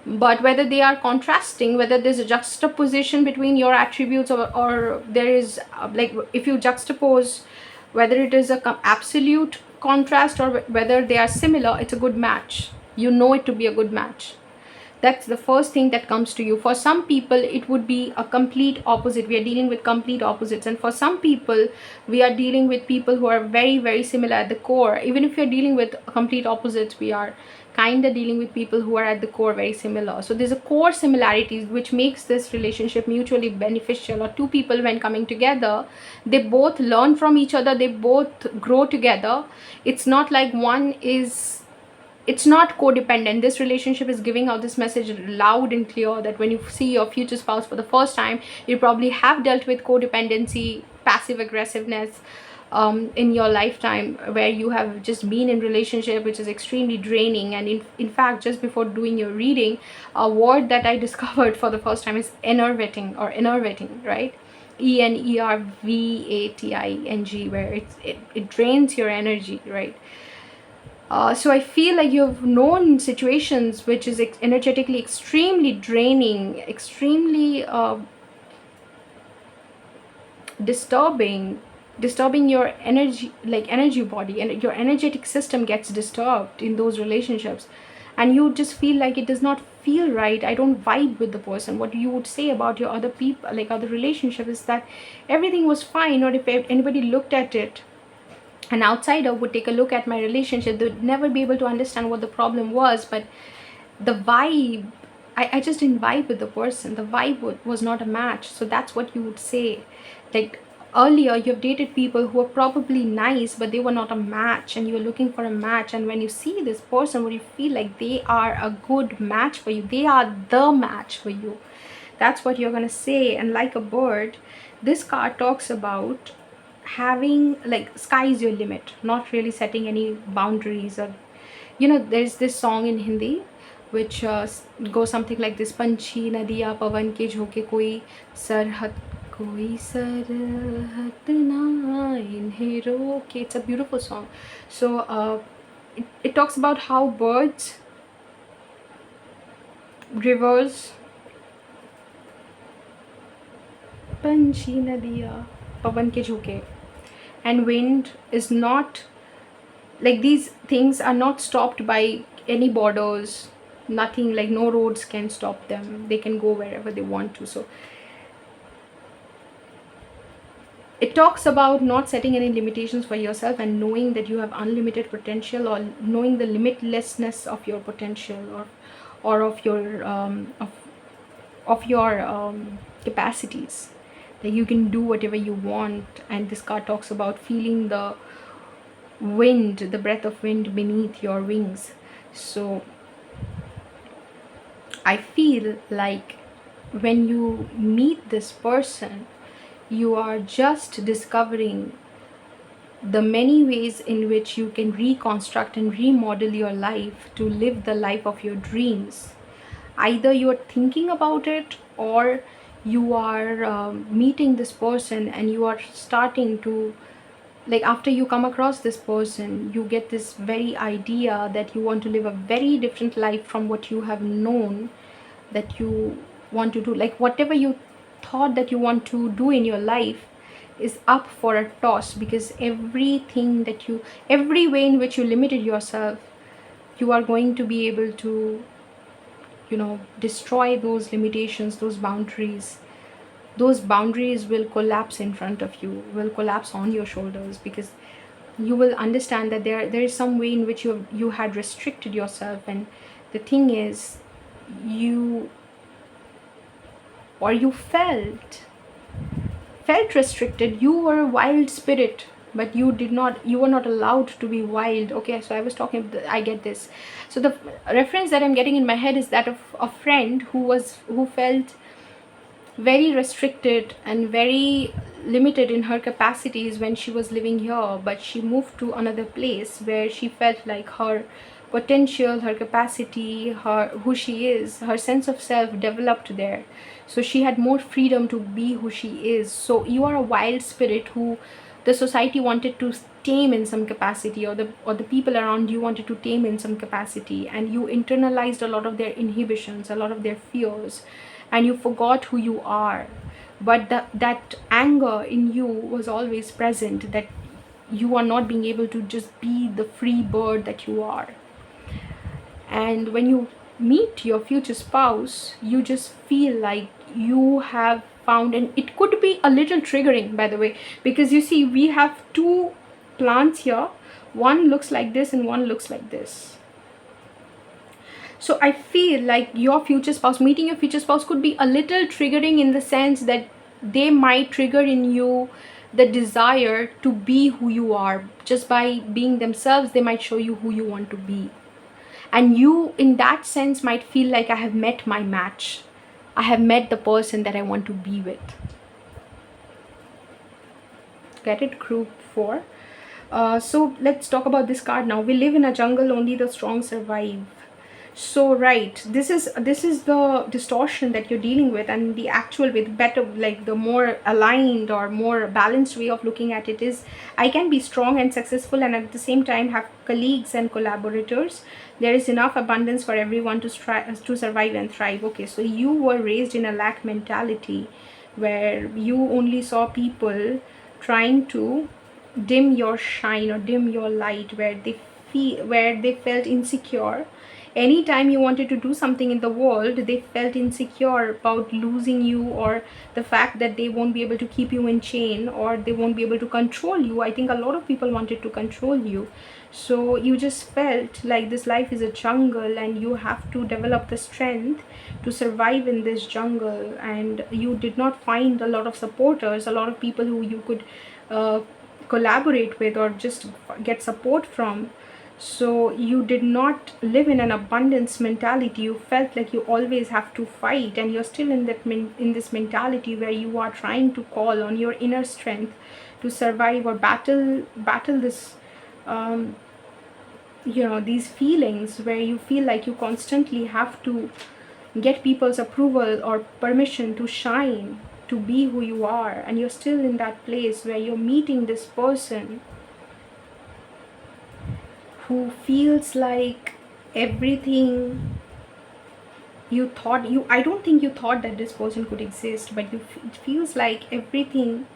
but whether they are contrasting, whether there's a juxtaposition between your attributes, or there is like, if you juxtapose, whether it is a absolute contrast or whether they are similar, it's a good match. You know it to be a good match. That's the first thing that comes to you. For some people it would be a complete opposite. We are dealing with complete opposites. And for some people, we are dealing with people who are very, very similar at the core. Even if you're dealing with complete opposites, we are kind of dealing with people who are at the core very similar. So there's a core similarities which makes this relationship mutually beneficial. Or two people, when coming together, they both learn from each other, they both grow together. It's not like one is, it's not codependent. This relationship is giving out this message loud and clear that when you see your future spouse for the first time, you probably have dealt with codependency, passive aggressiveness in your lifetime, where you have just been in relationship which is extremely draining. And in fact, just before doing your reading, a word that I discovered for the first time is enervating, right? enervating, where it drains your energy, right? So I feel like you've known situations which is energetically extremely draining, extremely disturbing your energy, like energy body, and your energetic system gets disturbed in those relationships, and you just feel like it does not feel right. I don't vibe with the person. What you would say about your other people, like other relationship, is that everything was fine. Or if anybody looked at it, an outsider would take a look at my relationship, they would never be able to understand what the problem was. But the vibe, I just didn't vibe with the person. The vibe was not a match. So that's what you would say. Like, earlier you've dated people who were probably nice, but they were not a match, and you were looking for a match. And when you see this person, would you feel like they are a good match for you, they are the match for you? That's what you're gonna say. And like a bird, this card talks about having, like, sky is your limit, not really setting any boundaries. Or there's this song in Hindi which goes something like this: panchi nadiya pavan ke jhoke koi sarhat na inhe roke. It's a beautiful song. So it talks about how birds, rivers, पंछी नदिया पवन के झोंके. And wind is not, like, these things are not stopped by any borders, nothing, like no roads can stop them, they can go wherever they want to. So it talks about not setting any limitations for yourself and knowing that you have unlimited potential, or knowing the limitlessness of your potential, or of your capacities, that you can do whatever you want. And this card talks about feeling the wind, the breath of wind beneath your wings. So I feel like when you meet this person, you are just discovering the many ways in which you can reconstruct and remodel your life to live the life of your dreams. Either you're thinking about it, or you are meeting this person and you are starting to, like, after you come across this person, you get this very idea that you want to live a very different life from what you have known that you want to do. Like, whatever you thought that you want to do in your life is up for a toss, because every way in which you limited yourself, you are going to be able to, destroy those limitations, those boundaries will collapse in front of you, will collapse on your shoulders, because you will understand that there is some way in which you had restricted yourself. And the thing is, you or you felt restricted. You were a wild spirit, but you were not allowed to be wild. Okay, so I was talking, I get this. So the reference that I'm getting in my head is that of a friend who felt very restricted and very limited in her capacities when she was living here, but she moved to another place where she felt like her potential, her capacity, her who she is, her sense of self developed there. So she had more freedom to be who she is. So you are a wild spirit who the society wanted to tame in some capacity, or the people around you wanted to tame in some capacity, and you internalized a lot of their inhibitions, a lot of their fears, and you forgot who you are. But that anger in you was always present, that you are not being able to just be the free bird that you are. And when you meet your future spouse, you just feel like you have found, and it could be a little triggering, by the way, because you see, we have two plants here. One looks like this and one looks like this. So I feel like meeting your future spouse could be a little triggering, in the sense that they might trigger in you the desire to be who you are. Just by being themselves, they might show you who you want to be. And you, in that sense, might feel like, I have met my match. I have met the person that I want to be with. Get it? Group 4. So let's talk about this card now. We live in a jungle, only the strong survive. So right, this is the distortion that you're dealing with, and the actual way, the better, like the more aligned or more balanced way of looking at it is, I can be strong and successful and at the same time have colleagues and collaborators. There is enough abundance for everyone to survive and thrive. Okay, so you were raised in a lack mentality, where you only saw people trying to dim your shine or dim your light, where they felt insecure. Anytime you wanted to do something in the world, they felt insecure about losing you, or the fact that they won't be able to keep you in chain, or they won't be able to control you. I think a lot of people wanted to control you. So you just felt like this life is a jungle, and you have to develop the strength to survive in this jungle. And you did not find a lot of supporters, a lot of people who you could collaborate with or just get support from. So you did not live in an abundance mentality. You felt like you always have to fight, and you're still in this mentality where you are trying to call on your inner strength to survive or battle this these feelings, where you feel like you constantly have to get people's approval or permission to shine, to be who you are. And you're still in that place where you're meeting this person who feels like everything I don't think you thought that this person could exist, but it feels like everything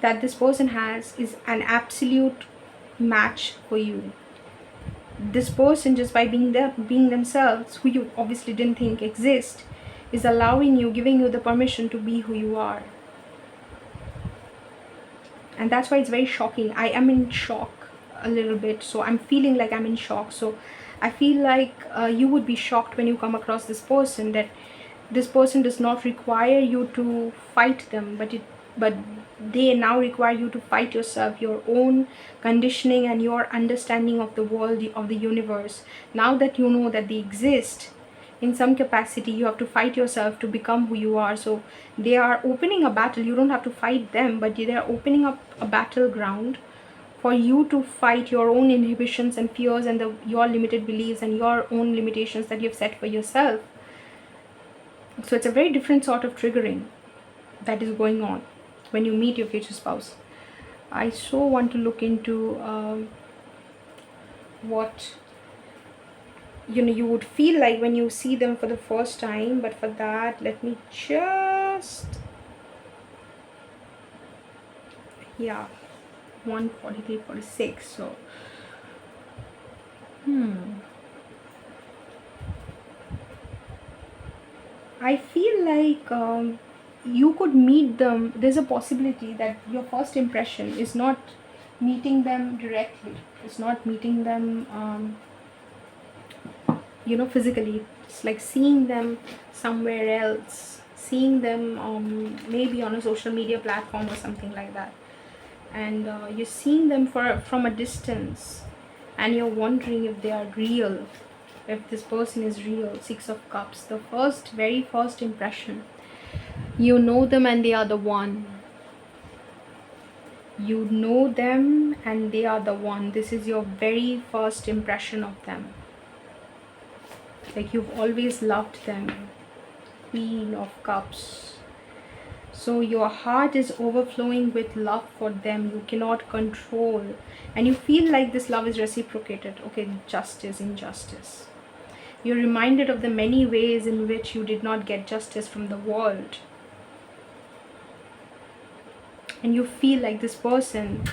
that this person has is an absolute match for you. This person, just by being themselves, who you obviously didn't think exist, is allowing you, giving you the permission to be who you are. And that's why it's very shocking. I am in shock a little bit, so I'm feeling like I'm in shock. So I feel like you would be shocked when you come across this person, that this person does not require you to fight them, but they now require you to fight yourself, your own conditioning and your understanding of the world, of the universe. Now that you know that they exist in some capacity, you have to fight yourself to become who you are. So they are opening a battle. You don't have to fight them, but they are opening up a battleground for you to fight your own inhibitions and fears and your limited beliefs and your own limitations that you've set for yourself. So it's a very different sort of triggering that is going on when you meet your future spouse. I so want to look into what you would feel like when you see them for the first time, but for that, let me just, yeah, 143:46. So I feel like you could meet them. There's a possibility that your first impression is not meeting them directly. It's not meeting them physically. It's like seeing them somewhere else, seeing them maybe on a social media platform or something like that, and you're seeing them from a distance, and you're wondering if they are real, if this person is real. Six of Cups, the very first impression. You know them and they are the one. You know them and they are the one. This is your very first impression of them. Like you've always loved them. Queen of Cups. So your heart is overflowing with love for them. You cannot control. And you feel like this love is reciprocated. Okay, justice, injustice. You're reminded of the many ways in which you did not get justice from the world. And you feel like this person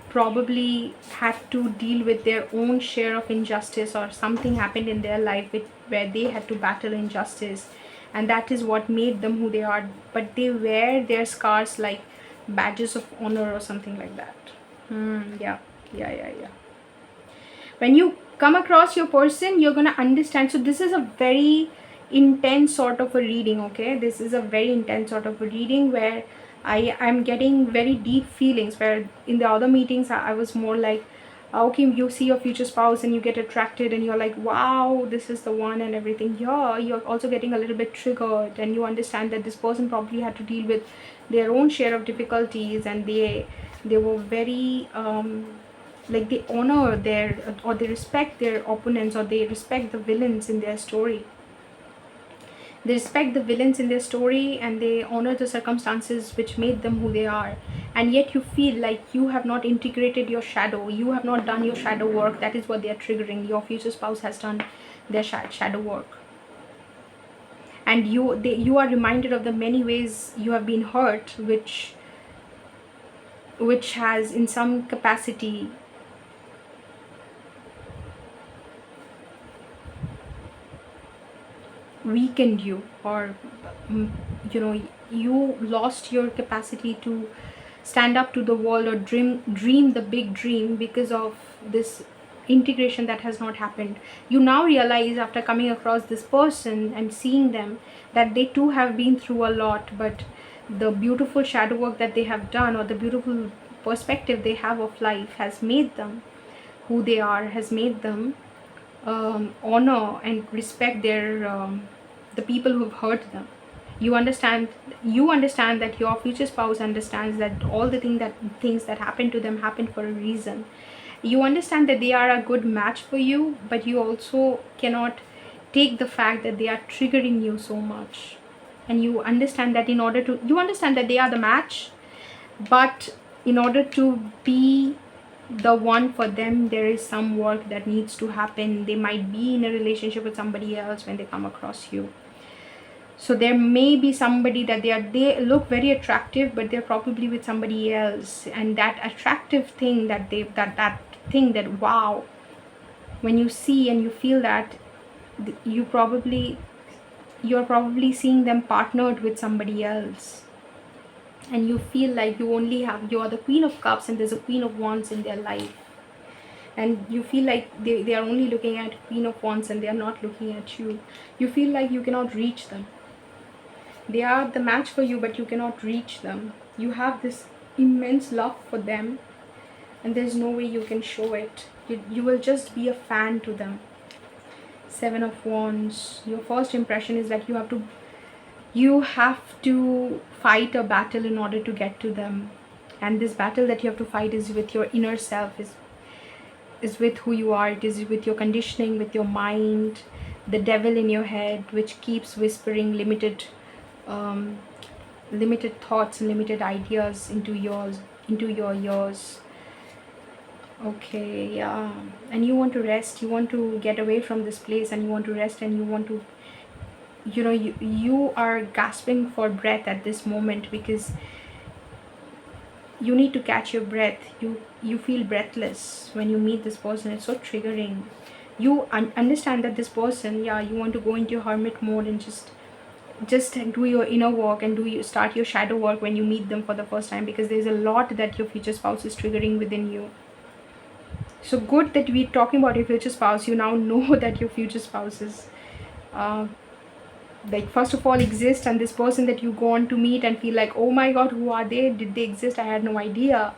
probably had to deal with their own share of injustice, or something happened in their life where they had to battle injustice, and that is what made them who they are. But they wear their scars like badges of honor or something like that. Yeah. When you come across your person, you're gonna understand. So this is a very intense sort of a reading. Okay, this is a very intense sort of a reading where I'm getting very deep feelings, where in the other meetings I was more like, okay, you see your future spouse and you get attracted and you're like, wow, this is the one and everything. Yeah, you're also getting a little bit triggered, and you understand that this person probably had to deal with their own share of difficulties, and they were very like they honor their, or they respect their opponents, or they respect the villains in their story. They respect the villains in their story, and they honor the circumstances which made them who they are. And yet you feel like you have not integrated your shadow. You have not done your shadow work. That is what they are triggering. Your future spouse has done their shadow work. And you are reminded of the many ways you have been hurt, which has in some capacity weakened you, or you lost your capacity to stand up to the world, or dream the big dream, because of this integration that has not happened. You now realize, after coming across this person and seeing them, that they too have been through a lot, but the beautiful shadow work that they have done, or the beautiful perspective they have of life, has made them who they are, has made them honor and respect the people who've hurt them. You understand that your future spouse understands that all the things that happen to them happened for a reason. You understand that they are a good match for you, but you also cannot take the fact that they are triggering you so much. And you understand that you understand that they are the match, but in order to be the one for them, there is some work that needs to happen. They might be in a relationship with somebody else when they come across you. So there may be somebody that they look very attractive, but they're probably with somebody else, and that attractive thing that thing that wow, when you see and you feel that, you're probably seeing them partnered with somebody else, and you feel like you're the Queen of Cups and there's a Queen of Wands in their life, and you feel like they are only looking at Queen of Wands and they are not looking at you. You feel like you cannot reach them. They are the match for you, but you cannot reach them. You have this immense love for them, and there's no way you can show it. You will just be a fan to them. Seven of Wands. Your first impression is that you have to fight a battle in order to get to them, and this battle that you have to fight is with your inner self, is with who you are. It is with your conditioning, with your mind, the devil in your head, which keeps whispering limited thoughts and limited ideas into your ears. Okay, yeah. And you want to rest, you want to get away from this place, and you want to rest, and you want to, you are gasping for breath at this moment, because you need to catch your breath. You feel breathless when you meet this person. It's so triggering. You understand that this person, yeah, you want to go into your hermit mode and just do your inner work, and start your shadow work when you meet them for the first time, because there's a lot that your future spouse is triggering within you. So good that we're talking about your future spouse. You now know that your future spouse is like, first of all, exist, and this person that you go on to meet and feel like, oh my god, who are they? Did they exist? I had no idea.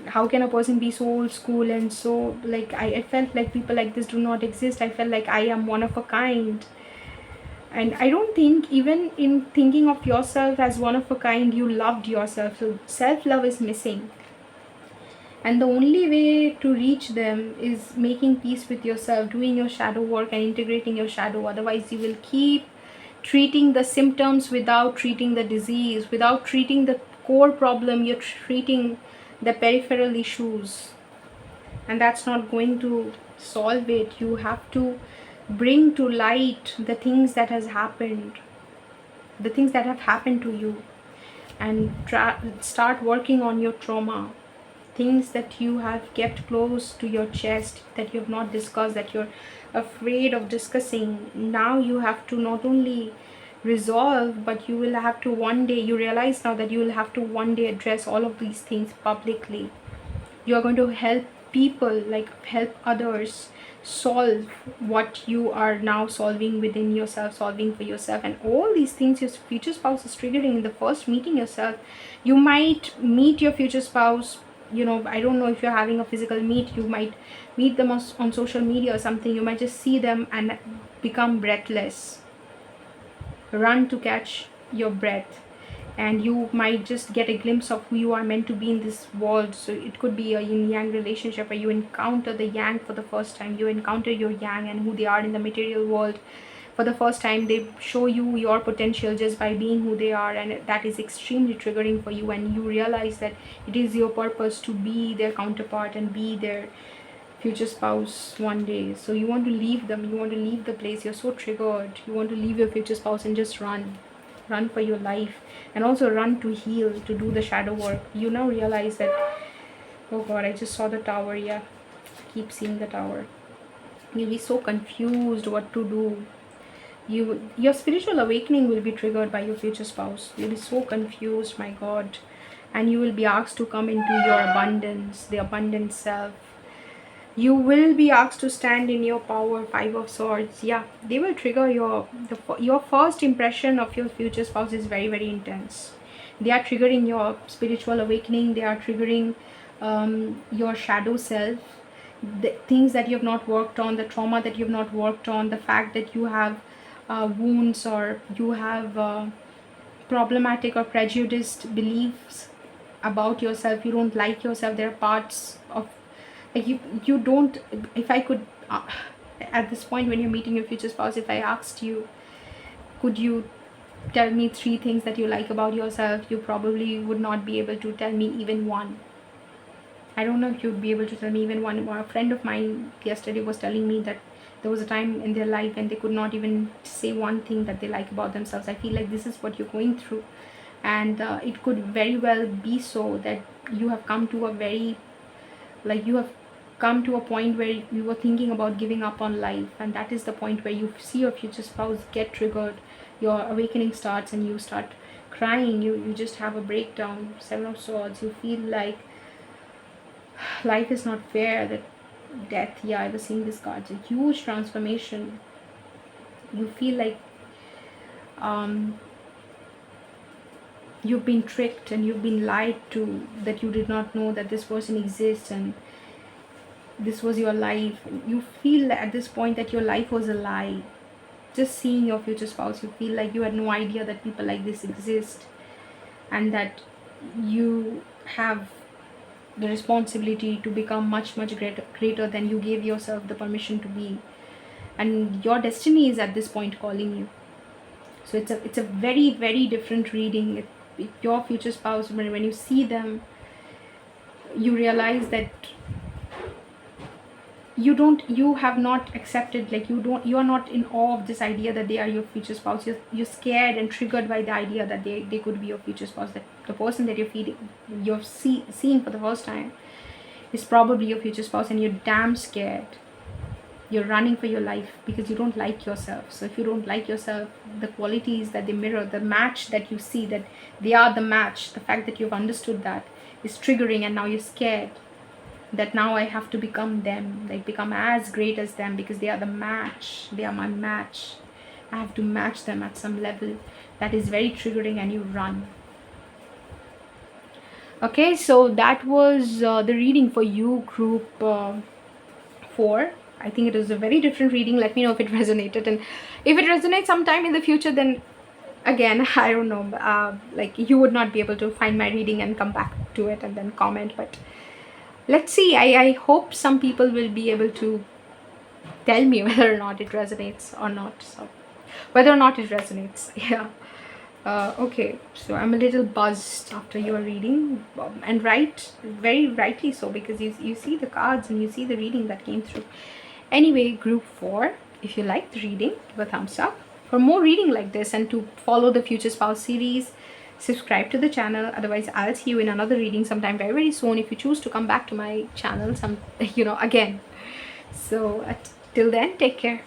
How can a person be so old school and so, like, I felt like people like this do not exist. I felt like I am one of a kind. And I don't think, even in thinking of yourself as one of a kind, you loved yourself. So self-love is missing, and the only way to reach them is making peace with yourself, doing your shadow work and integrating your shadow. Otherwise you will keep treating the symptoms without treating the disease, without treating the core problem. You're treating the peripheral issues, and that's not going to solve it. You have to bring to light the things that have happened to you, and start working on your trauma, things that you have kept close to your chest, that you have not discussed, that you're afraid of discussing. Now you have to not only resolve, but you will have to one day, you realize now that you will have to one day address all of these things publicly. You are going to help people, like help others solve what you are now solving within yourself, solving for yourself. And all these things your future spouse is triggering in the first meeting yourself. You might meet your future spouse, I don't know if you're having a physical meet. You might meet them on social media or something. You might just see them and become breathless, run to catch your breath, and you might just get a glimpse of who you are meant to be in this world. So it could be a yin yang relationship, where you encounter the yang for the first time. You encounter your yang and who they are in the material world for the first time. They show you your potential just by being who they are, and that is extremely triggering for you. And you realize that it is your purpose to be their counterpart and be their future spouse one day. So you want to leave them, you want to leave the place. You're so triggered, you want to leave your future spouse and just run for your life, and also run to heal, to do the shadow work. You now realize that, oh god, I just saw the tower. Yeah, keep seeing the tower. You'll be so confused what to do. Your spiritual awakening will be triggered by your future spouse. You'll be so confused, my god. And you will be asked to come into your abundance, the abundant self. You will be asked to stand in your power. Five of Swords. Yeah, they will trigger your first impression of your future spouse is very, very intense. They are triggering your spiritual awakening. They are triggering your shadow self, the things that you have not worked on, the trauma that you have not worked on, the fact that you have wounds, or you have problematic or prejudiced beliefs about yourself. You don't like yourself. There are parts of, like, you don't, if I could at this point when you're meeting your future spouse, if I asked you, could you tell me 3 things that you like about yourself, you probably would not be able to tell me even one. I don't know if you'd be able to tell me even one. A friend of mine yesterday was telling me that there was a time in their life when they could not even say one thing that they like about themselves. I feel like this is what you're going through, and it could very well be so that you have come to a very, like, you have come to a point where you were thinking about giving up on life, and that is the point where you see your future spouse get triggered, your awakening starts, and you start crying, you just have a breakdown. Seven of Swords, you feel like life is not fair, that death, yeah, I was seeing this card, it's a huge transformation. You feel like you've been tricked and you've been lied to, that you did not know that this person exists and this was your life. You feel at this point that your life was a lie. Just seeing your future spouse, you feel like you had no idea that people like this exist, and that you have the responsibility to become much greater than you gave yourself the permission to be, and your destiny is at this point calling you. So it's a very different reading. Your future spouse, when you see them, you realize that you have not accepted, like, you are not in awe of this idea that they are your future spouse. You're scared and triggered by the idea that they could be your future spouse, that the person that you're seeing for the first time is probably your future spouse, and you're damn scared. You're running for your life because you don't like yourself. So if you don't like yourself, the qualities that they mirror, the match that you see, that they are the match, the fact that you've understood that is triggering, and now you're scared that now I have to become them, like become as great as them, because they are the match, they are my match. I have to match them at some level. That is very triggering, and you run. Okay, so that was the reading for you, group 4. I think it was a very different reading. Let me know if it resonated, and if it resonates sometime in the future, then again, I don't know, like, you would not be able to find my reading and come back to it and then comment, but let's see. I hope some people will be able to tell me whether or not it resonates or not. So whether or not it resonates, yeah. Okay, so I'm a little buzzed after your reading, and very rightly so, because you see the cards and you see the reading that came through. Anyway, group 4, if you like the reading, give a thumbs up. For more reading like this and to follow the Future Spouse series, subscribe to the channel. Otherwise, I'll see you in another reading sometime very soon, if you choose to come back to my channel again. So till then, take care.